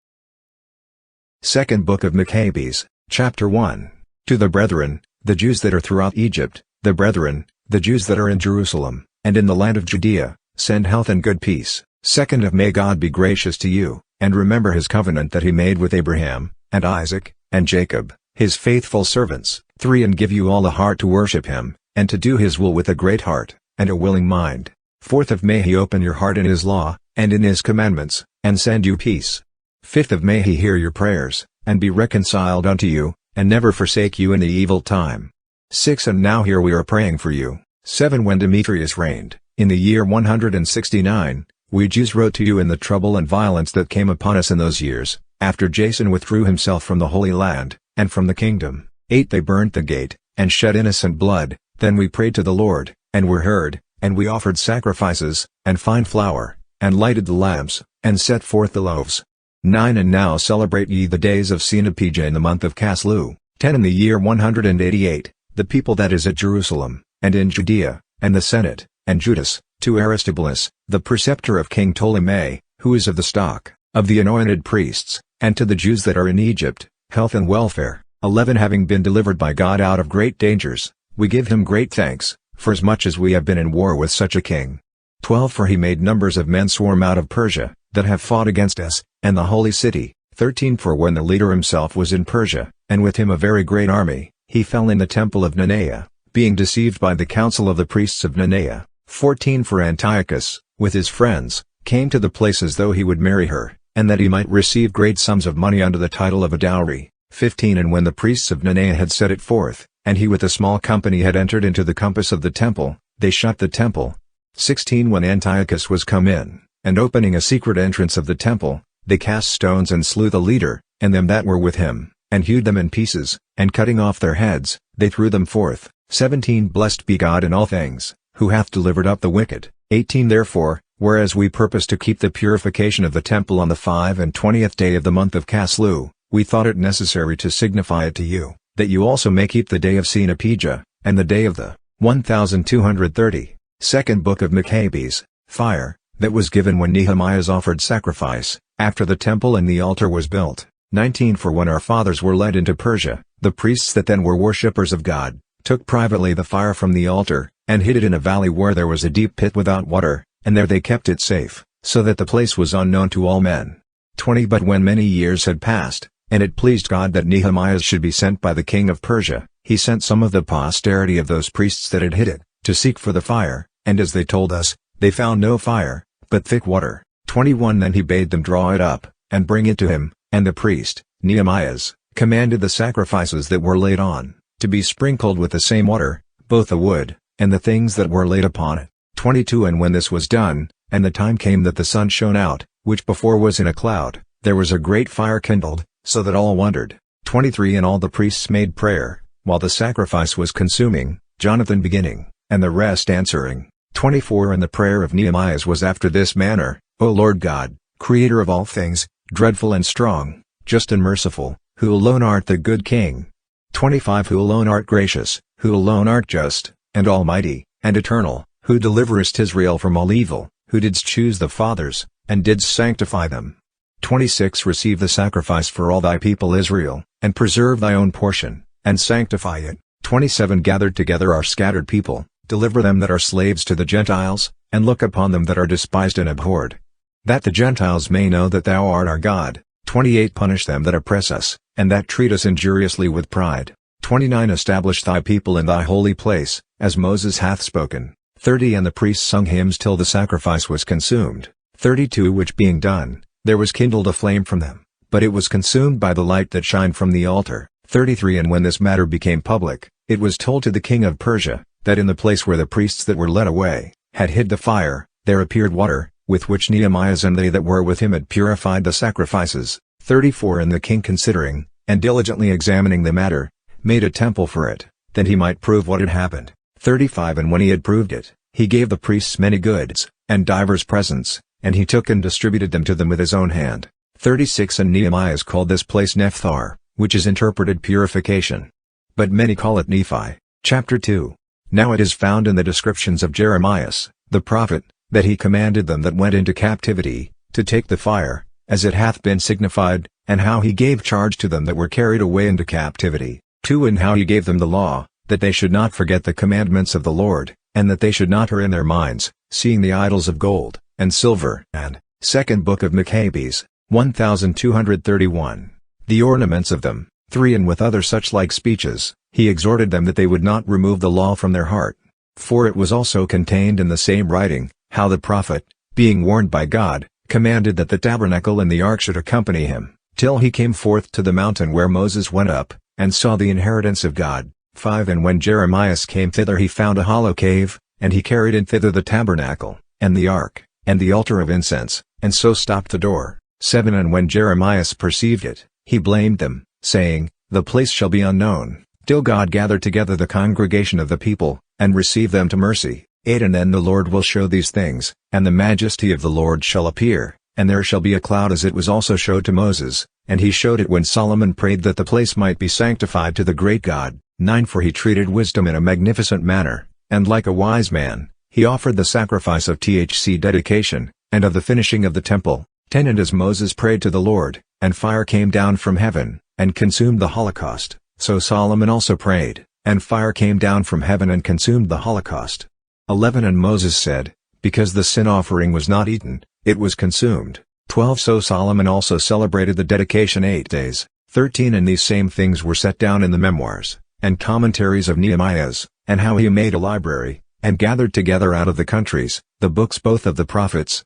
Second Book of Machabees, Chapter 1. To the brethren, the Jews that are throughout Egypt, the brethren, the Jews that are in Jerusalem, and in the land of Judea, send health and good peace. 2nd Of may God be gracious to you, and remember his covenant that he made with Abraham, and Isaac, and Jacob, his faithful servants. 3 And give you all a heart to worship him, and to do his will with a great heart, and a willing mind. 4th Of may he open your heart in his law, and in his commandments, and send you peace. 5th Of may he hear your prayers, and be reconciled unto you, and never forsake you in the evil time. 6 And now here we are praying for you. 7 When Demetrius reigned, in the year 169, we Jews wrote to you in the trouble and violence that came upon us in those years, after Jason withdrew himself from the Holy Land, and from the kingdom. 8 They burnt the gate, and shed innocent blood. Then we prayed to the Lord, and were heard, and we offered sacrifices, and fine flour, and lighted the lamps, and set forth the loaves. 9 And now celebrate ye the days of Senapij in the month of Caslu. 10 In the year 188, the people that is at Jerusalem, and in Judea, and the Senate, and Judas, to Aristobulus, the preceptor of King Ptolemy, who is of the stock of the anointed priests, and to the Jews that are in Egypt, health and welfare. 11 Having been delivered by God out of great dangers, we give him great thanks, for as much as we have been in war with such a king. 12 For he made numbers of men swarm out of Persia, that have fought against us, and the holy city. 13 For when the leader himself was in Persia, and with him a very great army, he fell in the temple of Nenea, being deceived by the council of the priests of Nenea. 14 For Antiochus, with his friends, came to the place as though he would marry her, and that he might receive great sums of money under the title of a dowry. 15 And when the priests of Nenea had set it forth, and he with a small company had entered into the compass of the temple, they shut the temple. 16 When Antiochus was come in, and opening a secret entrance of the temple, they cast stones and slew the leader, and them that were with him, and hewed them in pieces, and cutting off their heads, they threw them forth. 17 Blessed be God in all things, who hath delivered up the wicked. 18 Therefore, whereas we purpose to keep the purification of the temple on the 25th day of the month of Caslu, we thought it necessary to signify it to you, that you also may keep the day of Senapijah, and the day of the 1230, second book of Machabees, fire, that was given when Nehemiah offered sacrifice, after the temple and the altar was built. 19 For when our fathers were led into Persia, the priests that then were worshippers of God, took privately the fire from the altar, and hid it in a valley where there was a deep pit without water, and there they kept it safe, so that the place was unknown to all men. 20 But when many years had passed, and it pleased God that Nehemiah should be sent by the king of Persia, he sent some of the posterity of those priests that had hid it, to seek for the fire, and as they told us, they found no fire, but thick water. 21 Then he bade them draw it up, and bring it to him, and the priest, Nehemiah, commanded the sacrifices that were laid on, to be sprinkled with the same water, both the wood, and the things that were laid upon it. 22 And when this was done, and the time came that the sun shone out, which before was in a cloud, there was a great fire kindled, so that all wondered. 23 And all the priests made prayer, while the sacrifice was consuming, Jonathan beginning, and the rest answering. 24 And the prayer of Nehemiah was after this manner: O Lord God, Creator of all things, dreadful and strong, just and merciful, who alone art the good King. 25 Who alone art gracious, who alone art just, and almighty, and eternal, who deliverest Israel from all evil, who didst choose the fathers, and didst sanctify them. 26 Receive the sacrifice for all thy people Israel, and preserve thy own portion, and sanctify it. 27 Gathered together our scattered people, deliver them that are slaves to the Gentiles, and look upon them that are despised and abhorred. That the Gentiles may know that thou art our God. 28 Punish them that oppress us, and that treat us injuriously with pride. 29 Establish thy people in thy holy place, as Moses hath spoken. 30 And the priests sung hymns till the sacrifice was consumed. 32 Which being done, there was kindled a flame from them, but it was consumed by the light that shined from the altar. 33 And when this matter became public, it was told to the king of Persia, that in the place where the priests that were led away, had hid the fire, there appeared water, with which Nehemiah and they that were with him had purified the sacrifices. 34 And the king considering, and diligently examining the matter, made a temple for it, that he might prove what had happened. 35 And when he had proved it, he gave the priests many goods, and divers presents, and he took and distributed them to them with his own hand. 36 And Nehemiah called this place Nephthar, which is interpreted purification. But many call it Nephi. Chapter 2. Now it is found in the descriptions of Jeremiah, the prophet, that he commanded them that went into captivity, to take the fire, as it hath been signified, and how he gave charge to them that were carried away into captivity. 2 And how he gave them the law, that they should not forget the commandments of the Lord, and that they should not err in their minds, seeing the idols of gold, and silver. And, second book of Machabees, 1231. The ornaments of them. 3 And with other such like speeches, he exhorted them that they would not remove the law from their heart. 4 It was also contained in the same writing, how the prophet, being warned by God, commanded that the tabernacle and the ark should accompany him, till he came forth to the mountain where Moses went up, and saw the inheritance of God. 5 And when Jeremiah came thither he found a hollow cave, and he carried in thither the tabernacle, and the ark, and the altar of incense, and so stopped the door. 7 And when Jeremiah perceived it, he blamed them, saying, The place shall be unknown, till God gather together the congregation of the people, and receive them to mercy. 8 And then the Lord will show these things, and the majesty of the Lord shall appear, and there shall be a cloud as it was also showed to Moses, and he showed it when Solomon prayed that the place might be sanctified to the great God. 9 For he treated wisdom in a magnificent manner, and like a wise man, he offered the sacrifice of dedication, and of the finishing of the temple. 10 And as Moses prayed to the Lord, and fire came down from heaven, and consumed the holocaust, so Solomon also prayed, and fire came down from heaven and consumed the holocaust. 11 And Moses said, Because the sin offering was not eaten, it was consumed. 12 So Solomon also celebrated the dedication 8 days. 13 And these same things were set down in the memoirs, and commentaries of Nehemiah, and how he made a library, and gathered together out of the countries, the books both of the prophets,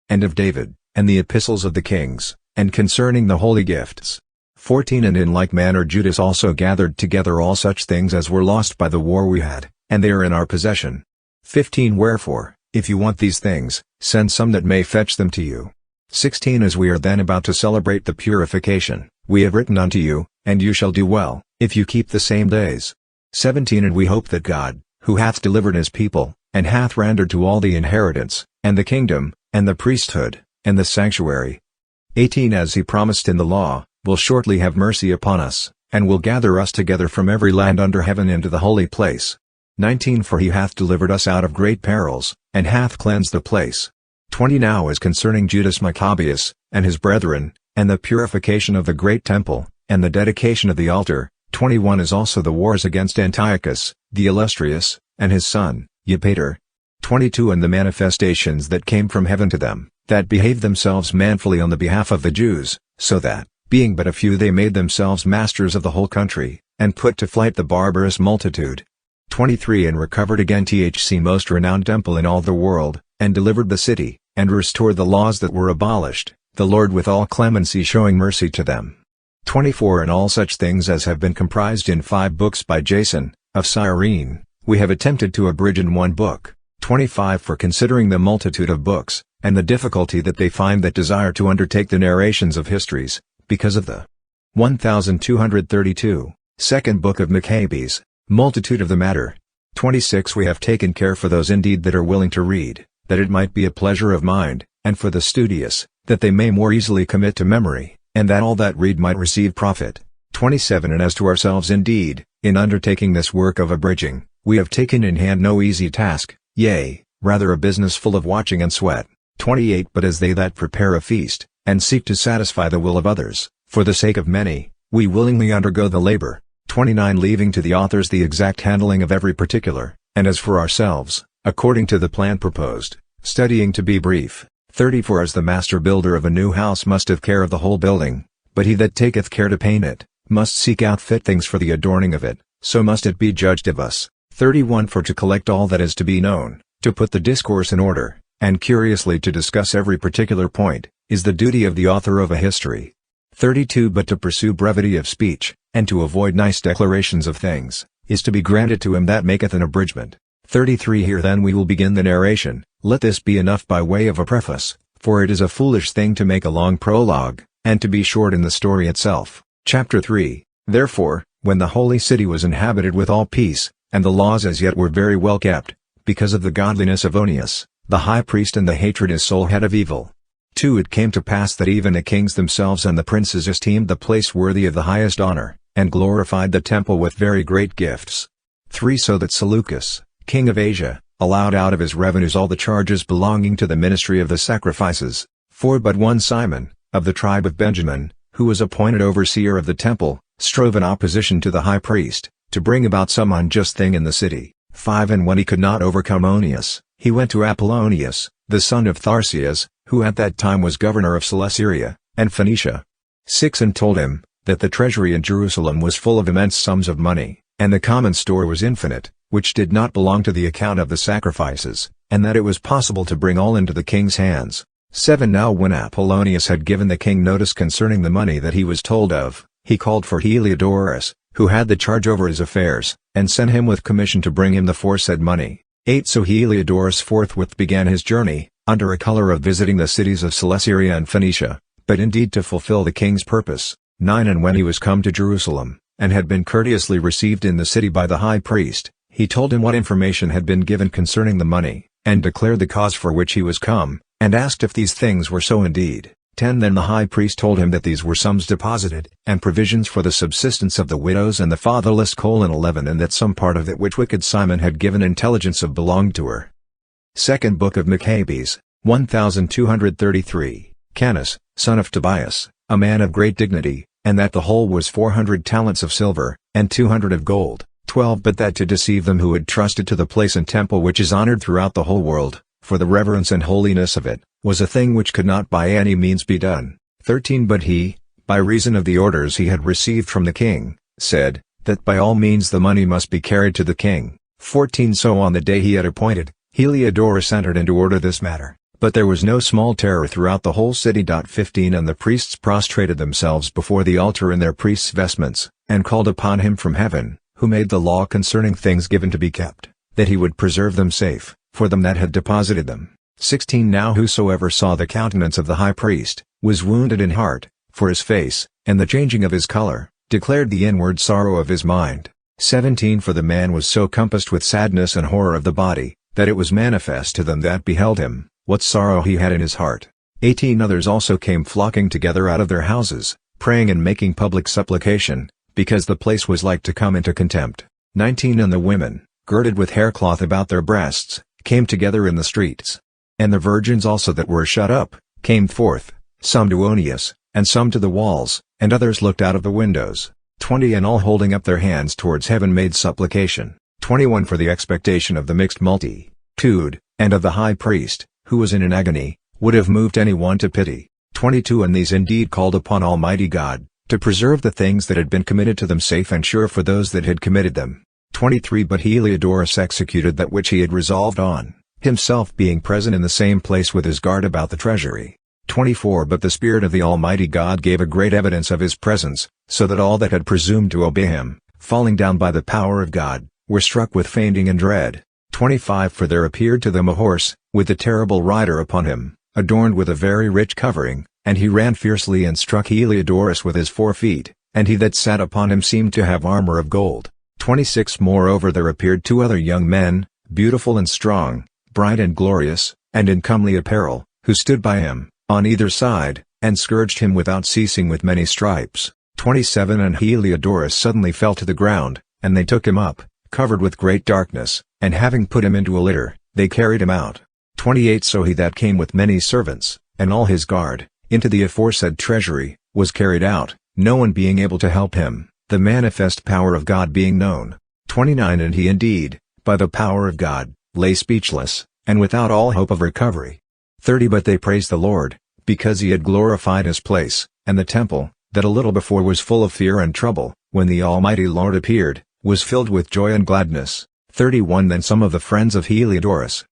and of David, and the epistles of the kings, and concerning the holy gifts. 14 And in like manner Judas also gathered together all such things as were lost by the war we had, and they are in our possession. 15 Wherefore, if you want these things, Send some that may fetch them to you. 16 As we are then about to celebrate the purification, we have written unto you, and you shall do well, if you keep the same days. 17 And we hope that God, who hath delivered his people, and hath rendered to all the inheritance, and the kingdom, and the priesthood, and the sanctuary. 18 As he promised in the law, will shortly have mercy upon us, and will gather us together from every land under heaven into the holy place. 19 For he hath delivered us out of great perils, and hath cleansed the place. 20 Now as concerning Judas Machabees, and his brethren, and the purification of the great temple, and the dedication of the altar. 21 As also the wars against Antiochus, the illustrious, and his son, Eupator. 22 And the manifestations that came from heaven to them, that behaved themselves manfully on the behalf of the Jews, so that, being but a few they made themselves masters of the whole country, and put to flight the barbarous multitude. 23 And recovered again THC most renowned temple in all the world, and delivered the city, and restored the laws that were abolished, the Lord with all clemency showing mercy to them. 24 And all such things as have been comprised in 5 books by Jason, of Cyrene, we have attempted to abridge in 1 book. 25 For considering the multitude of books, and the difficulty that they find that desire to undertake the narrations of histories, because of the 1232, Second Book of Machabees, multitude of the matter. 26 We have taken care for those indeed that are willing to read, that it might be a pleasure of mind, and for the studious, that they may more easily commit to memory, and that all that read might receive profit. 27 And as to ourselves indeed, in undertaking this work of abridging, we have taken in hand no easy task, yea, rather a business full of watching and sweat. 28 But as they that prepare a feast, and seek to satisfy the will of others, for the sake of many, we willingly undergo the labor. 29 Leaving to the authors the exact handling of every particular, and as for ourselves, according to the plan proposed, studying to be brief. 30 For as the master builder of a new house must have care of the whole building, but he that taketh care to paint it, must seek out fit things for the adorning of it, so must it be judged of us. 31 For to collect all that is to be known, to put the discourse in order, and curiously to discuss every particular point, is the duty of the author of a history. 32 But to pursue brevity of speech, and to avoid nice declarations of things, is to be granted to him that maketh an abridgment. 33 Here then we will begin the narration. Let this be enough by way of a preface, for it is a foolish thing to make a long prologue, and to be short in the story itself. Chapter 3 Therefore, when the holy city was inhabited with all peace, and the laws as yet were very well kept, because of the godliness of Onias, the high priest and the hatred his soul had of evil. 2 It came to pass that even the kings themselves and the princes esteemed the place worthy of the highest honor, and glorified the temple with very great gifts. 3 So that Seleucus, king of Asia, allowed out of his revenues all the charges belonging to the ministry of the sacrifices. 4 But one Simon, of the tribe of Benjamin, who was appointed overseer of the temple, strove in opposition to the high priest, to bring about some unjust thing in the city. 5 And when he could not overcome Onias, he went to Apollonius, the son of Tharseas, who at that time was governor of Celesyria, and Phoenicia. 6 And told him, that the treasury in Jerusalem was full of immense sums of money, and the common store was infinite, which did not belong to the account of the sacrifices, and that it was possible to bring all into the king's hands. 7 Now when Apollonius had given the king notice concerning the money that he was told of, he called for Heliodorus, who had the charge over his affairs, and sent him with commission to bring him the foresaid money. 8 So Heliodorus forthwith began his journey, under a color of visiting the cities of Celesyria and Phoenicia, but indeed to fulfill the king's purpose. 9 And when he was come to Jerusalem, and had been courteously received in the city by the high priest, he told him what information had been given concerning the money, and declared the cause for which he was come, and asked if these things were so indeed. 10 Then the high priest told him that these were sums deposited, and provisions for the subsistence of the widows and the fatherless. 11 And that some part of it which wicked Simon had given intelligence of belonged to her. Second Book of Machabees, 1233, Canus, son of Tobias, a man of great dignity, and that the whole was 400 talents of silver, and 200 of gold. 12 But that to deceive them who had trusted to the place and temple which is honored throughout the whole world, for the reverence and holiness of it, was a thing which could not by any means be done. 13 But he, by reason of the orders he had received from the king, said, that by all means the money must be carried to the king. 14 So on the day he had appointed, Heliodorus entered into order this matter, but there was no small terror throughout the whole city. 15 And the priests prostrated themselves before the altar in their priests' vestments, and called upon him from heaven, who made the law concerning things given to be kept, that he would preserve them safe, for them that had deposited them. 16 Now whosoever saw the countenance of the high priest, was wounded in heart, for his face, and the changing of his color, declared the inward sorrow of his mind. 17 For the man was so compassed with sadness and horror of the body, that it was manifest to them that beheld him, what sorrow he had in his heart. 18 Others also came flocking together out of their houses, praying and making public supplication, because the place was like to come into contempt. 19 And the women, girded with haircloth about their breasts, came together in the streets. And the virgins also that were shut up, came forth, some to Onias, and some to the walls, and others looked out of the windows. 20 And all holding up their hands towards heaven made supplication. 21 For the expectation of the mixed multitude, and of the high priest, who was in an agony, would have moved any one to pity. 22 And these indeed called upon Almighty God, to preserve the things that had been committed to them safe and sure for those that had committed them. 23 But Heliodorus executed that which he had resolved on, himself being present in the same place with his guard about the treasury. 24 But the Spirit of the Almighty God gave a great evidence of his presence, so that all that had presumed to obey him, falling down by the power of God, were struck with fainting and dread. 25 For there appeared to them a horse, with a terrible rider upon him, adorned with a very rich covering, and he ran fiercely and struck Heliodorus with his 4 feet, and he that sat upon him seemed to have armor of gold. 26 Moreover there appeared 2 other young men, beautiful and strong, bright and glorious, and in comely apparel, who stood by him, on either side, and scourged him without ceasing with many stripes. 27 And Heliodorus suddenly fell to the ground, and they took him up, covered with great darkness, and having put him into a litter, they carried him out. 28 So he that came with many servants, and all his guard, into the aforesaid treasury, was carried out, no one being able to help him, the manifest power of God being known. 29 And he indeed, by the power of God, lay speechless, and without all hope of recovery. 30 But they praised the Lord, because he had glorified his place, and the temple, that a little before was full of fear and trouble, when the Almighty Lord appeared, was filled with joy and gladness. 31 Then some of the friends of Heliodorus.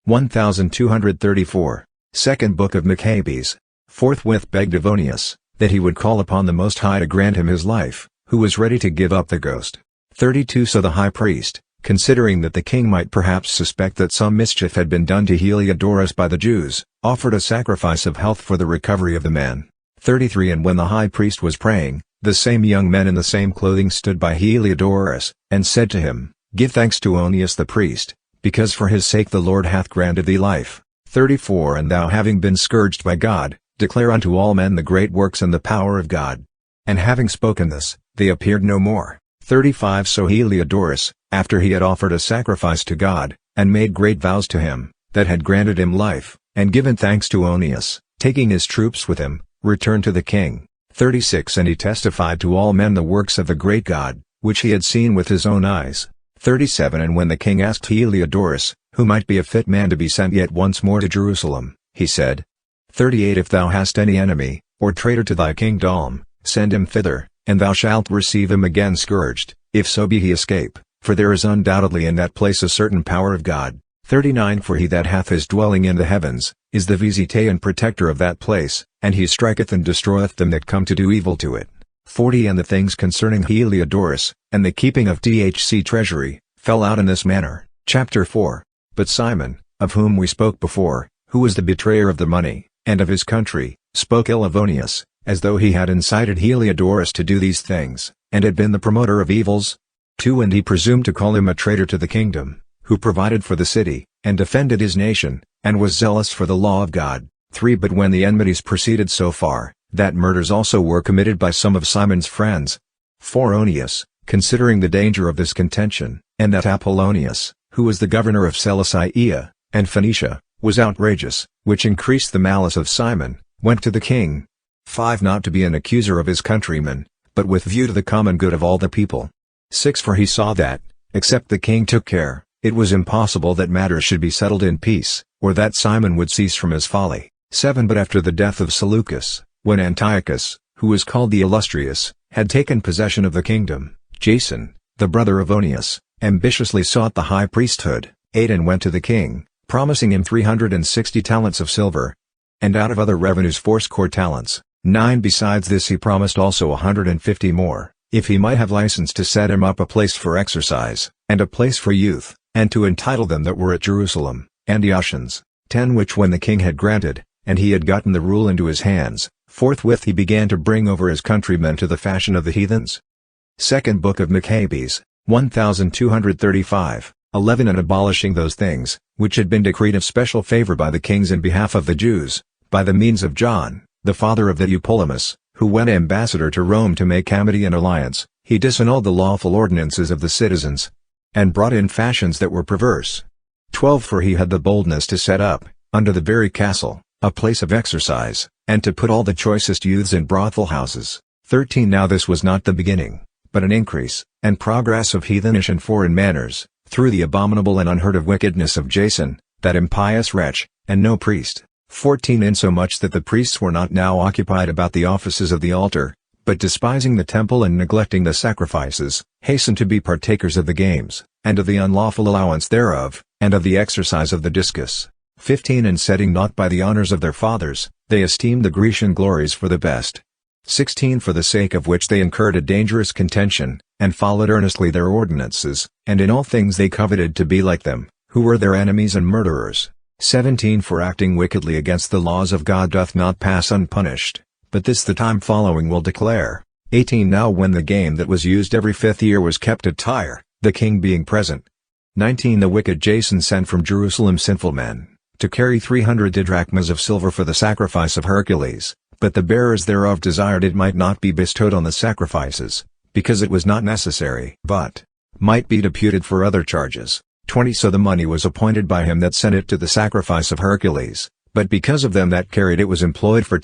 1234. Second Book of Machabees. Forthwith begged of Onias, that he would call upon the Most High to grant him his life, who was ready to give up the ghost. 32 So the high priest, considering that the king might perhaps suspect that some mischief had been done to Heliodorus by the Jews, offered a sacrifice of health for the recovery of the man. 33 And when the high priest was praying, the same young men in the same clothing stood by Heliodorus, and said to him, Give thanks to Onias the priest, because for his sake the Lord hath granted thee life. 34 And thou having been scourged by God, declare unto all men the great works and the power of God. And having spoken this, they appeared no more. 35 So Heliodorus, after he had offered a sacrifice to God, and made great vows to him, that had granted him life, and given thanks to Onias, taking his troops with him, returned to the king. 36 And he testified to all men the works of the great God, which he had seen with his own eyes. 37 And when the king asked Heliodorus, who might be a fit man to be sent yet once more to Jerusalem, he said, 38 If thou hast any enemy, or traitor to thy kingdom, send him thither, and thou shalt receive him again scourged, if so be he escape, for there is undoubtedly in that place a certain power of God. 39 For he that hath his dwelling in the heavens, is the visite and protector of that place, and he striketh and destroyeth them that come to do evil to it. 40 And the things concerning Heliodorus, and the keeping of THC treasury, fell out in this manner. Chapter 4 But Simon, of whom we spoke before, who was the betrayer of the money, and of his country, spoke ill of Onias, as though he had incited Heliodorus to do these things, and had been the promoter of evils. 2 And he presumed to call him a traitor to the kingdom, who provided for the city, and defended his nation, and was zealous for the law of God. 3 But when the enmities proceeded so far, that murders also were committed by some of Simon's friends. 4 Onias, considering the danger of this contention, and that Apollonius, who was the governor of Cilicia, and Phoenicia, was outrageous, which increased the malice of Simon, went to the king. 5 Not to be an accuser of his countrymen, but with view to the common good of all the people. 6 For he saw that, except the king took care, it was impossible that matters should be settled in peace, or that Simon would cease from his folly. 7 But after the death of Seleucus, when Antiochus, who was called the Illustrious, had taken possession of the kingdom, Jason, the brother of Onias, ambitiously sought the high priesthood. 8 And went to the king, promising him 360 talents of silver, and out of other revenues 80 talents. 9 Besides this he promised also 150 more, if he might have license to set him up a place for exercise, and a place for youth, and to entitle them that were at Jerusalem, Antiochians. 10 Which when the king had granted, and he had gotten the rule into his hands, forthwith he began to bring over his countrymen to the fashion of the heathens. Second Book of Machabees, 1235, 11 And abolishing those things, which had been decreed of special favor by the kings in behalf of the Jews, by the means of John, the father of the Eupolemus, who went ambassador to Rome to make amity and alliance, he disannulled the lawful ordinances of the citizens, and brought in fashions that were perverse. 12 For he had the boldness to set up, under the very castle, a place of exercise, and to put all the choicest youths in brothel houses. 13 Now this was not the beginning, but an increase, and progress of heathenish and foreign manners, through the abominable and unheard of wickedness of Jason, that impious wretch, and no priest. 14 Insomuch that the priests were not now occupied about the offices of the altar, but despising the temple and neglecting the sacrifices, hastened to be partakers of the games, and of the unlawful allowance thereof, and of the exercise of the discus. 15 And setting naught by the honors of their fathers, they esteemed the Grecian glories for the best. 16 For the sake of which they incurred a dangerous contention, and followed earnestly their ordinances, and in all things they coveted to be like them, who were their enemies and murderers. 17 For acting wickedly against the laws of God doth not pass unpunished, but this the time following will declare. 18 Now when the game that was used every 5th year was kept at Tyre, the king being present. 19 The wicked Jason sent from Jerusalem sinful men, to carry 300 didrachmas of silver for the sacrifice of Hercules, but the bearers thereof desired it might not be bestowed on the sacrifices, because it was not necessary, but might be deputed for other charges. 20 So the money was appointed by him that sent it to the sacrifice of Hercules, but because of them that carried it was employed for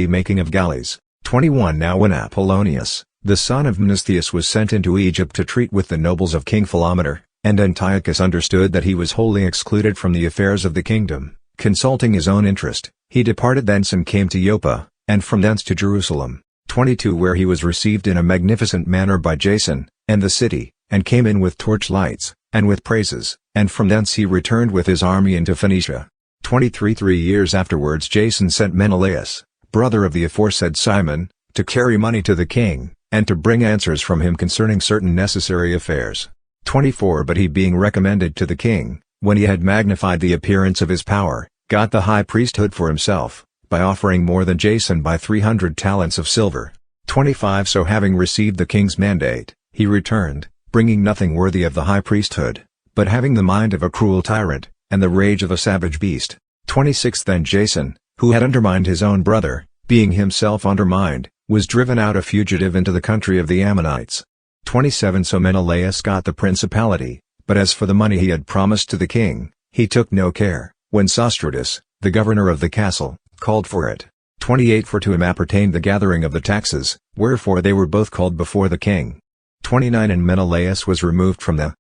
making of galleys. 21 Now when Apollonius, the son of Mnestheus was sent into Egypt to treat with the nobles of King Philometor, and Antiochus understood that he was wholly excluded from the affairs of the kingdom, consulting his own interest, he departed thence and came to Joppa, and from thence to Jerusalem. 22 Where he was received in a magnificent manner by Jason, and the city, and came in with torchlights, and with praises, and from thence he returned with his army into Phoenicia. 23 3 years afterwards Jason sent Menelaus, brother of the aforesaid Simon, to carry money to the king, and to bring answers from him concerning certain necessary affairs. 24 But he being recommended to the king, when he had magnified the appearance of his power, got the high priesthood for himself, by offering more than Jason by 300 talents of silver. 25 So having received the king's mandate, he returned, bringing nothing worthy of the high priesthood, but having the mind of a cruel tyrant, and the rage of a savage beast. 26 Then Jason, who had undermined his own brother, being himself undermined, was driven out a fugitive into the country of the Ammonites. 27 So Menelaus got the principality, but as for the money he had promised to the king, he took no care, when Sostratus, the governor of the castle, called for it. 28 For to him appertained the gathering of the taxes, wherefore they were both called before the king. 29 And Menelaus was removed from the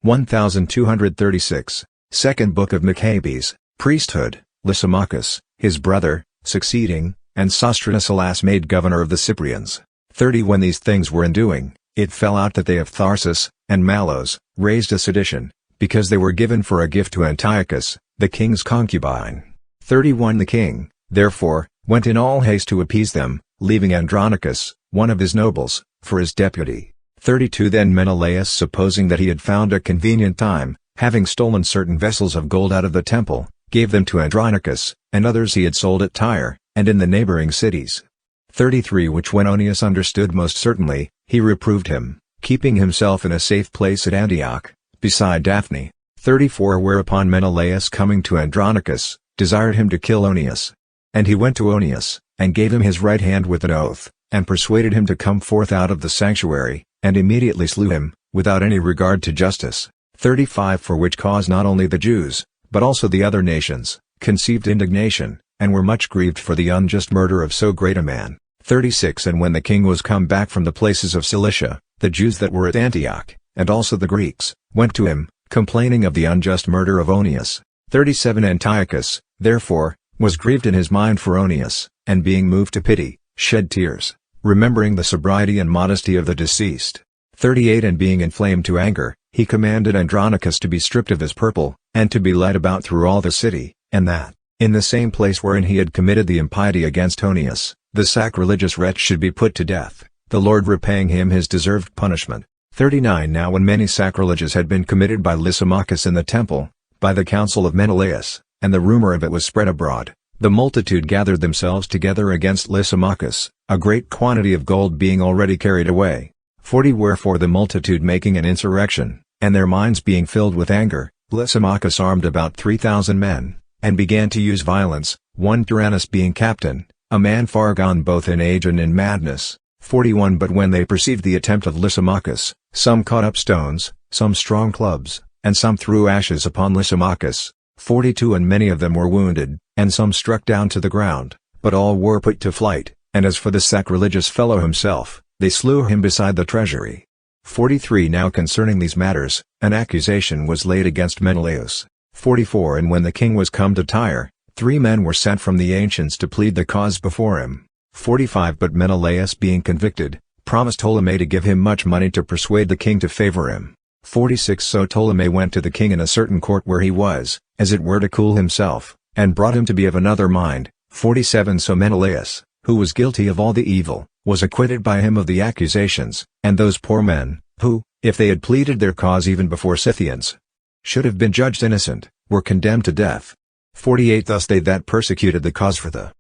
1236, Second Book of Machabees, priesthood, Lysimachus, his brother, succeeding, and Sostratus alas made governor of the Cyprians. 30 When these things were in doing, it fell out that they of Tharsus, and Malos, raised a sedition, because they were given for a gift to Antiochus, the king's concubine. 31 The king, therefore, went in all haste to appease them, leaving Andronicus, one of his nobles, for his deputy. 32 Then Menelaus supposing that he had found a convenient time, having stolen certain vessels of gold out of the temple, gave them to Andronicus, and others he had sold at Tyre, and in the neighboring cities. 33 Which when Onias understood most certainly, he reproved him, keeping himself in a safe place at Antioch, beside Daphne. 34 Whereupon Menelaus coming to Andronicus, desired him to kill Onias. And he went to Onias, and gave him his right hand with an oath, and persuaded him to come forth out of the sanctuary, and immediately slew him, without any regard to justice. 35 For which cause not only the Jews, but also the other nations, conceived indignation, and were much grieved for the unjust murder of so great a man. 36 And when the king was come back from the places of Cilicia, the Jews that were at Antioch, and also the Greeks, went to him, complaining of the unjust murder of Onias. 37 Antiochus, therefore, was grieved in his mind for Onias, and being moved to pity, shed tears, remembering the sobriety and modesty of the deceased. 38 And being inflamed to anger, he commanded Andronicus to be stripped of his purple, and to be led about through all the city, and that, in the same place wherein he had committed the impiety against Onias, the sacrilegious wretch should be put to death, the Lord repaying him his deserved punishment. 39 Now when many sacrileges had been committed by Lysimachus in the temple, by the counsel of Menelaus, and the rumor of it was spread abroad, the multitude gathered themselves together against Lysimachus, a great quantity of gold being already carried away. 40 Wherefore the multitude making an insurrection, and their minds being filled with anger, Lysimachus armed about 3,000 men, and began to use violence, one Tyrannus being captain, a man far gone both in age and in madness. 41 But when they perceived the attempt of Lysimachus, some caught up stones, some strong clubs, and some threw ashes upon Lysimachus. 42 And many of them were wounded, and some struck down to the ground, but all were put to flight, and as for the sacrilegious fellow himself, they slew him beside the treasury. 43 Now concerning these matters, an accusation was laid against Menelaus. 44 And when the king was come to Tyre, 3 men were sent from the ancients to plead the cause before him. 45 But Menelaus being convicted, promised Ptolemy to give him much money to persuade the king to favor him. 46 So Ptolemy went to the king in a certain court where he was, as it were to cool himself, and brought him to be of another mind. 47 So Menelaus, who was guilty of all the evil, was acquitted by him of the accusations, and those poor men, who, if they had pleaded their cause even before Scythians, should have been judged innocent, were condemned to death. 48 Thus they that persecuted the cause for the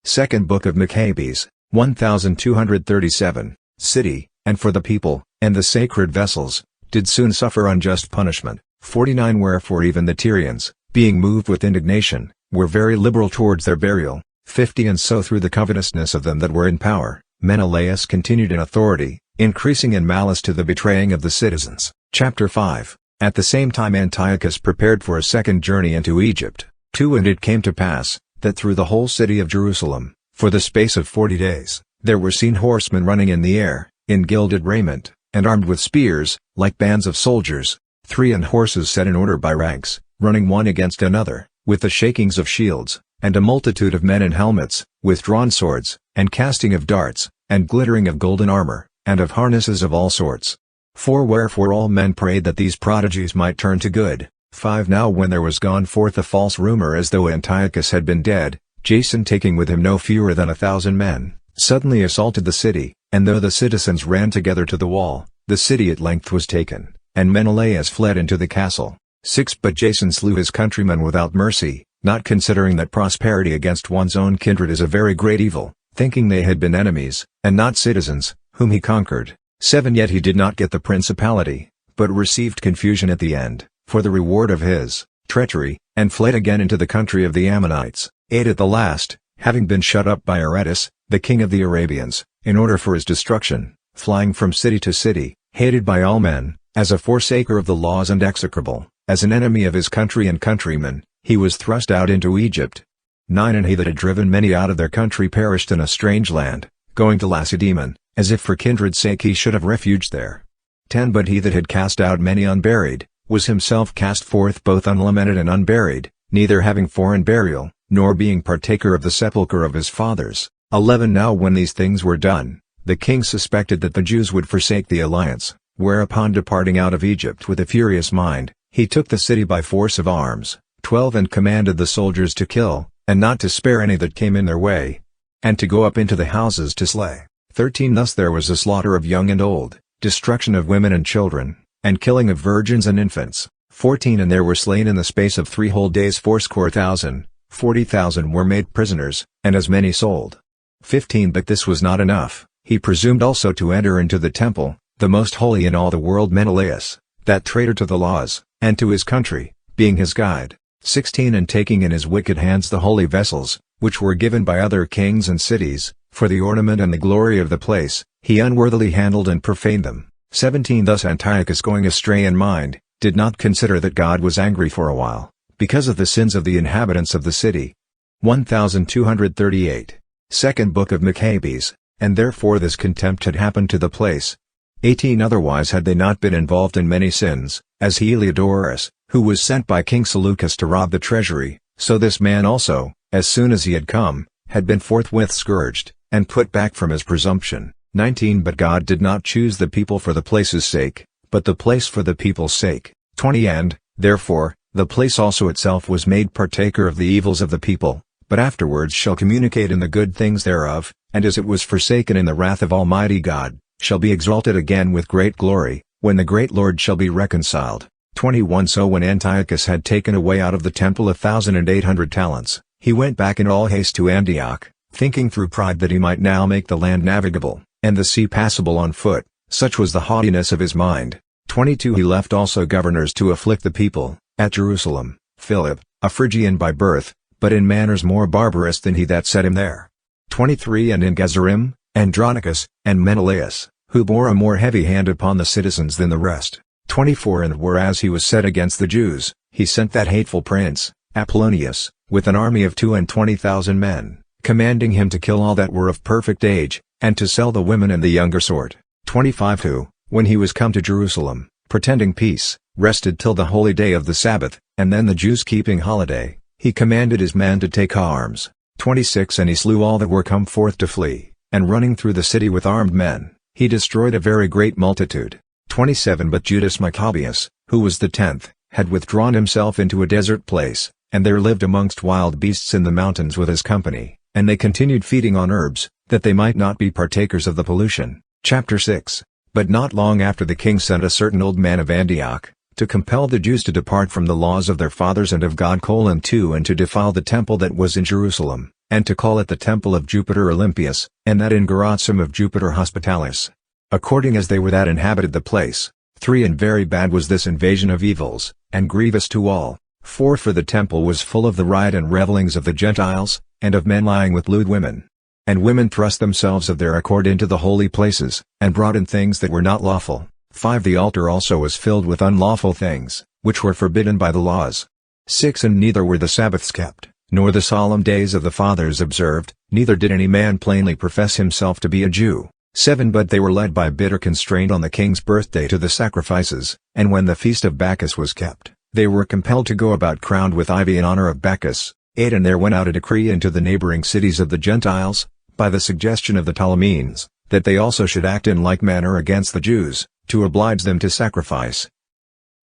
second book of Machabees, 1237, city, and for the people, and the sacred vessels, did soon suffer unjust punishment. 49 Wherefore even the Tyrians, being moved with indignation, were very liberal towards their burial. 50 And so through the covetousness of them that were in power, Menelaus continued in authority, increasing in malice to the betraying of the citizens. Chapter 5 At the same time Antiochus prepared for a second journey into Egypt. 2 And it came to pass, that through the whole city of Jerusalem, for the space of 40 days, there were seen horsemen running in the air, in gilded raiment, and armed with spears, like bands of soldiers. 3 And horses set in order by ranks, running one against another, with the shakings of shields, and a multitude of men in helmets, with drawn swords, and casting of darts, and glittering of golden armor, and of harnesses of all sorts. 4 Wherefore all men prayed that these prodigies might turn to good. 5 Now when there was gone forth a false rumor as though Antiochus had been dead, Jason taking with him no fewer than 1,000 men, suddenly assaulted the city, and though the citizens ran together to the wall, the city at length was taken, and Menelaus fled into the castle. 6 But Jason slew his countrymen without mercy, not considering that prosperity against one's own kindred is a very great evil, thinking they had been enemies, and not citizens, whom he conquered. 7 Yet he did not get the principality, but received confusion at the end, for the reward of his treachery, and fled again into the country of the Ammonites. 8 At the last, having been shut up by Aretas, the king of the Arabians, in order for his destruction, flying from city to city, hated by all men, as a forsaker of the laws and execrable, as an enemy of his country and countrymen, he was thrust out into Egypt. 9 And he that had driven many out of their country perished in a strange land, going to Lacedaemon, as if for kindred's sake he should have refuged there. 10 But he that had cast out many unburied, was himself cast forth both unlamented and unburied, neither having foreign burial, nor being partaker of the sepulchre of his fathers. 11 Now when these things were done, the king suspected that the Jews would forsake the alliance, whereupon departing out of Egypt with a furious mind, he took the city by force of arms. 12 And commanded the soldiers to kill, and not to spare any that came in their way, and to go up into the houses to slay. 13 Thus there was a slaughter of young and old, destruction of women and children, and killing of virgins and infants. 14 And there were slain in the space of 3 whole days 80,000, 40,000 were made prisoners, and as many sold. 15 But this was not enough, he presumed also to enter into the temple, the most holy in all the world Menelaus, that traitor to the laws, and to his country, being his guide. 16 And taking in his wicked hands the holy vessels, which were given by other kings and cities, for the ornament and the glory of the place, he unworthily handled and profaned them. 17 Thus Antiochus going astray in mind, did not consider that God was angry for a while, because of the sins of the inhabitants of the city. 1238. Second Book of Machabees, and therefore this contempt had happened to the place. 18 Otherwise had they not been involved in many sins, as Heliodorus, who was sent by King Seleucus to rob the treasury, so this man also, as soon as he had come, had been forthwith scourged, and put back from his presumption. 19 But God did not choose the people for the place's sake, but the place for the people's sake. 20 And, therefore, the place also itself was made partaker of the evils of the people, but afterwards shall communicate in the good things thereof, and as it was forsaken in the wrath of Almighty God, shall be exalted again with great glory, when the great Lord shall be reconciled. 21 So when Antiochus had taken away out of the temple 1,800 talents, he went back in all haste to Antioch, thinking through pride that he might now make the land navigable, and the sea passable on foot, such was the haughtiness of his mind. 22 He left also governors to afflict the people, at Jerusalem, Philip, a Phrygian by birth, but in manners more barbarous than he that set him there. 23 And in Gazarim, Andronicus, and Menelaus, who bore a more heavy hand upon the citizens than the rest. 24 And whereas he was set against the Jews, he sent that hateful prince, Apollonius, with an army of 22,000 men, commanding him to kill all that were of perfect age, and to sell the women and the younger sort. 25 Who, when he was come to Jerusalem, pretending peace, rested till the holy day of the Sabbath, and then the Jews keeping holiday, he commanded his men to take arms. 26 And he slew all that were come forth to flee, and running through the city with armed men, he destroyed a very great multitude. 27 But Judas Machabees, who was the 10th, had withdrawn himself into a desert place, and there lived amongst wild beasts in the mountains with his company, and they continued feeding on herbs, that they might not be partakers of the pollution. Chapter 6 But not long after the king sent a certain old man of Antioch, to compel the Jews to depart from the laws of their fathers and of God: 2 And to defile the temple that was in Jerusalem, and to call it the temple of Jupiter Olympius, and that in Gerazim of Jupiter Hospitalis, according as they were that inhabited the place. 3 And very bad was this invasion of evils, and grievous to all. 4 For the temple was full of the riot and revellings of the Gentiles, and of men lying with lewd women. And women thrust themselves of their accord into the holy places, and brought in things that were not lawful. 5 The altar also was filled with unlawful things, which were forbidden by the laws. 6 And neither were the Sabbaths kept, nor the solemn days of the fathers observed, neither did any man plainly profess himself to be a Jew. 7 But they were led by bitter constraint on the king's birthday to the sacrifices, and when the feast of Bacchus was kept, they were compelled to go about crowned with ivy in honor of Bacchus. 8 And there went out a decree into the neighboring cities of the Gentiles, by the suggestion of the Ptolemeans, that they also should act in like manner against the Jews, to oblige them to sacrifice.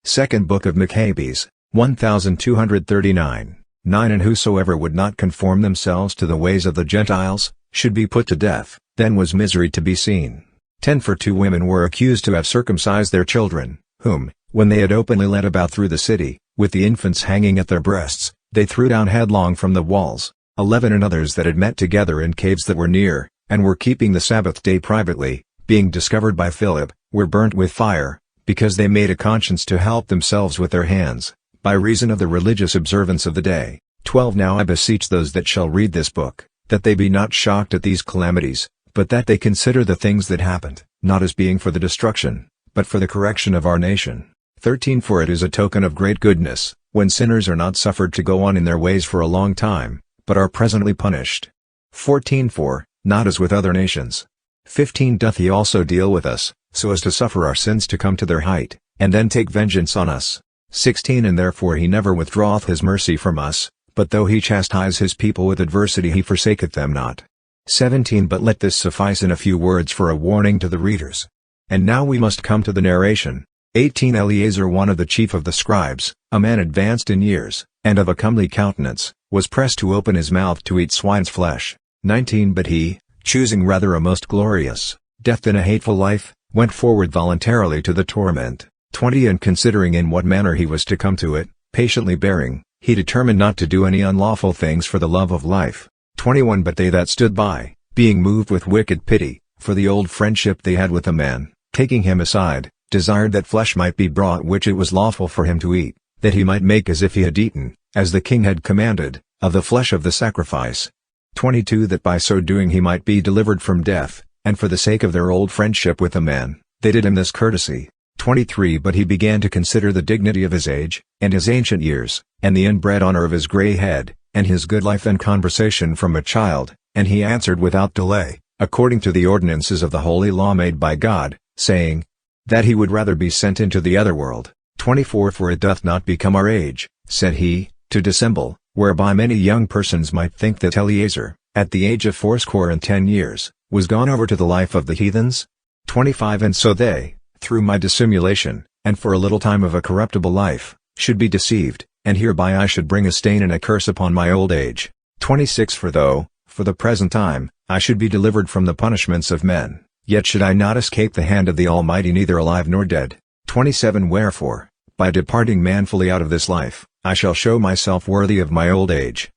Second Book of Machabees, 1239. 9 And whosoever would not conform themselves to the ways of the Gentiles, should be put to death. Then was misery to be seen. 10 For 2 women were accused to have circumcised their children, whom, when they had openly led about through the city, with the infants hanging at their breasts, they threw down headlong from the walls. 11 And others that had met together in caves that were near, and were keeping the Sabbath day privately, being discovered by Philip, were burnt with fire, because they made a conscience to help themselves with their hands, by reason of the religious observance of the day. 12 Now I beseech those that shall read this book, that they be not shocked at these calamities, but that they consider the things that happened, not as being for the destruction, but for the correction of our nation. 13 For it is a token of great goodness, when sinners are not suffered to go on in their ways for a long time, but are presently punished. 14 For, not as with other nations. 15 Doth he also deal with us, so as to suffer our sins to come to their height, and then take vengeance on us. 16 And therefore he never withdraweth his mercy from us, but though he chastise his people with adversity he forsaketh them not. 17 But let this suffice in a few words for a warning to the readers. And now we must come to the narration. 18 Eleazar, one of the chief of the scribes, a man advanced in years, and of a comely countenance, was pressed to open his mouth to eat swine's flesh. 19 But he, choosing rather a most glorious death than a hateful life, went forward voluntarily to the torment. 20 And considering in what manner he was to come to it, patiently bearing, he determined not to do any unlawful things for the love of life. 21 But they that stood by, being moved with wicked pity, for the old friendship they had with the man, taking him aside, desired that flesh might be brought which it was lawful for him to eat, that he might make as if he had eaten, as the king had commanded, of the flesh of the sacrifice. 22 That by so doing he might be delivered from death, and for the sake of their old friendship with the man, they did him this courtesy. 23 But he began to consider the dignity of his age, and his ancient years, and the inbred honor of his grey head, and his good life and conversation from a child, and he answered without delay, according to the ordinances of the holy law made by God, saying, that he would rather be sent into the other world. 24 For it doth not become our age, said he, to dissemble, whereby many young persons might think that Eleazar, at the age of 80 years, was gone over to the life of the heathens. 25 And so they, through my dissimulation, and for a little time of a corruptible life, should be deceived, and hereby I should bring a stain and a curse upon my old age. 26 For though, for the present time, I should be delivered from the punishments of men, yet should I not escape the hand of the Almighty neither alive nor dead. 27 Wherefore, By departing manfully out of this life, I shall show myself worthy of my old age.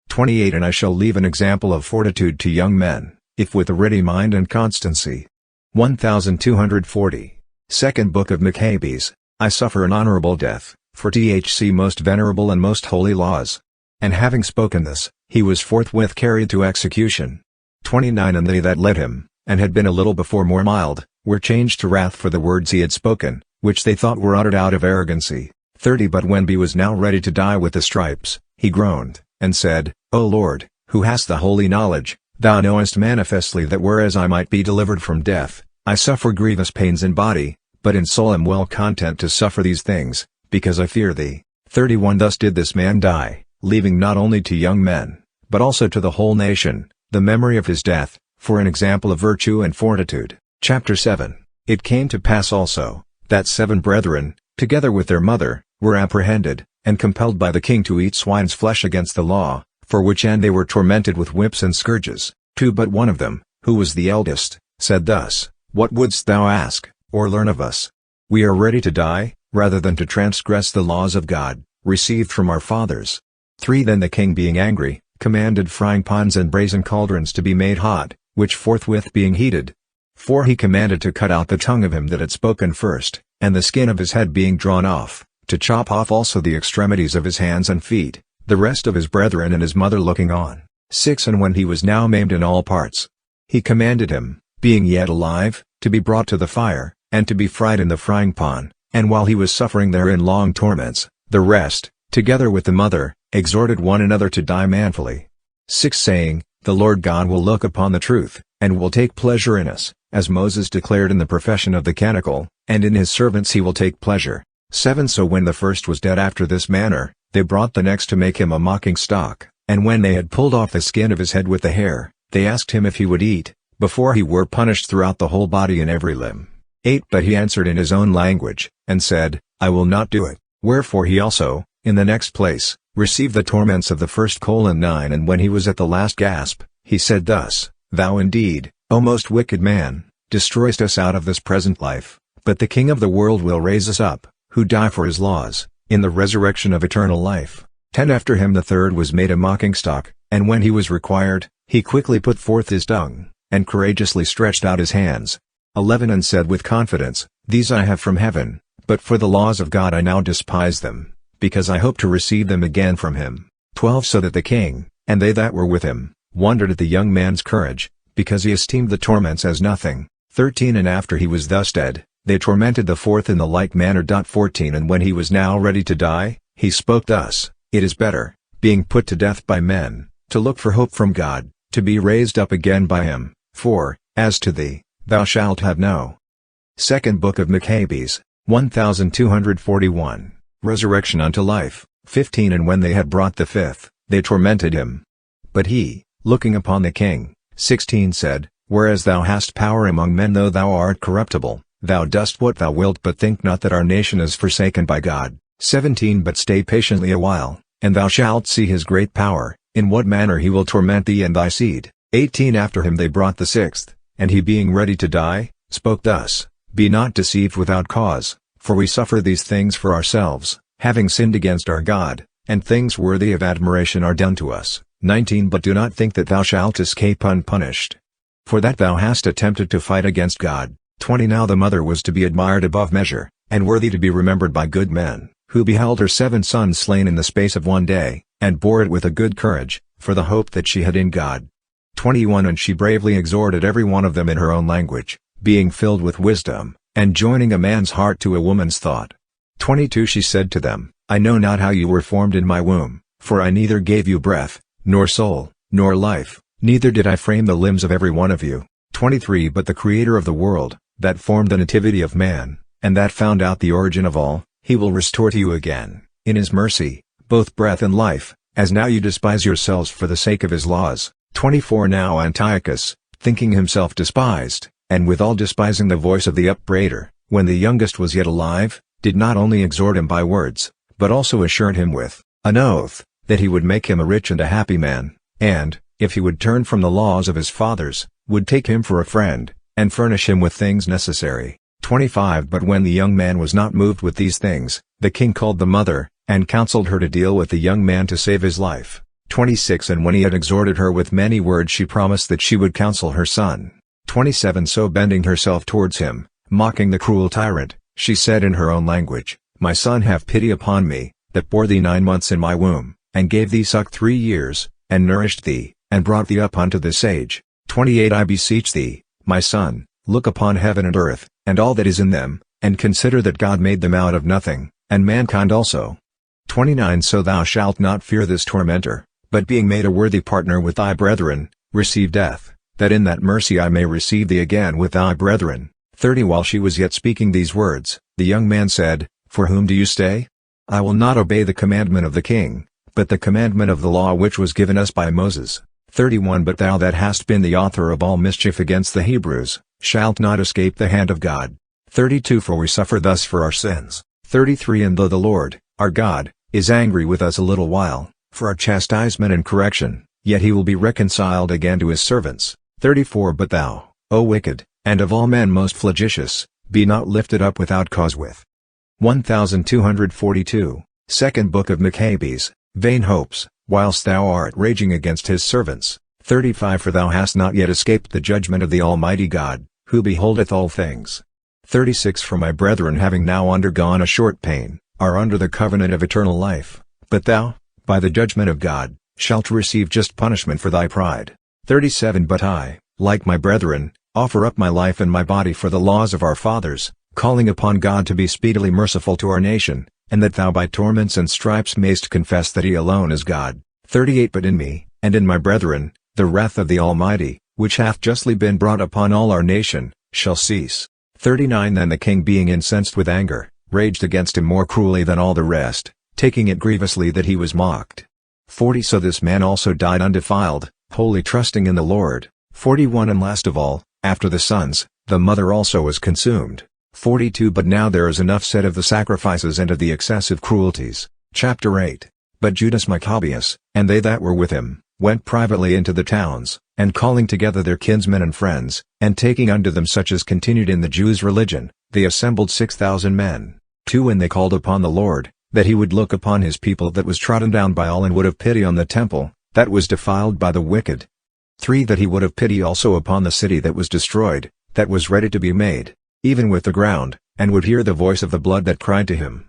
28 And I shall leave an example of fortitude to young men, if with a ready mind and constancy. 1240. Second Book of Machabees. I suffer an honorable death, for THC most venerable and most holy laws. And having spoken this, he was forthwith carried to execution. 29 And they that led him, and had been a little before more mild, were changed to wrath for the words he had spoken, which they thought were uttered out of arrogancy. 30 But when he was now ready to die with the stripes, he groaned, and said, O Lord, who hast the holy knowledge, thou knowest manifestly that whereas I might be delivered from death, I suffer grievous pains in body, but in soul am well content to suffer these things, because I fear thee. 31 Thus did this man die, leaving not only to young men, but also to the whole nation, the memory of his death, for an example of virtue and fortitude. Chapter 7. It came to pass also, that 7 brethren, together with their mother, were apprehended, and compelled by the king to eat swine's flesh against the law, for which end they were tormented with whips and scourges. 2 But one of them, who was the eldest, said thus, What wouldst thou ask, or learn of us? We are ready to die, rather than to transgress the laws of God, received from our fathers. 3 Then the king being angry, commanded frying pans and brazen cauldrons to be made hot, which forthwith being heated. 4 He commanded to cut out the tongue of him that had spoken first, and the skin of his head being drawn off, to chop off also the extremities of his hands and feet, the rest of his brethren and his mother looking on. 6 And when he was now maimed in all parts, he commanded him, being yet alive, to be brought to the fire, and to be fried in the frying pan, and while he was suffering therein long torments, the rest, together with the mother, exhorted one another to die manfully. 6 Saying, The Lord God will look upon the truth, and will take pleasure in us, as Moses declared in the profession of the canticle, and in his servants he will take pleasure. 7 So when the first was dead after this manner, they brought the next to make him a mocking stock, and when they had pulled off the skin of his head with the hair, they asked him if he would eat, before he were punished throughout the whole body and every limb. 8 But he answered in his own language, and said, I will not do it. Wherefore he also, in the next place, received the torments of the first. 9 And when he was at the last gasp, he said thus, Thou indeed, O most wicked man, destroyest us out of this present life, but the King of the world will raise us up, who die for his laws, in the resurrection of eternal life. 10 After him the third was made a mocking stock, and when he was required, he quickly put forth his tongue, and courageously stretched out his hands. 11 And said with confidence, These I have from heaven, but for the laws of God I now despise them, because I hope to receive them again from him. 12 So that the king, and they that were with him, wondered at the young man's courage, because he esteemed the torments as nothing. 13 And after he was thus dead, they tormented the fourth in the like manner. 14 And when he was now ready to die, he spoke thus, It is better, being put to death by men, to look for hope from God, to be raised up again by him, for, as to thee, thou shalt have no. Second Book of Machabees, 1241. Resurrection unto life. 15 And when they had brought the fifth, they tormented him. But he, looking upon the king, 16 said, Whereas thou hast power among men though thou art corruptible, thou dost what thou wilt but think not that our nation is forsaken by God. 17 But stay patiently a while, and thou shalt see his great power, in what manner he will torment thee and thy seed. 18 After him they brought the sixth, and he being ready to die, spoke thus, Be not deceived without cause, for we suffer these things for ourselves, having sinned against our God, and things worthy of admiration are done to us. 19 But do not think that thou shalt escape unpunished, for that thou hast attempted to fight against God. 20 Now the mother was to be admired above measure, and worthy to be remembered by good men, who beheld her 7 sons slain in the space of one day, and bore it with a good courage, for the hope that she had in God. 21 And she bravely exhorted every one of them in her own language, being filled with wisdom, and joining a man's heart to a woman's thought. 22 She said to them, I know not how you were formed in my womb, for I neither gave you breath, nor soul, nor life, neither did I frame the limbs of every one of you. 23 But the Creator of the world, that formed the nativity of man, and that found out the origin of all, he will restore to you again, in his mercy, both breath and life, as now you despise yourselves for the sake of his laws. 24 Now Antiochus, thinking himself despised, and withal despising the voice of the upbraider, when the youngest was yet alive, did not only exhort him by words, but also assured him with an oath, that he would make him a rich and a happy man, and, if he would turn from the laws of his fathers, would take him for a friend, and furnish him with things necessary. 25 But when the young man was not moved with these things, the king called the mother, and counseled her to deal with the young man to save his life. 26 And when he had exhorted her with many words, she promised that she would counsel her son. 27 So bending herself towards him, mocking the cruel tyrant, she said in her own language, My son, have pity upon me, that bore thee 9 months in my womb, and gave thee suck 3 years, and nourished thee, and brought thee up unto this age. 28 I beseech thee, my son, look upon heaven and earth, and all that is in them, and consider that God made them out of nothing, and mankind also. 29 So thou shalt not fear this tormentor, but being made a worthy partner with thy brethren, receive death, that in that mercy I may receive thee again with thy brethren. 30 While she was yet speaking these words, the young man said, For whom do you stay? I will not obey the commandment of the king, but the commandment of the law which was given us by Moses. 31 But thou that hast been the author of all mischief against the Hebrews, shalt not escape the hand of God. 32 For we suffer thus for our sins. 33 And though the Lord, our God, is angry with us a little while, for our chastisement and correction, yet he will be reconciled again to his servants. 34 But thou, O wicked, and of all men most flagitious, be not lifted up without cause with 1242. Second Book of Machabees, vain hopes, whilst thou art raging against his servants. 35 For thou hast not yet escaped the judgment of the Almighty God, who beholdeth all things. 36 For my brethren having now undergone a short pain, are under the covenant of eternal life, but thou, by the judgment of God, shalt receive just punishment for thy pride. 37 But I, like my brethren, offer up my life and my body for the laws of our fathers, calling upon God to be speedily merciful to our nation, and that thou by torments and stripes mayst confess that he alone is God. 38 But in me, and in my brethren, the wrath of the Almighty, which hath justly been brought upon all our nation, shall cease. 39 Then the king being incensed with anger, raged against him more cruelly than all the rest, taking it grievously that he was mocked. 40 So this man also died undefiled, wholly trusting in the Lord. 41 And last of all, after the sons, the mother also was consumed. 42 But now there is enough said of the sacrifices and of the excessive cruelties. Chapter 8 But Judas Machabeus, and they that were with him, went privately into the towns, and calling together their kinsmen and friends, and taking unto them such as continued in the Jews' religion, they assembled 6,000 men. 2 And they called upon the Lord, that he would look upon his people that was trodden down by all, and would have pity on the temple, that was defiled by the wicked. 3 That he would have pity also upon the city that was destroyed, that was ready to be made, even with the ground, and would hear the voice of the blood that cried to him.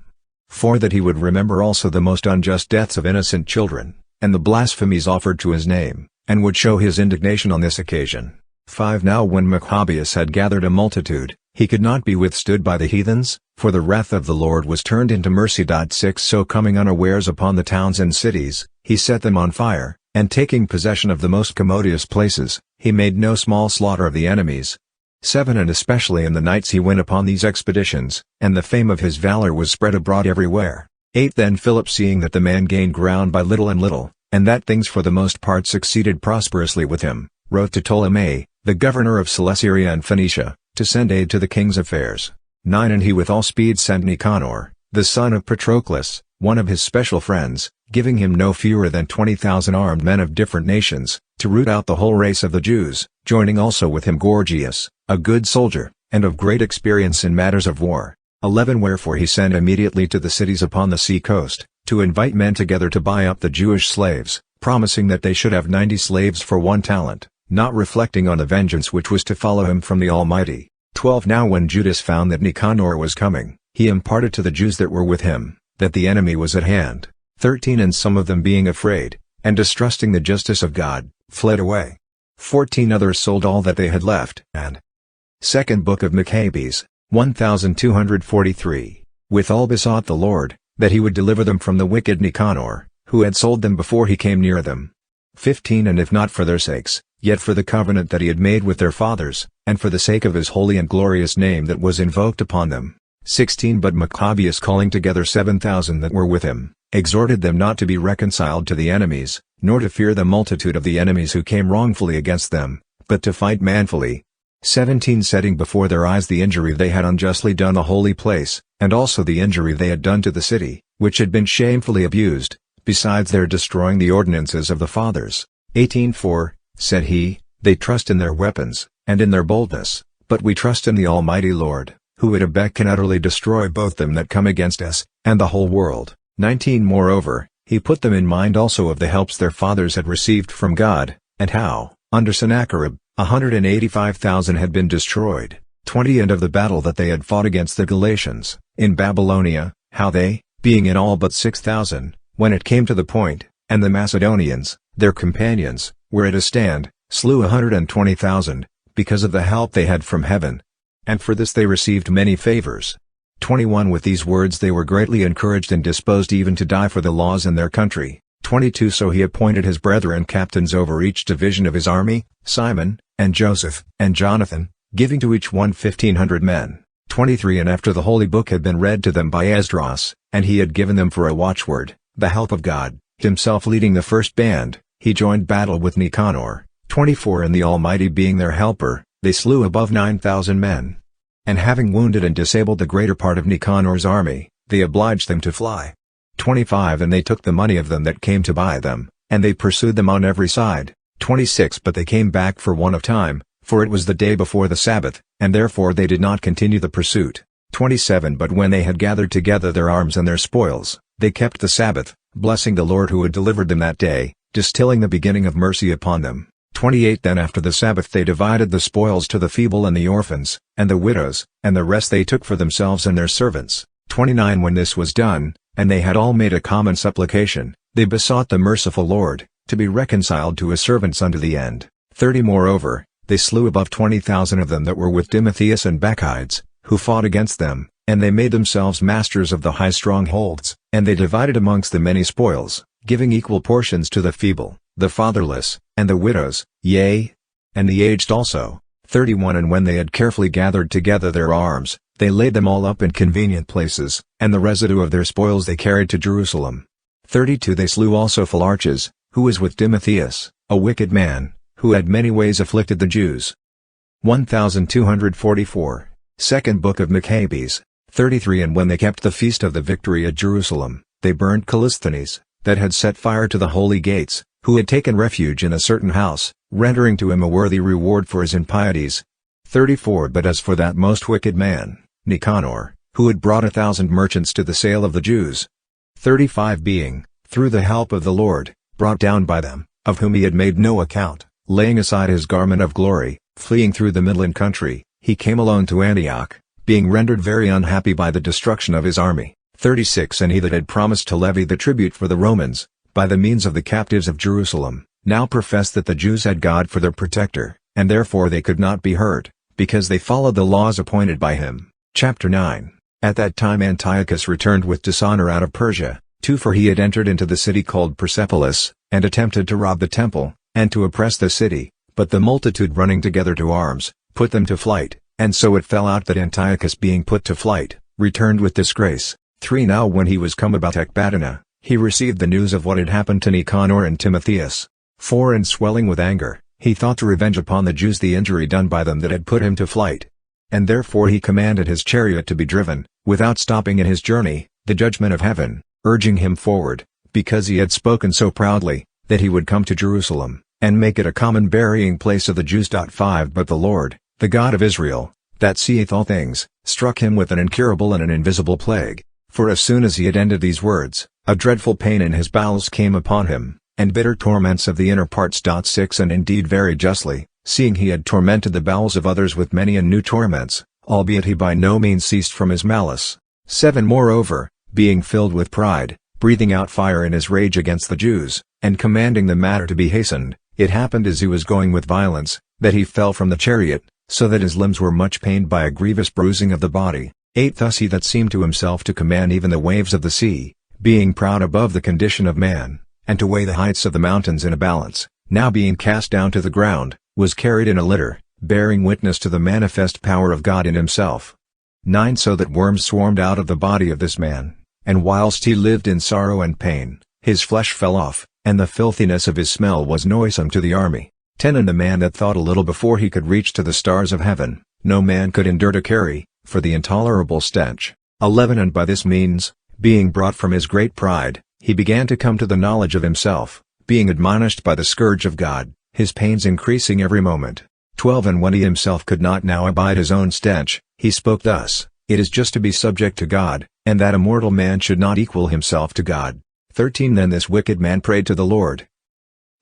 4 That he would remember also the most unjust deaths of innocent children, and the blasphemies offered to his name, and would show his indignation on this occasion. 5 Now when Machabeus had gathered a multitude, he could not be withstood by the heathens, for the wrath of the Lord was turned into mercy. 6 So coming unawares upon the towns and cities, he set them on fire, and taking possession of the most commodious places, he made no small slaughter of the enemies. 7 And especially in the nights he went upon these expeditions, and the fame of his valor was spread abroad everywhere. 8 Then Philip, seeing that the man gained ground by little and little, and that things for the most part succeeded prosperously with him, wrote to Ptolemy, the governor of Celesyria and Phoenicia, to send aid to the king's affairs. 9 And he with all speed sent Nicanor, the son of Patroclus, one of his special friends, giving him no fewer than 20,000 armed men of different nations, to root out the whole race of the Jews, joining also with him Gorgias, a good soldier, and of great experience in matters of war. 11 Wherefore he sent immediately to the cities upon the sea coast, to invite men together to buy up the Jewish slaves, promising that they should have 90 slaves for 1 talent, not reflecting on the vengeance which was to follow him from the Almighty. 12 Now when Judas found that Nicanor was coming, he imparted to the Jews that were with him, that the enemy was at hand. 13 And some of them being afraid, and distrusting the justice of God, fled away. 14 Others sold all that they had left, and Second Book of Machabees, 1243, withal besought the Lord, that he would deliver them from the wicked Nicanor, who had sold them before he came near them. 15 And if not for their sakes, yet for the covenant that he had made with their fathers, and for the sake of his holy and glorious name that was invoked upon them. 16 But Machabeus calling together 7,000 that were with him, exhorted them not to be reconciled to the enemies, nor to fear the multitude of the enemies who came wrongfully against them, but to fight manfully. 17 Setting before their eyes the injury they had unjustly done the holy place, and also the injury they had done to the city, which had been shamefully abused, besides their destroying the ordinances of the fathers. 18 For, said he, they trust in their weapons, and in their boldness, but we trust in the Almighty Lord, who would abet and utterly destroy both them that come against us, and the whole world. 19 Moreover, he put them in mind also of the helps their fathers had received from God, and how, under Sennacherib, 185,000 had been destroyed. 20 And of the battle that they had fought against the Galatians, in Babylonia, how they, being in all but 6,000, when it came to the point, and the Macedonians, their companions, were at a stand, slew 120,000, because of the help they had from heaven. And for this they received many favors. 21 With these words they were greatly encouraged and disposed even to die for the laws in their country. 22 So he appointed his brethren captains over each division of his army, Simon, and Joseph, and Jonathan, giving to each one 1,500 men. 23 And after the holy book had been read to them by Esdras, and he had given them for a watchword, the help of God, himself leading the first band, he joined battle with Nicanor. 24 And the Almighty being their helper, they slew above 9,000 men. And having wounded and disabled the greater part of Nicanor's army, they obliged them to fly. 25 And they took the money of them that came to buy them, and they pursued them on every side. 26 But they came back for want of time, for it was the day before the Sabbath, and therefore they did not continue the pursuit. 27 But when they had gathered together their arms and their spoils, they kept the Sabbath, blessing the Lord who had delivered them that day, distilling the beginning of mercy upon them. 28 Then after the Sabbath they divided the spoils to the feeble and the orphans, and the widows, and the rest they took for themselves and their servants. 29 When this was done, and they had all made a common supplication, they besought the merciful Lord, to be reconciled to his servants unto the end. 30 Moreover, they slew above 20,000 of them that were with Timotheus and Bacchides, who fought against them, and they made themselves masters of the high strongholds, and they divided amongst them many spoils, giving equal portions to the feeble, the fatherless, and the widows, yea, and the aged also. 31 And when they had carefully gathered together their arms, they laid them all up in convenient places, and the residue of their spoils they carried to Jerusalem. 32 They slew also Phalarches, who was with Timotheus, a wicked man, who had many ways afflicted the Jews. 1244. Second Book of Machabees. 33 And when they kept the feast of the victory at Jerusalem, they burned Callisthenes, that had set fire to the holy gates, who had taken refuge in a certain house, rendering to him a worthy reward for his impieties. 34 But as for that most wicked man, Nicanor, who had brought 1,000 merchants to the sale of the Jews, 35 Being, through the help of the Lord, brought down by them, of whom he had made no account, laying aside his garment of glory, fleeing through the midland country, he came alone to Antioch, being rendered very unhappy by the destruction of his army. 36 And he that had promised to levy the tribute for the Romans, by the means of the captives of Jerusalem, now professed that the Jews had God for their protector, and therefore they could not be hurt, because they followed the laws appointed by him. Chapter 9. At that time Antiochus returned with dishonor out of Persia, for he had entered into the city called Persepolis, and attempted to rob the temple, and to oppress the city, but the multitude running together to arms, put them to flight, and so it fell out that Antiochus being put to flight, returned with disgrace. 3 Now when he was come about Ecbatana, he received the news of what had happened to Nicanor and Timotheus. 4 And swelling with anger, he thought to revenge upon the Jews the injury done by them that had put him to flight. And therefore he commanded his chariot to be driven, without stopping in his journey, the judgment of heaven, urging him forward, because he had spoken so proudly, that he would come to Jerusalem, and make it a common burying place of the Jews. 5 But the Lord, the God of Israel, that seeth all things, struck him with an incurable and an invisible plague. For as soon as he had ended these words, a dreadful pain in his bowels came upon him, and bitter torments of the inner parts. 6 And indeed very justly, seeing he had tormented the bowels of others with many and new torments, albeit he by no means ceased from his malice. 7 Moreover, being filled with pride, breathing out fire in his rage against the Jews, and commanding the matter to be hastened, it happened as he was going with violence, that he fell from the chariot, so that his limbs were much pained by a grievous bruising of the body. 8 Thus he that seemed to himself to command even the waves of the sea, being proud above the condition of man, and to weigh the heights of the mountains in a balance, now being cast down to the ground, was carried in a litter, bearing witness to the manifest power of God in himself. 9 So that worms swarmed out of the body of this man, and whilst he lived in sorrow and pain, his flesh fell off, and the filthiness of his smell was noisome to the army. 10 And the man that thought a little before he could reach to the stars of heaven, no man could endure to carry, for the intolerable stench. 11 And by this means, being brought from his great pride, he began to come to the knowledge of himself, being admonished by the scourge of God, his pains increasing every moment. 12 And when he himself could not now abide his own stench, he spoke thus, It is just to be subject to God, and that a mortal man should not equal himself to God. 13 Then this wicked man prayed to the Lord.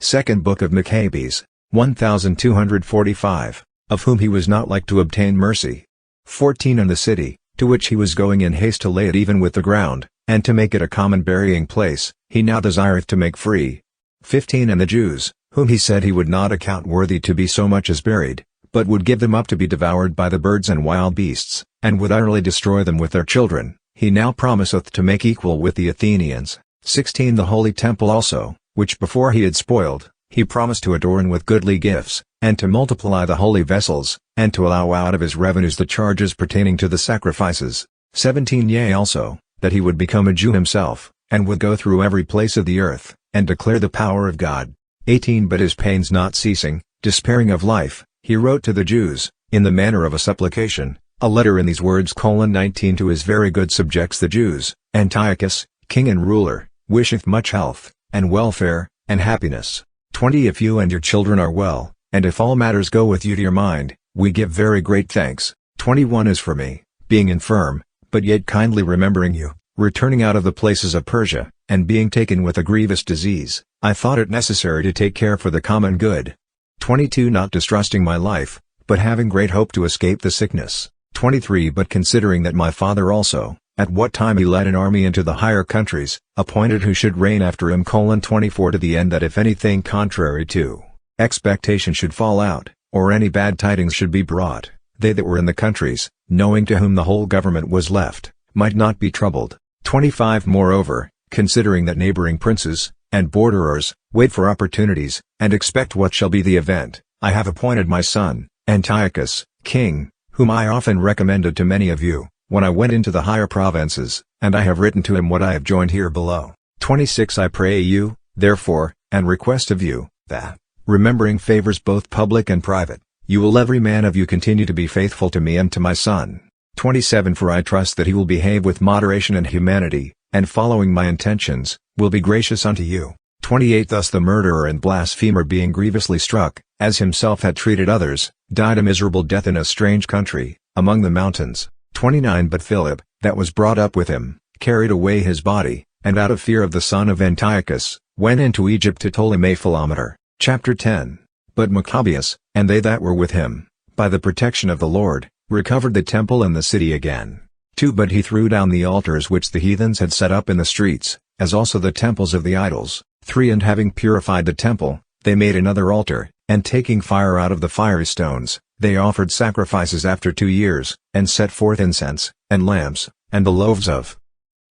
Second Book of Machabees, 1245, of whom he was not like to obtain mercy. 14 And the city, to which he was going in haste to lay it even with the ground, and to make it a common burying place, he now desireth to make free. 15 And the Jews, whom he said he would not account worthy to be so much as buried, but would give them up to be devoured by the birds and wild beasts, and would utterly destroy them with their children, he now promiseth to make equal with the Athenians. 16 The holy temple also, which before he had spoiled, he promised to adorn with goodly gifts, and to multiply the holy vessels, and to allow out of his revenues the charges pertaining to the sacrifices. 17 Yea also, that he would become a Jew himself, and would go through every place of the earth, and declare the power of God. 18 But his pains not ceasing, despairing of life, he wrote to the Jews, in the manner of a supplication, a letter in these words: 19 To his very good subjects the Jews, Antiochus, king and ruler, wisheth much health, and welfare, and happiness. 20 If you and your children are well, and if all matters go with you to your mind, we give very great thanks. 21 As for me, being infirm, but yet kindly remembering you, returning out of the places of Persia, and being taken with a grievous disease, I thought it necessary to take care for the common good. 22 Not distrusting my life, but having great hope to escape the sickness. 23 But considering that my father also, at what time he led an army into the higher countries, appointed who should reign after him. 24 To the end that if anything contrary to expectation should fall out, or any bad tidings should be brought, they that were in the countries, knowing to whom the whole government was left, might not be troubled. 25 Moreover, considering that neighboring princes, and borderers, wait for opportunities, and expect what shall be the event, I have appointed my son, Antiochus, king, whom I often recommended to many of you, when I went into the higher provinces, and I have written to him what I have joined here below. 26 I pray you, therefore, and request of you, that, remembering favors both public and private, you will every man of you continue to be faithful to me and to my son. 27 For I trust that he will behave with moderation and humanity, and following my intentions, will be gracious unto you. 28 Thus the murderer and blasphemer being grievously struck, as himself had treated others, died a miserable death in a strange country, among the mountains. 29 But Philip, that was brought up with him, carried away his body, and out of fear of the son of Antiochus, went into Egypt to Ptolemy Philometor. Chapter 10 But Machabees, and they that were with him, by the protection of the Lord, recovered the temple and the city again. 2 But he threw down the altars which the heathens had set up in the streets, as also the temples of the idols. 3 And having purified the temple, they made another altar, and taking fire out of the fiery stones, they offered sacrifices after 2 years, and set forth incense, and lamps, and the loaves of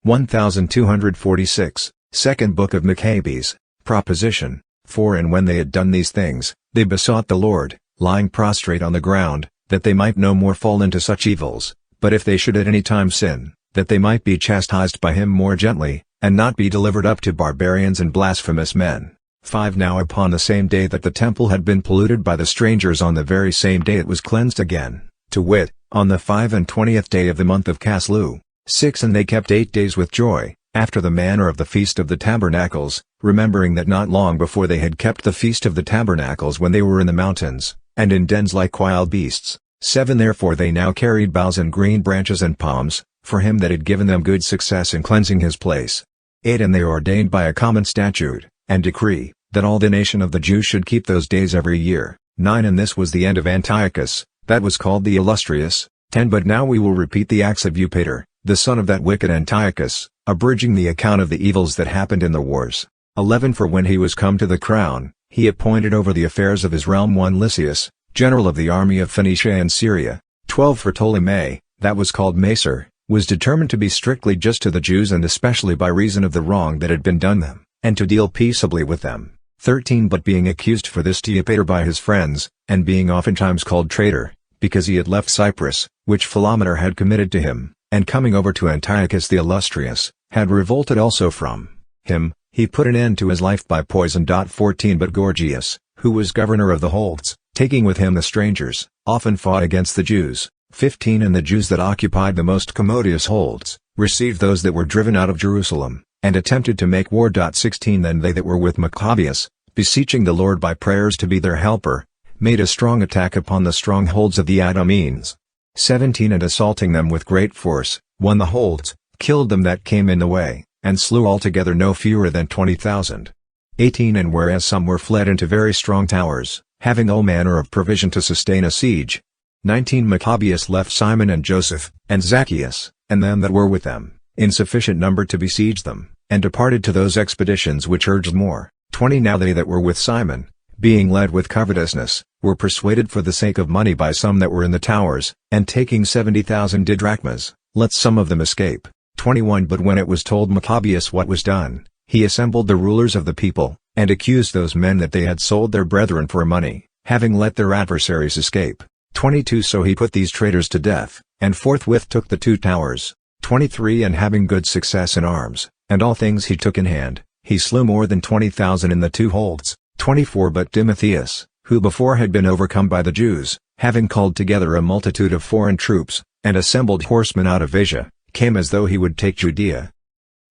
1246. Second Book of Machabees, Proposition 4 And when they had done these things, they besought the Lord, lying prostrate on the ground, that they might no more fall into such evils, but if they should at any time sin, that they might be chastised by him more gently, and not be delivered up to barbarians and blasphemous men. 5 Now upon the same day that the temple had been polluted by the strangers, on the very same day it was cleansed again, to wit, on the 25th day of the month of Caslu. 6 And they kept 8 days with joy, after the manner of the Feast of the Tabernacles, remembering that not long before they had kept the Feast of the Tabernacles when they were in the mountains, and in dens like wild beasts. 7 Therefore they now carried boughs and green branches and palms, for him that had given them good success in cleansing his place. 8 And they ordained by a common statute, and decree, that all the nation of the Jews should keep those days every year. 9 And this was the end of Antiochus, that was called the Illustrious. 10 But now we will repeat the acts of Eupator, the son of that wicked Antiochus, abridging the account of the evils that happened in the wars. 11 For when he was come to the crown, he appointed over the affairs of his realm one Lysias, general of the army of Phoenicia and Syria. 12 For Ptolemy, that was called Macer, was determined to be strictly just to the Jews, and especially by reason of the wrong that had been done them, and to deal peaceably with them. 13 But being accused for this to Eupator by his friends, and being oftentimes called traitor, because he had left Cyprus, which Philometor had committed to him, and coming over to Antiochus the Illustrious, had revolted also from him, he put an end to his life by poison. 14 But Gorgias, who was governor of the holds, taking with him the strangers, often fought against the Jews. 15 And the Jews that occupied the most commodious holds, received those that were driven out of Jerusalem, and attempted to make war. 16 Then they that were with Machabees, beseeching the Lord by prayers to be their helper, made a strong attack upon the strongholds of the Idumeans. 17 And assaulting them with great force, won the holds, killed them that came in the way, and slew altogether no fewer than 20,000. 18 And whereas some were fled into very strong towers, having all manner of provision to sustain a siege. 19 Machabees left Simon and Joseph, and Zacchaeus, and them that were with them, in sufficient number to besiege them, and departed to those expeditions which urged more. 20 Now they that were with Simon, being led with covetousness, were persuaded for the sake of money by some that were in the towers, and taking 70,000 didrachmas, let some of them escape. 21 But when it was told Machabeus what was done, he assembled the rulers of the people, and accused those men that they had sold their brethren for money, having let their adversaries escape. 22 So he put these traitors to death, and forthwith took the 2 towers. 23 And having good success in arms, and all things he took in hand, he slew more than 20,000 in the 2 holds. 24 But Timotheus, who before had been overcome by the Jews, having called together a multitude of foreign troops, and assembled horsemen out of Asia, came as though he would take Judea.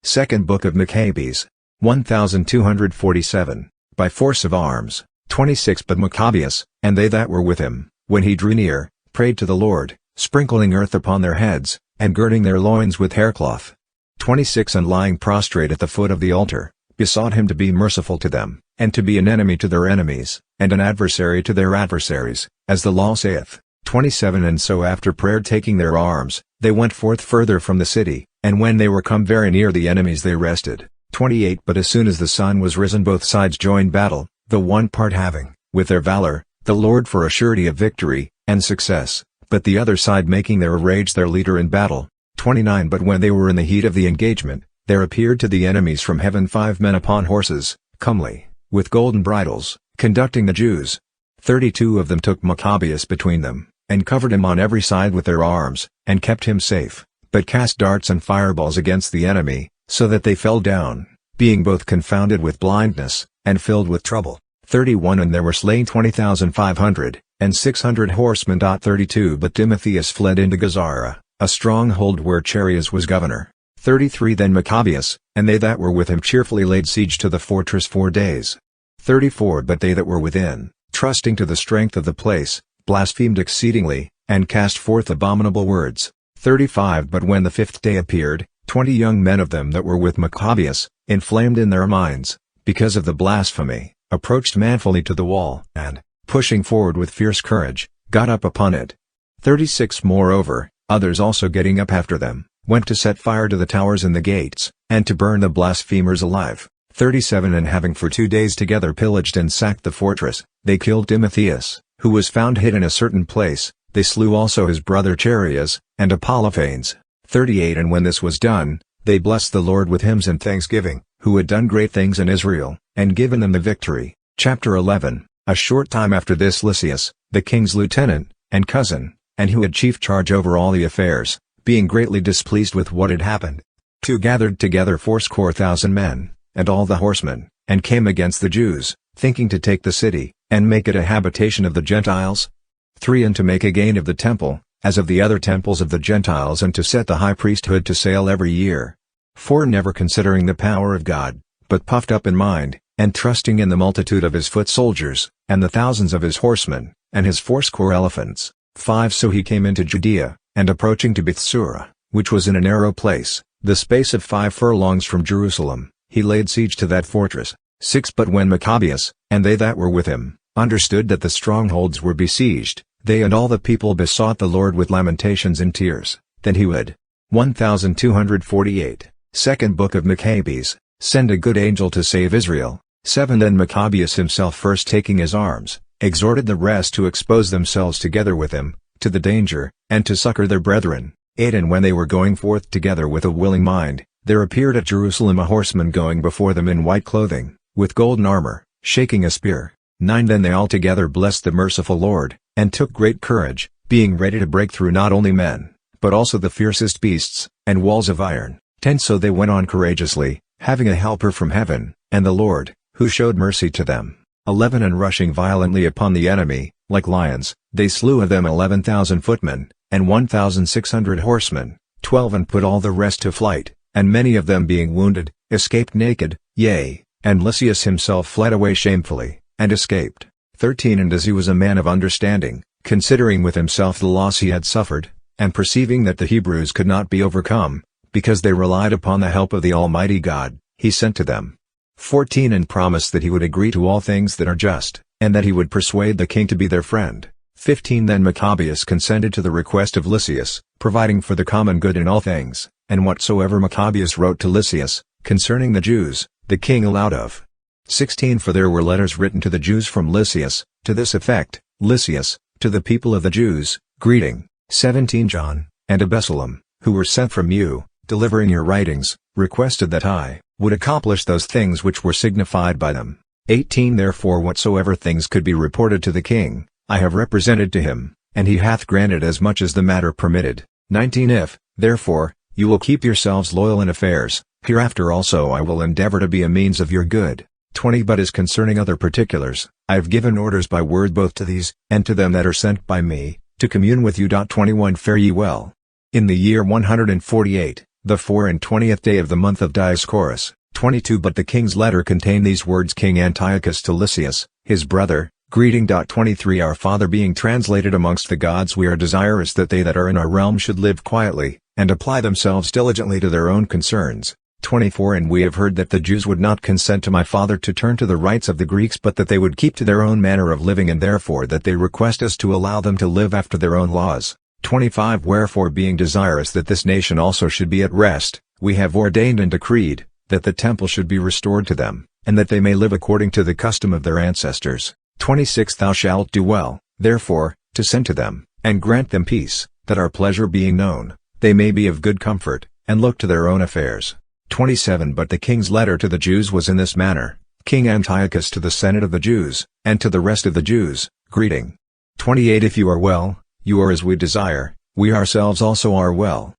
Second Book of Machabees, 1247, by force of arms. 26 But Machabeus, and they that were with him, when he drew near, prayed to the Lord, sprinkling earth upon their heads, and girding their loins with haircloth. 26 And lying prostrate at the foot of the altar, besought him to be merciful to them, and to be an enemy to their enemies, and an adversary to their adversaries, as the law saith. 27 And so after prayer taking their arms, they went forth further from the city, and when they were come very near the enemies they rested. 28 But as soon as the sun was risen both sides joined battle, the one part having, with their valor, the Lord for a surety of victory, and success, but the other side making their rage their leader in battle. 29 But when they were in the heat of the engagement, there appeared to the enemies from heaven 5 men upon horses, comely, with golden bridles, conducting the Jews. 32 of them took Machabeus between them, and covered him on every side with their arms, and kept him safe, but cast darts and fireballs against the enemy, so that they fell down, being both confounded with blindness, and filled with trouble. 31 And there were slain 20,500, and 600 horsemen. 32 But Timotheus fled into Gazara, a stronghold where Charias was governor. 33 Then Machabeus, and they that were with him cheerfully laid siege to the fortress 4 days. 34 But they that were within, trusting to the strength of the place, blasphemed exceedingly, and cast forth abominable words. 35 But when the 5th day appeared, 20 young men of them that were with Machabeus, inflamed in their minds, because of the blasphemy, approached manfully to the wall, and, pushing forward with fierce courage, got up upon it. 36 Moreover, others also getting up after them, went to set fire to the towers and the gates, and to burn the blasphemers alive. 37 And having for 2 days together pillaged and sacked the fortress, they killed Timotheus, who was found hid in a certain place. They slew also his brother Charias, and Apollophanes. 38 And when this was done, they blessed the Lord with hymns and thanksgiving, who had done great things in Israel, and given them the victory. Chapter 11 A short time after this Lysias, the king's lieutenant, and cousin, and who had chief charge over all the affairs, being greatly displeased with what had happened, 2 gathered together 80,000 men, and all the horsemen, and came against the Jews, thinking to take the city, and make it a habitation of the Gentiles. 3 And to make a gain of the temple, as of the other temples of the Gentiles, and to set the high priesthood to sale every year. 4 Never considering the power of God, but puffed up in mind, and trusting in the multitude of his foot soldiers, and the thousands of his horsemen, and his 80 elephants. 5 So he came into Judea, and approaching to Bethsura, which was in a narrow place, the space of 5 furlongs from Jerusalem, he laid siege to that fortress. 6 But when Machabeus, and they that were with him, understood that the strongholds were besieged, they and all the people besought the Lord with lamentations and tears. Then he would. 1248. Second Book of Machabees, send a good angel to save Israel. 7 Then Machabeus himself first taking his arms, exhorted the rest to expose themselves together with him, to the danger, and to succor their brethren. 8 And when they were going forth together with a willing mind, there appeared at Jerusalem a horseman going before them in white clothing, with golden armor, shaking a spear. 9 Then they all together blessed the merciful Lord, and took great courage, being ready to break through not only men, but also the fiercest beasts, and walls of iron. 10 So they went on courageously, having a helper from heaven, and the Lord, who showed mercy to them. 11 And rushing violently upon the enemy, like lions, they slew of them 11,000 footmen, and 1,600 horsemen. 12 And put all the rest to flight, and many of them being wounded, escaped naked, yea, and Lysias himself fled away shamefully, and escaped. 13 And as he was a man of understanding, considering with himself the loss he had suffered, and perceiving that the Hebrews could not be overcome, because they relied upon the help of the Almighty God, he sent to them. 14 And promised that he would agree to all things that are just, and that he would persuade the king to be their friend. 15 Then Machabees consented to the request of Lysias, providing for the common good in all things, and whatsoever Machabees wrote to Lysias, concerning the Jews, the king allowed of. 16 For there were letters written to the Jews from Lysias, to this effect: Lysias, to the people of the Jews, greeting. 17 John, and Absalom, who were sent from you, delivering your writings, requested that I would accomplish those things which were signified by them. 18 Therefore whatsoever things could be reported to the king, I have represented to him, and he hath granted as much as the matter permitted. 19 If, therefore, you will keep yourselves loyal in affairs, hereafter also I will endeavor to be a means of your good. 20 But as concerning other particulars, I have given orders by word both to these, and to them that are sent by me, to commune with you. 21 Fare ye well. In the year 148, the 24th day of the month of Dioscorus, 22 But the king's letter contained these words: King Antiochus to Lysias, his brother, greeting. 23 Our father being translated amongst the gods, we are desirous that they that are in our realm should live quietly, and apply themselves diligently to their own concerns. 24 And we have heard that the Jews would not consent to my father to turn to the rites of the Greeks, but that they would keep to their own manner of living, and therefore that they request us to allow them to live after their own laws. 25 Wherefore being desirous that this nation also should be at rest, we have ordained and decreed, that the temple should be restored to them, and that they may live according to the custom of their ancestors. 26 Thou shalt do well, therefore, to send to them, and grant them peace, that our pleasure being known, they may be of good comfort, and look to their own affairs. 27 But the king's letter to the Jews was in this manner: King Antiochus to the Senate of the Jews, and to the rest of the Jews, greeting. 28 If you are well, you are as we desire, we ourselves also are well.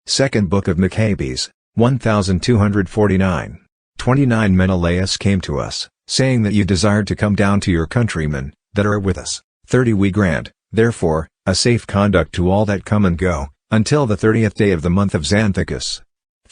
Second Book of Machabees, 1249. 29 Menelaus came to us, saying that you desired to come down to your countrymen, that are with us. 30 We grant, therefore, a safe conduct to all that come and go, until the 30th day of the month of Xanthicus.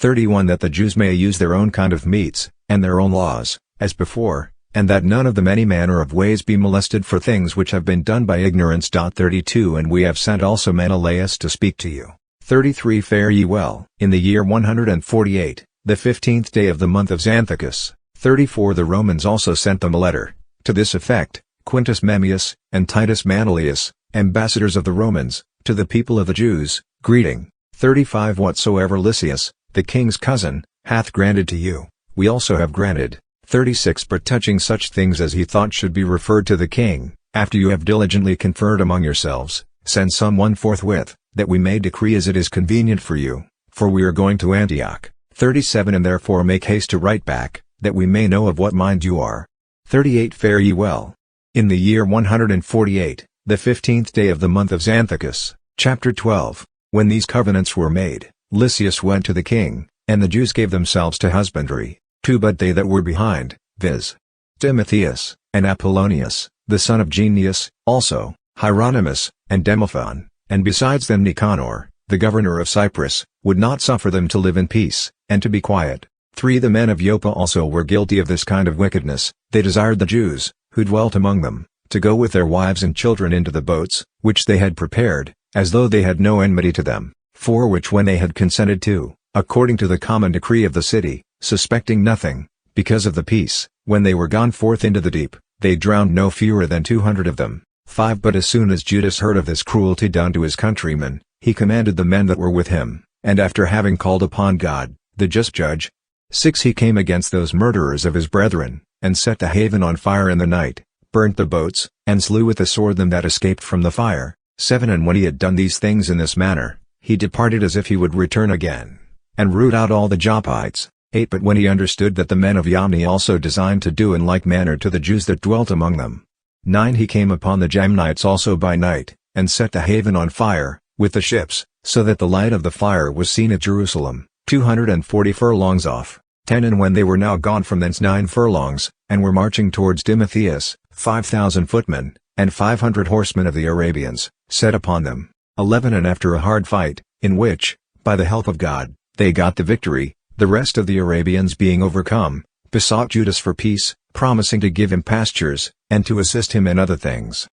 31 That the Jews may use their own kind of meats, and their own laws, as before, and that none of them any manner of ways be molested for things which have been done by ignorance. 32 And we have sent also Menelaus to speak to you. 33 Fare ye well. In the year 148, the 15th day of the month of Xanthicus. 34 The Romans also sent them a letter, to this effect: Quintus Memmius, and Titus Manlius, ambassadors of the Romans, to the people of the Jews, greeting. 35 Whatsoever Lysias, the king's cousin, hath granted to you, we also have granted. 36 But touching such things as he thought should be referred to the king, after you have diligently conferred among yourselves, send someone forthwith, that we may decree as it is convenient for you, for we are going to Antioch. 37 And therefore make haste to write back, that we may know of what mind you are. 38 Fare ye well. In the year 148, the 15th day of the month of Xanthicus, chapter 12, when these covenants were made, Lysias went to the king, and the Jews gave themselves to husbandry. 2 But they that were behind, viz. Timotheus, and Apollonius, the son of Genius, also, Hieronymus, and Demophon, and besides them Nicanor, the governor of Cyprus, would not suffer them to live in peace, and to be quiet. 3 The men of Joppa also were guilty of this kind of wickedness. They desired the Jews, who dwelt among them, to go with their wives and children into the boats, which they had prepared, as though they had no enmity to them. 4 Which when they had consented to, according to the common decree of the city, suspecting nothing, because of the peace, when they were gone forth into the deep, they drowned no fewer than 200 of them. 5 But as soon as Judas heard of this cruelty done to his countrymen, he commanded the men that were with him, and after having called upon God, the just judge. 6 He came against those murderers of his brethren, and set the haven on fire in the night, burnt the boats, and slew with the sword them that escaped from the fire. 7 And when he had done these things in this manner, he departed as if he would return again, and root out all the Joppites. 8 But when he understood that the men of Yamni also designed to do in like manner to the Jews that dwelt among them. 9 He came upon the Jamnites also by night, and set the haven on fire, with the ships, so that the light of the fire was seen at Jerusalem, 240 furlongs off. 10 And when they were now gone from thence 9 furlongs, and were marching towards Timotheus, 5,000 footmen, and 500 horsemen of the Arabians, set upon them. 11 And after a hard fight, in which, by the help of God, they got the victory, the rest of the Arabians being overcome, besought Judas for peace, promising to give him pastures, and to assist him in other things.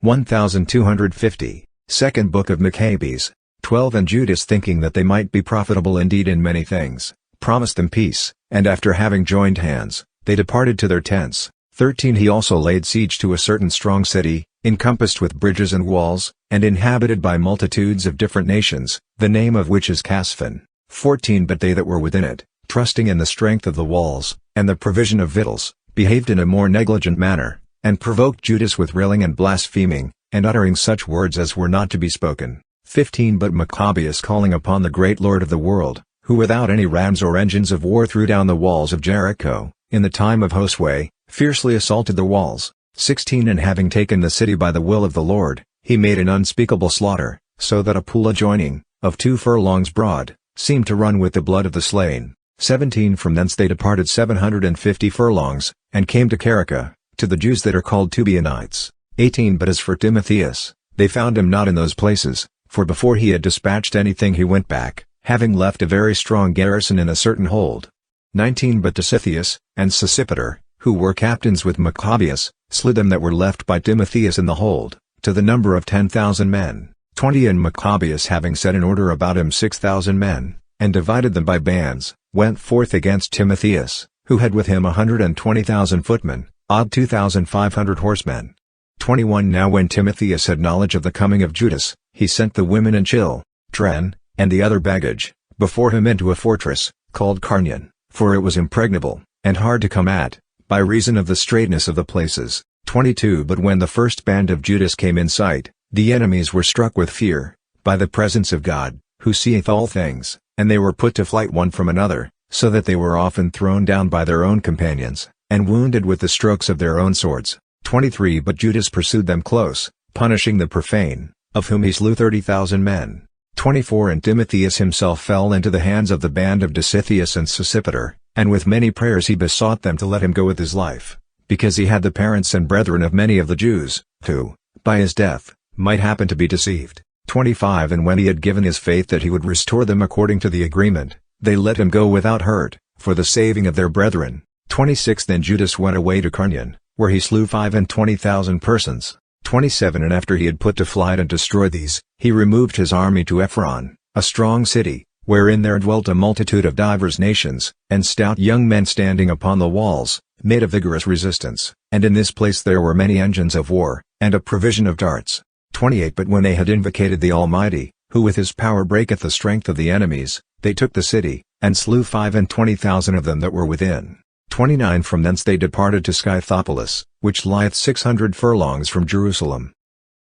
1250, Second Book of Machabees, 12 And Judas, thinking that they might be profitable indeed in many things, promised them peace, and after having joined hands, they departed to their tents. 13 He also laid siege to a certain strong city, encompassed with bridges and walls, and inhabited by multitudes of different nations, the name of which is Casphan. 14 But they that were within it, trusting in the strength of the walls, and the provision of victuals, behaved in a more negligent manner, and provoked Judas with railing and blaspheming, and uttering such words as were not to be spoken. 15 But Machabees, calling upon the great Lord of the world, who without any rams or engines of war threw down the walls of Jericho, in the time of Josue, fiercely assaulted the walls. 16 And having taken the city by the will of the Lord, he made an unspeakable slaughter, so that a pool adjoining, of 2 furlongs broad, seemed to run with the blood of the slain. 17 From thence they departed 750 furlongs, and came to Carica, to the Jews that are called Tubianites. 18 But as for Timotheus, they found him not in those places, for before he had dispatched anything he went back, having left a very strong garrison in a certain hold. 19 But Dositheus, and Sosipater, who were captains with Machabees, slew them that were left by Timotheus in the hold, to the number of 10,000 men. 20 And Machabees, having set in order about him 6,000 men, and divided them by bands, went forth against Timotheus, who had with him 120,000 footmen, odd 2,500 horsemen. 21 Now when Timotheus had knowledge of the coming of Judas, he sent the women and children, and the other baggage, before him into a fortress, called Carnion, for it was impregnable, and hard to come at, by reason of the straitness of the places. 22 But when the first band of Judas came in sight, the enemies were struck with fear, by the presence of God, who seeth all things, and they were put to flight one from another, so that they were often thrown down by their own companions, and wounded with the strokes of their own swords. 23 But Judas pursued them close, punishing the profane, of whom he slew 30,000 men. 24 And Timotheus himself fell into the hands of the band of Dositheus and Sosipater, and with many prayers he besought them to let him go with his life, because he had the parents and brethren of many of the Jews, who, by his death, might happen to be deceived. 25 And when he had given his faith that he would restore them according to the agreement, they let him go without hurt, for the saving of their brethren. 26 Then Judas went away to Carnion, where he slew 25,000 persons. 27 And after he had put to flight and destroyed these, he removed his army to Ephron, a strong city, wherein there dwelt a multitude of divers nations, and stout young men standing upon the walls, made a vigorous resistance, and in this place there were many engines of war, and a provision of darts. 28 But when they had invocated the Almighty, who with his power breaketh the strength of the enemies, they took the city, and slew 25,000 of them that were within. 29 From thence they departed to Scythopolis, which lieth 600 furlongs from Jerusalem.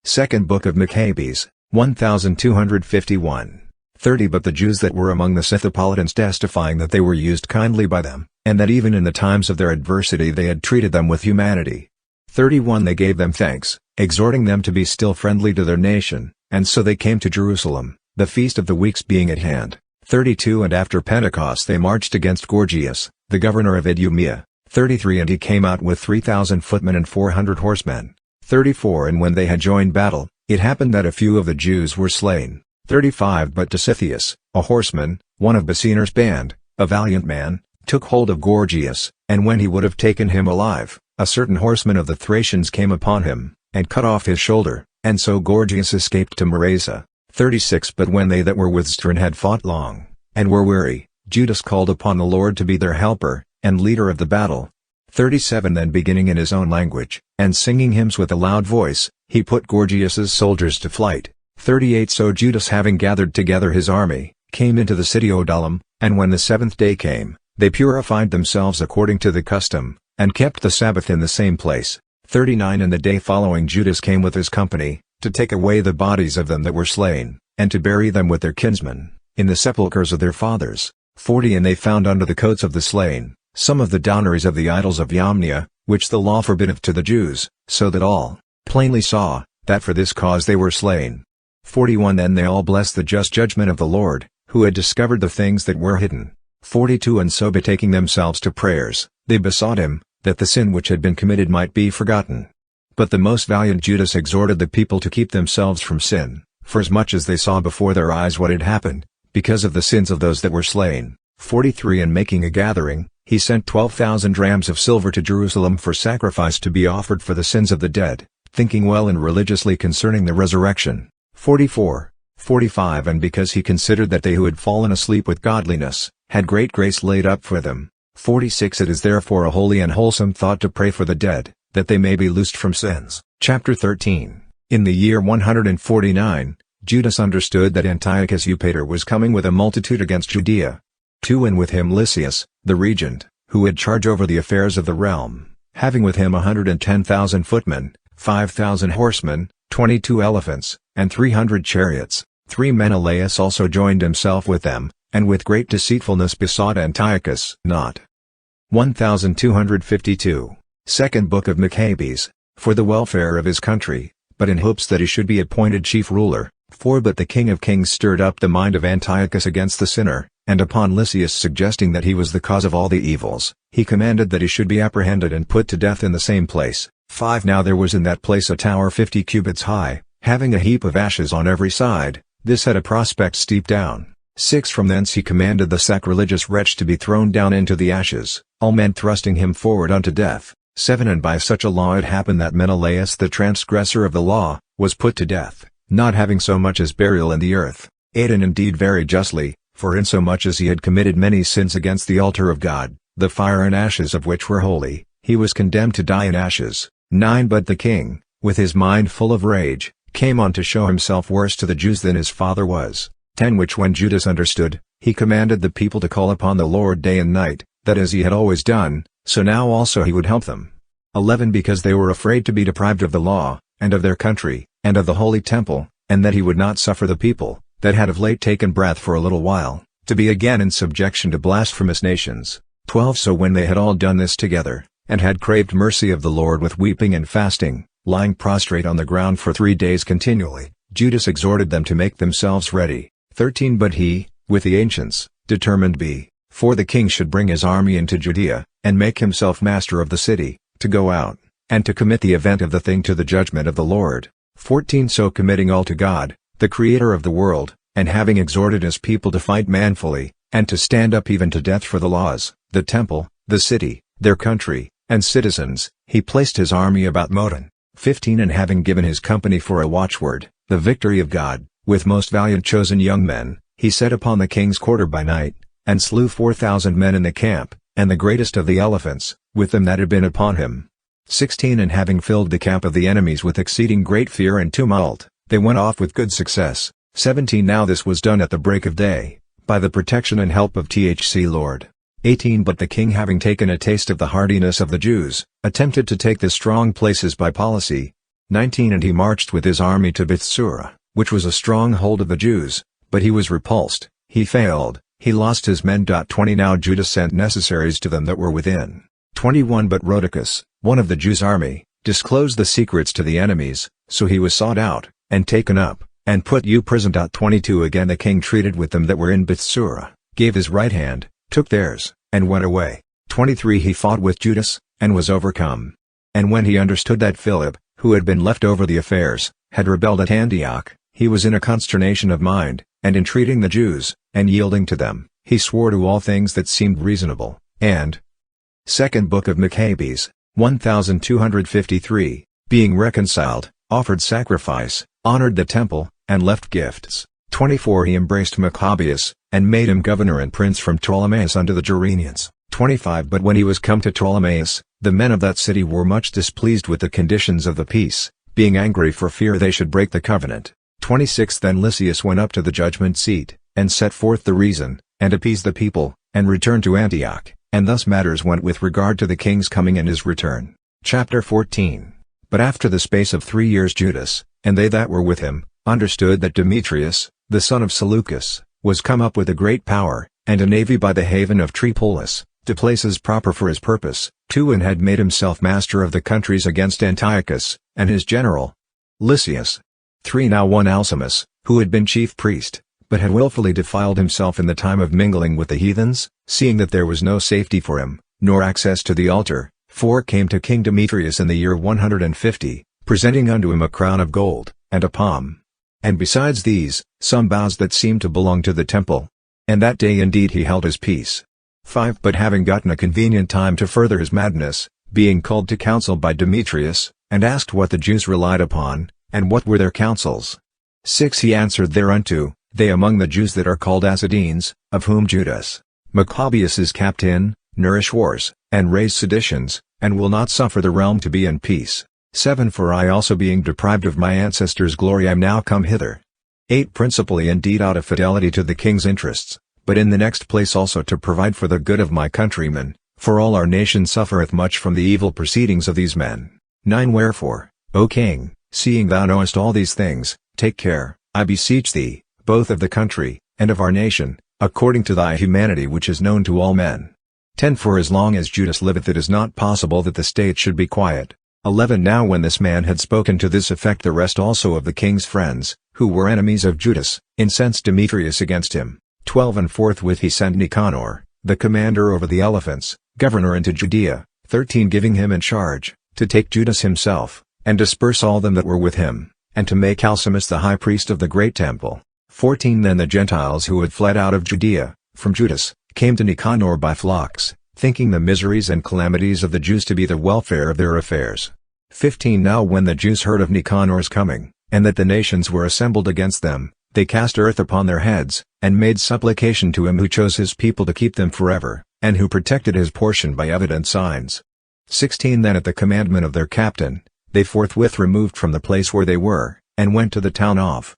Second Book of Machabees, 1251. 30 But the Jews that were among the Scythopolitans, testifying that they were used kindly by them, and that even in the times of their adversity they had treated them with humanity. 31 They gave them thanks, exhorting them to be still friendly to their nation, and so they came to Jerusalem, the feast of the weeks being at hand. 32 And after Pentecost they marched against Gorgias, the governor of Idumea. 33 And he came out with 3,000 footmen and 400 horsemen. 34 And when they had joined battle, it happened that a few of the Jews were slain. 35 But Dositheus, a horseman, one of Basiner's band, a valiant man, took hold of Gorgias, and when he would have taken him alive, a certain horseman of the Thracians came upon him, and cut off his shoulder, and so Gorgias escaped to Maresa. 36 But when they that were withstood had fought long, and were weary, Judas called upon the Lord to be their helper, and leader of the battle. 37 Then beginning in his own language, and singing hymns with a loud voice, he put Gorgias's soldiers to flight. 38 So Judas, having gathered together his army, came into the city Odollam, and when the 7th day came, they purified themselves according to the custom, and kept the Sabbath in the same place. 39 And the day following Judas came with his company, to take away the bodies of them that were slain, and to bury them with their kinsmen, in the sepulchres of their fathers. 40 And they found under the coats of the slain, some of the downeries of the idols of Yamnia, which the law forbiddeth to the Jews, so that all plainly saw, that for this cause they were slain. 41 Then they all blessed the just judgment of the Lord, who had discovered the things that were hidden. 42 And so betaking themselves to prayers, they besought him, that the sin which had been committed might be forgotten. But the most valiant Judas exhorted the people to keep themselves from sin, forasmuch as they saw before their eyes what had happened, because of the sins of those that were slain. 43 And making a gathering, he sent 12,000 rams of silver to Jerusalem for sacrifice to be offered for the sins of the dead, thinking well and religiously concerning the resurrection. 44, 45 And because he considered that they who had fallen asleep with godliness, had great grace laid up for them. 46 It is therefore a holy and wholesome thought to pray for the dead, that they may be loosed from sins. Chapter 13. In the year 149, Judas understood that Antiochus Eupator was coming with a multitude against Judea. 2 And with him Lysias, the regent, who had charge over the affairs of the realm, having with him 110,000 footmen, 5,000 horsemen, 22 elephants, and 300 chariots. 3 Menelaus also joined himself with them, and with great deceitfulness besought Antiochus not. 1252. Second Book of Machabees, for the welfare of his country, but in hopes that he should be appointed chief ruler. 4 But the King of Kings stirred up the mind of Antiochus against the sinner, and upon Lysias suggesting that he was the cause of all the evils, he commanded that he should be apprehended and put to death in the same place. 5 Now there was in that place a tower 50 cubits high, having a heap of ashes on every side. This had a prospect steep down. 6 From thence he commanded the sacrilegious wretch to be thrown down into the ashes, all men thrusting him forward unto death. 7 And by such a law it happened that Menelaus the transgressor of the law, was put to death, not having so much as burial in the earth. 8 And indeed very justly, for insomuch as he had committed many sins against the altar of God, the fire and ashes of which were holy, he was condemned to die in ashes. 9 But the king, with his mind full of rage, came on to show himself worse to the Jews than his father was. 10 Which when Judas understood, he commanded the people to call upon the Lord day and night, that as he had always done, so now also he would help them. 11 Because they were afraid to be deprived of the law, and of their country, and of the holy temple, and that he would not suffer the people, that had of late taken breath for a little while, to be again in subjection to blasphemous nations. 12 So when they had all done this together, and had craved mercy of the Lord with weeping and fasting, lying prostrate on the ground for 3 days continually, Judas exhorted them to make themselves ready. 13 But he, with the ancients, determined before the king should bring his army into Judea, and make himself master of the city, to go out, and to commit the event of the thing to the judgment of the Lord. 14 So committing all to God, the Creator of the world, and having exhorted his people to fight manfully, and to stand up even to death for the laws, the temple, the city, their country, and citizens, he placed his army about Modin. 15 And having given his company for a watchword, the victory of God, with most valiant chosen young men, he set upon the king's quarter by night, and slew 4,000 men in the camp, and the greatest of the elephants, with them that had been upon him. 16 And having filled the camp of the enemies with exceeding great fear and tumult, they went off with good success. 17 Now this was done at the break of day, by the protection and help of THC Lord. 18 But the king having taken a taste of the hardiness of the Jews, attempted to take the strong places by policy. 19 And he marched with his army to Bethsura, which was a stronghold of the Jews, but he was repulsed, he failed, he lost his men. 20 Now Judas sent necessaries to them that were within. 21 But Rhodicus, one of the Jews' army, disclosed the secrets to the enemies, so he was sought out, and taken up, and put you prison. 22 Again the king treated with them that were in Bethsura, gave his right hand, took theirs, and went away. 23 He fought with Judas, and was overcome. And when he understood that Philip, who had been left over the affairs, had rebelled at Antioch, he was in a consternation of mind, and entreating the Jews, and yielding to them, he swore to all things that seemed reasonable, and Second Book of Machabees, 1253, being reconciled, offered sacrifice, honored the temple, and left gifts. 24 He embraced Machabees, and made him governor and prince from Ptolemais unto the Gerenians. 25 But when he was come to Ptolemais, the men of that city were much displeased with the conditions of the peace, being angry for fear they should break the covenant. 26 Then Lysias went up to the judgment seat, and set forth the reason, and appeased the people, and returned to Antioch, and thus matters went with regard to the king's coming and his return. Chapter 14. But after the space of 3 years Judas, and they that were with him, understood that Demetrius, the son of Seleucus, was come up with a great power, and a navy by the haven of Tripolis, to places proper for his purpose. 2 And had made himself master of the countries against Antiochus, and his general, Lysias. 3 Now one Alcimus, who had been chief priest, but had willfully defiled himself in the time of mingling with the heathens, seeing that there was no safety for him, nor access to the altar, 4 Came to King Demetrius in the year 150, presenting unto him a crown of gold, and a palm. And besides these, some boughs that seemed to belong to the temple. And that day indeed he held his peace. 5. But having gotten a convenient time to further his madness, being called to council by Demetrius, and asked what the Jews relied upon, and what were their counsels. 6. He answered thereunto, They among the Jews that are called Assadenes, of whom Judas Machabees is captain, nourish wars, and raise seditions, and will not suffer the realm to be in peace. 7. For I also being deprived of my ancestors' glory am now come hither. 8. Principally indeed out of fidelity to the king's interests, but in the next place also to provide for the good of my countrymen, for all our nation suffereth much from the evil proceedings of these men. 9. Wherefore, O king, seeing thou knowest all these things, take care, I beseech thee, both of the country, and of our nation, according to thy humanity which is known to all men. 10. For as long as Judas liveth it is not possible that the state should be quiet. 11. Now when this man had spoken to this effect the rest also of the king's friends, who were enemies of Judas, incensed Demetrius against him. 12. And forthwith he sent Nicanor, the commander over the elephants, governor into Judea. 13. Giving him in charge, to take Judas himself, and disperse all them that were with him, and to make Alcimus the high priest of the great temple. 14. Then the Gentiles who had fled out of Judea, from Judas, came to Nicanor by flocks, thinking the miseries and calamities of the Jews to be the welfare of their affairs. 15. Now when the Jews heard of Nicanor's coming, and that the nations were assembled against them, they cast earth upon their heads, and made supplication to him who chose his people to keep them forever, and who protected his portion by evident signs. 16. Then at the commandment of their captain, they forthwith removed from the place where they were, and went to the town of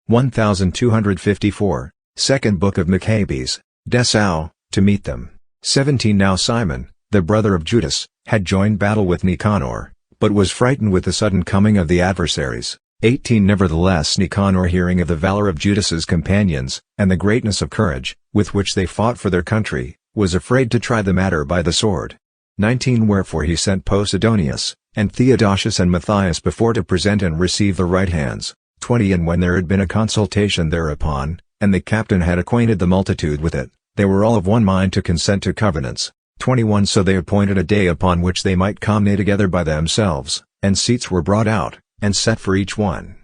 1254, Second Book of Machabees, Dessau, to meet them. 17. Now Simon, the brother of Judas, had joined battle with Nicanor, but was frightened with the sudden coming of the adversaries. 18. Nevertheless Nicanor hearing of the valor of Judas's companions, and the greatness of courage, with which they fought for their country, was afraid to try the matter by the sword. 19. Wherefore he sent Posidonius, and Theodosius and Matthias before to present and receive the right hands. 20. And when there had been a consultation thereupon, and the captain had acquainted the multitude with it, they were all of one mind to consent to covenants. 21. So they appointed a day upon which they might commune together by themselves, and seats were brought out, and set for each one.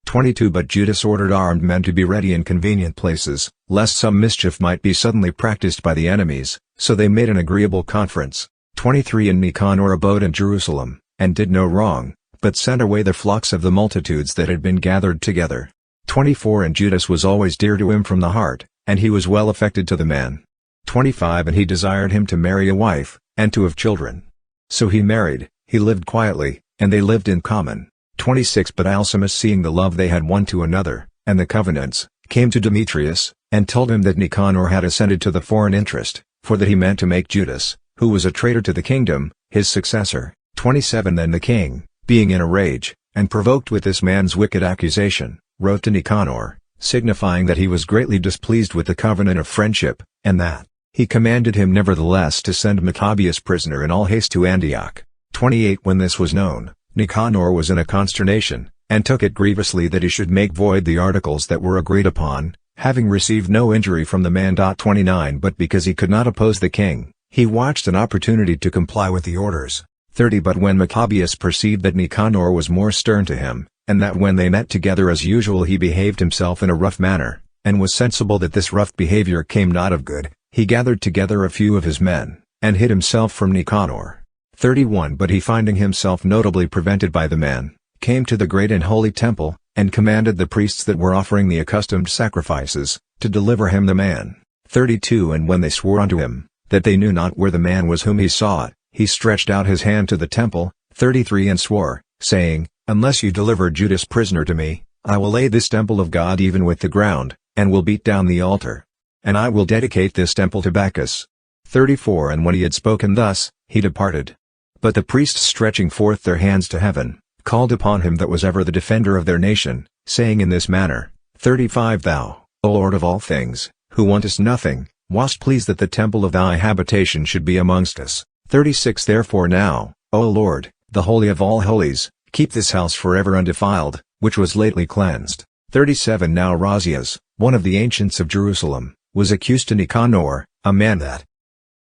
22. But Judas ordered armed men to be ready in convenient places, lest some mischief might be suddenly practiced by the enemies, so they made an agreeable conference. 23. And Nicanor abode in Jerusalem, and did no wrong, but sent away the flocks of the multitudes that had been gathered together. 24. And Judas was always dear to him from the heart, and he was well affected to the man. 25. And he desired him to marry a wife, and to have children. So he married, he lived quietly, and they lived in common. 26. But Alcimus seeing the love they had one to another, and the covenants, came to Demetrius, and told him that Nicanor had assented to the foreign interest, for that he meant to make Judas, who was a traitor to the kingdom, his successor. 27. Then the king, being in a rage, and provoked with this man's wicked accusation, wrote to Nicanor, signifying that he was greatly displeased with the covenant of friendship, and that he commanded him nevertheless to send Machabees prisoner in all haste to Antioch. 28. When this was known, Nicanor was in a consternation, and took it grievously that he should make void the articles that were agreed upon, having received no injury from the man. 29. But because he could not oppose the king, he watched an opportunity to comply with the orders. 30. But when Machabees perceived that Nicanor was more stern to him, and that when they met together as usual he behaved himself in a rough manner, and was sensible that this rough behavior came not of good, he gathered together a few of his men, and hid himself from Nicanor. 31. But he finding himself notably prevented by the man, came to the great and holy temple, and commanded the priests that were offering the accustomed sacrifices, to deliver him the man. 32. And when they swore unto him, that they knew not where the man was whom he sought, he stretched out his hand to the temple. 33. And swore, saying, Unless you deliver Judas prisoner to me, I will lay this temple of God even with the ground, and will beat down the altar. And I will dedicate this temple to Bacchus. 34. And when he had spoken thus, he departed. But the priests stretching forth their hands to heaven, called upon him that was ever the defender of their nation, saying in this manner, 35. Thou, O Lord of all things, who wantest nothing, wast pleased that the temple of thy habitation should be amongst us. 36. Therefore now, O Lord, the Holy of all holies, keep this house forever undefiled, which was lately cleansed. 37. Now Razias, one of the ancients of Jerusalem, was accused to Nicanor, a man that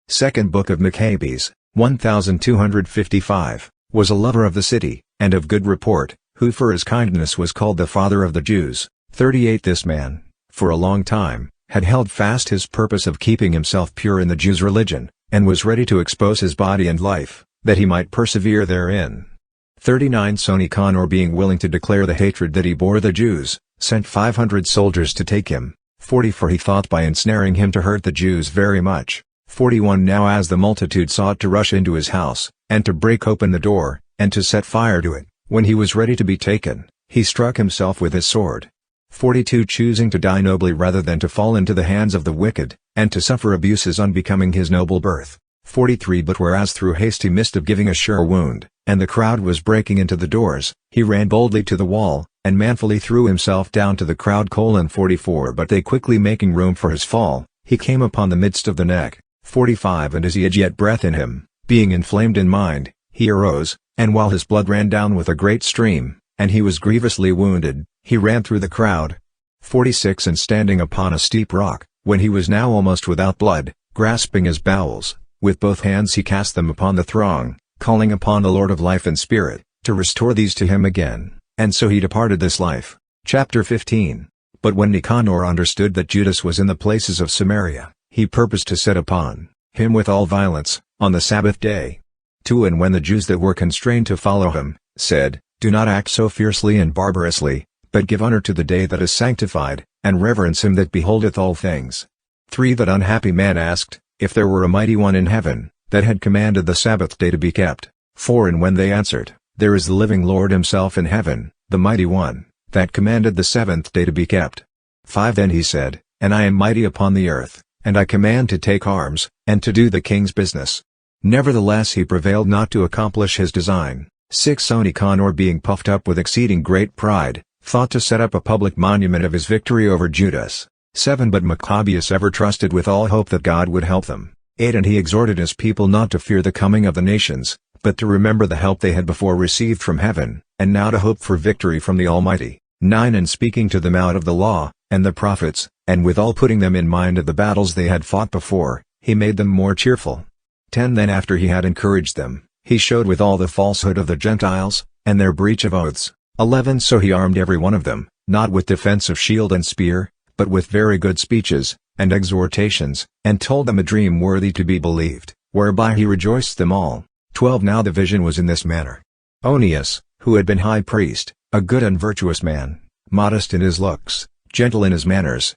Second Book of Machabees, 1255, was a lover of the city, and of good report, who for his kindness was called the father of the Jews. 38. This man, for a long time, had held fast his purpose of keeping himself pure in the Jews' religion, and was ready to expose his body and life, that he might persevere therein. 39 So Nicanor, being willing to declare the hatred that he bore the Jews, sent 500 soldiers to take him. 40 For he thought by ensnaring him to hurt the Jews very much. 41 Now as the multitude sought to rush into his house, and to break open the door, and to set fire to it, when he was ready to be taken, he struck himself with his sword. 42 Choosing to die nobly rather than to fall into the hands of the wicked, and to suffer abuses unbecoming his noble birth. 43 But whereas through haste he missed of giving a sure wound, and the crowd was breaking into the doors, he ran boldly to the wall, and manfully threw himself down to the crowd. 44 But they quickly making room for his fall, he came upon the midst of the neck. 45 And as he had yet breath in him, being inflamed in mind, he arose, and while his blood ran down with a great stream, and he was grievously wounded, he ran through the crowd. 46 And standing upon a steep rock, when he was now almost without blood, grasping his bowels, with both hands he cast them upon the throng, calling upon the Lord of life and spirit, to restore these to him again, and so he departed this life. Chapter 15 But when Nicanor understood that Judas was in the places of Samaria, he purposed to set upon him with all violence, on the Sabbath day. 2 And when the Jews that were constrained to follow him, said, Do not act so fiercely and barbarously, but give honor to the day that is sanctified, and reverence him that beholdeth all things. 3 That unhappy man asked, if there were a mighty one in heaven, that had commanded the Sabbath day to be kept. 4 And when they answered, There is the living Lord himself in heaven, the mighty one, that commanded the seventh day to be kept. 5 Then he said, And I am mighty upon the earth, and I command to take arms, and to do the king's business. Nevertheless he prevailed not to accomplish his design. 6 So Nicanor, being puffed up with exceeding great pride, thought to set up a public monument of his victory over Judas. 7 But Machabees ever trusted with all hope that God would help them. 8 And he exhorted his people not to fear the coming of the nations, but to remember the help they had before received from heaven, and now to hope for victory from the Almighty. 9 And speaking to them out of the law, and the prophets, and withal putting them in mind of the battles they had fought before, he made them more cheerful. 10 Then after he had encouraged them, he showed withal the falsehood of the Gentiles, and their breach of oaths. 11 So he armed every one of them, not with defense of shield and spear, but with very good speeches, and exhortations, and told them a dream worthy to be believed, whereby he rejoiced them all. 12 Now the vision was in this manner. Onias, who had been high priest, a good and virtuous man, modest in his looks, gentle in his manners.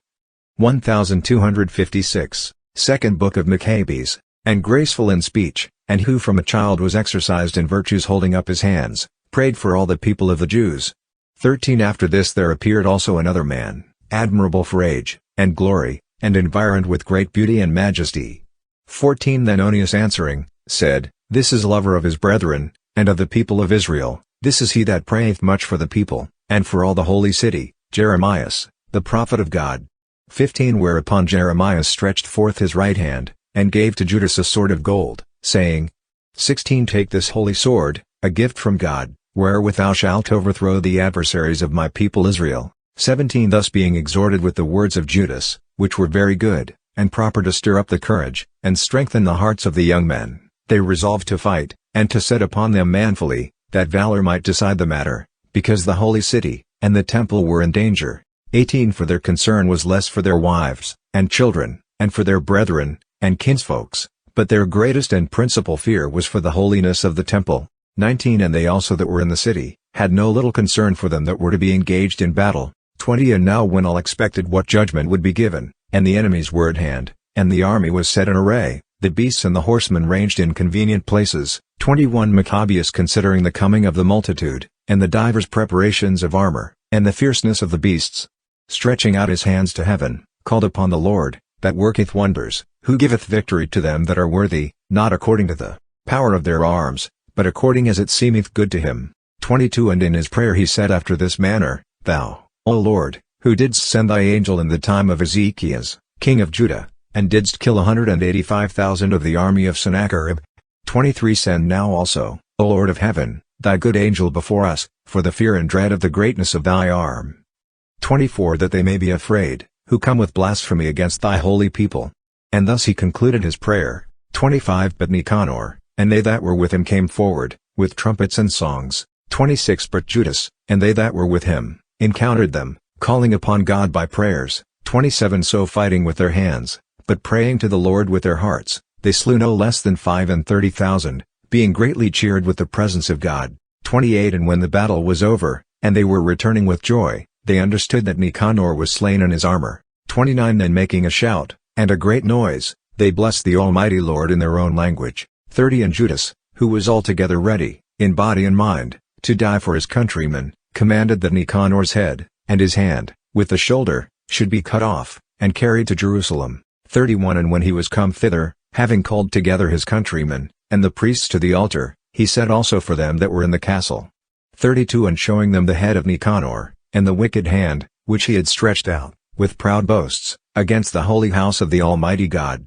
1256, Second Book of Machabees, and graceful in speech, and who from a child was exercised in virtues, holding up his hands, prayed for all the people of the Jews. 13 After this there appeared also another man, admirable for age, and glory, and environed with great beauty and majesty. 14 Then Onias answering, said, This is lover of his brethren, and of the people of Israel, this is he that prayeth much for the people, and for all the holy city, Jeremias, the prophet of God. 15 Whereupon Jeremias stretched forth his right hand, and gave to Judas a sword of gold, saying, 16 Take this holy sword, a gift from God, wherewith thou shalt overthrow the adversaries of my people Israel. 17 Thus being exhorted with the words of Judas, which were very good, and proper to stir up the courage, and strengthen the hearts of the young men, they resolved to fight, and to set upon them manfully, that valor might decide the matter, because the holy city, and the temple were in danger. 18 For their concern was less for their wives, and children, and for their brethren, and kinsfolks, but their greatest and principal fear was for the holiness of the temple. 19 And they also that were in the city, had no little concern for them that were to be engaged in battle. 20 And now when all expected what judgment would be given, and the enemies were at hand, and the army was set in array, the beasts and the horsemen ranged in convenient places. 21 Machabees considering the coming of the multitude, and the divers preparations of armor, and the fierceness of the beasts, stretching out his hands to heaven, called upon the Lord, that worketh wonders, who giveth victory to them that are worthy, not according to the power of their arms, but according as it seemeth good to him. 22 And in his prayer he said after this manner, Thou, O Lord, who didst send thy angel in the time of Ezekias, king of Judah, and didst kill 185,000 of the army of Sennacherib. 23 Send now also, O Lord of heaven, thy good angel before us, for the fear and dread of the greatness of thy arm. 24 That they may be afraid, who come with blasphemy against thy holy people. And thus he concluded his prayer. 25 But Nicanor, and they that were with him came forward, with trumpets and songs. 26 But Judas, and they that were with him, encountered them, calling upon God by prayers. 27 So fighting with their hands, but praying to the Lord with their hearts, they slew no less than 35,000, being greatly cheered with the presence of God. 28 And when the battle was over, and they were returning with joy, they understood that Nicanor was slain in his armor. 29 Then making a shout, and a great noise, they blessed the Almighty Lord in their own language. 30 And Judas, who was altogether ready, in body and mind, to die for his countrymen, commanded that Nicanor's head, and his hand, with the shoulder, should be cut off, and carried to Jerusalem. 31 And when he was come thither, having called together his countrymen, and the priests to the altar, he said also for them that were in the castle. 32 And showing them the head of Nicanor, and the wicked hand, which he had stretched out, with proud boasts, against the holy house of the Almighty God.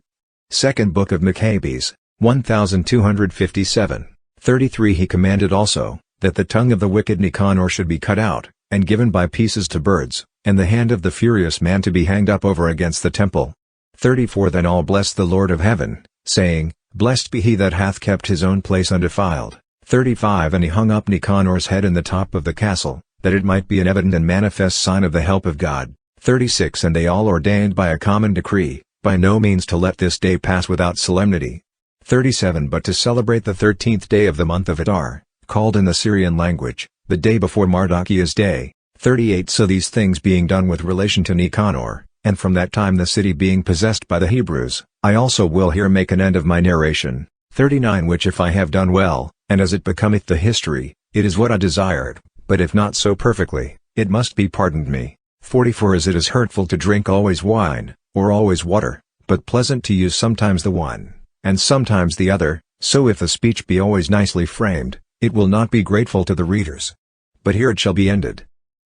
Second Book of Machabees, 1257. 33 He commanded also, that the tongue of the wicked Nicanor should be cut out, and given by pieces to birds, and the hand of the furious man to be hanged up over against the temple. 34 Then all blessed the Lord of heaven, saying, Blessed be he that hath kept his own place undefiled. 35 And he hung up Nicanor's head in the top of the castle, that it might be an evident and manifest sign of the help of God. 36 And they all ordained by a common decree, by no means to let this day pass without solemnity. 37 But to celebrate the 13th day of the month of Adar, called in the Syrian language, the day before Mardochia's day. 38 So these things being done with relation to Nicanor, and from that time the city being possessed by the Hebrews, I also will here make an end of my narration. 39 Which if I have done well, and as it becometh the history, it is what I desired, but if not so perfectly, it must be pardoned me. 44 As it is hurtful to drink always wine, or always water, but pleasant to use sometimes the one, and sometimes the other, so if the speech be always nicely framed, it will not be grateful to the readers. But here it shall be ended.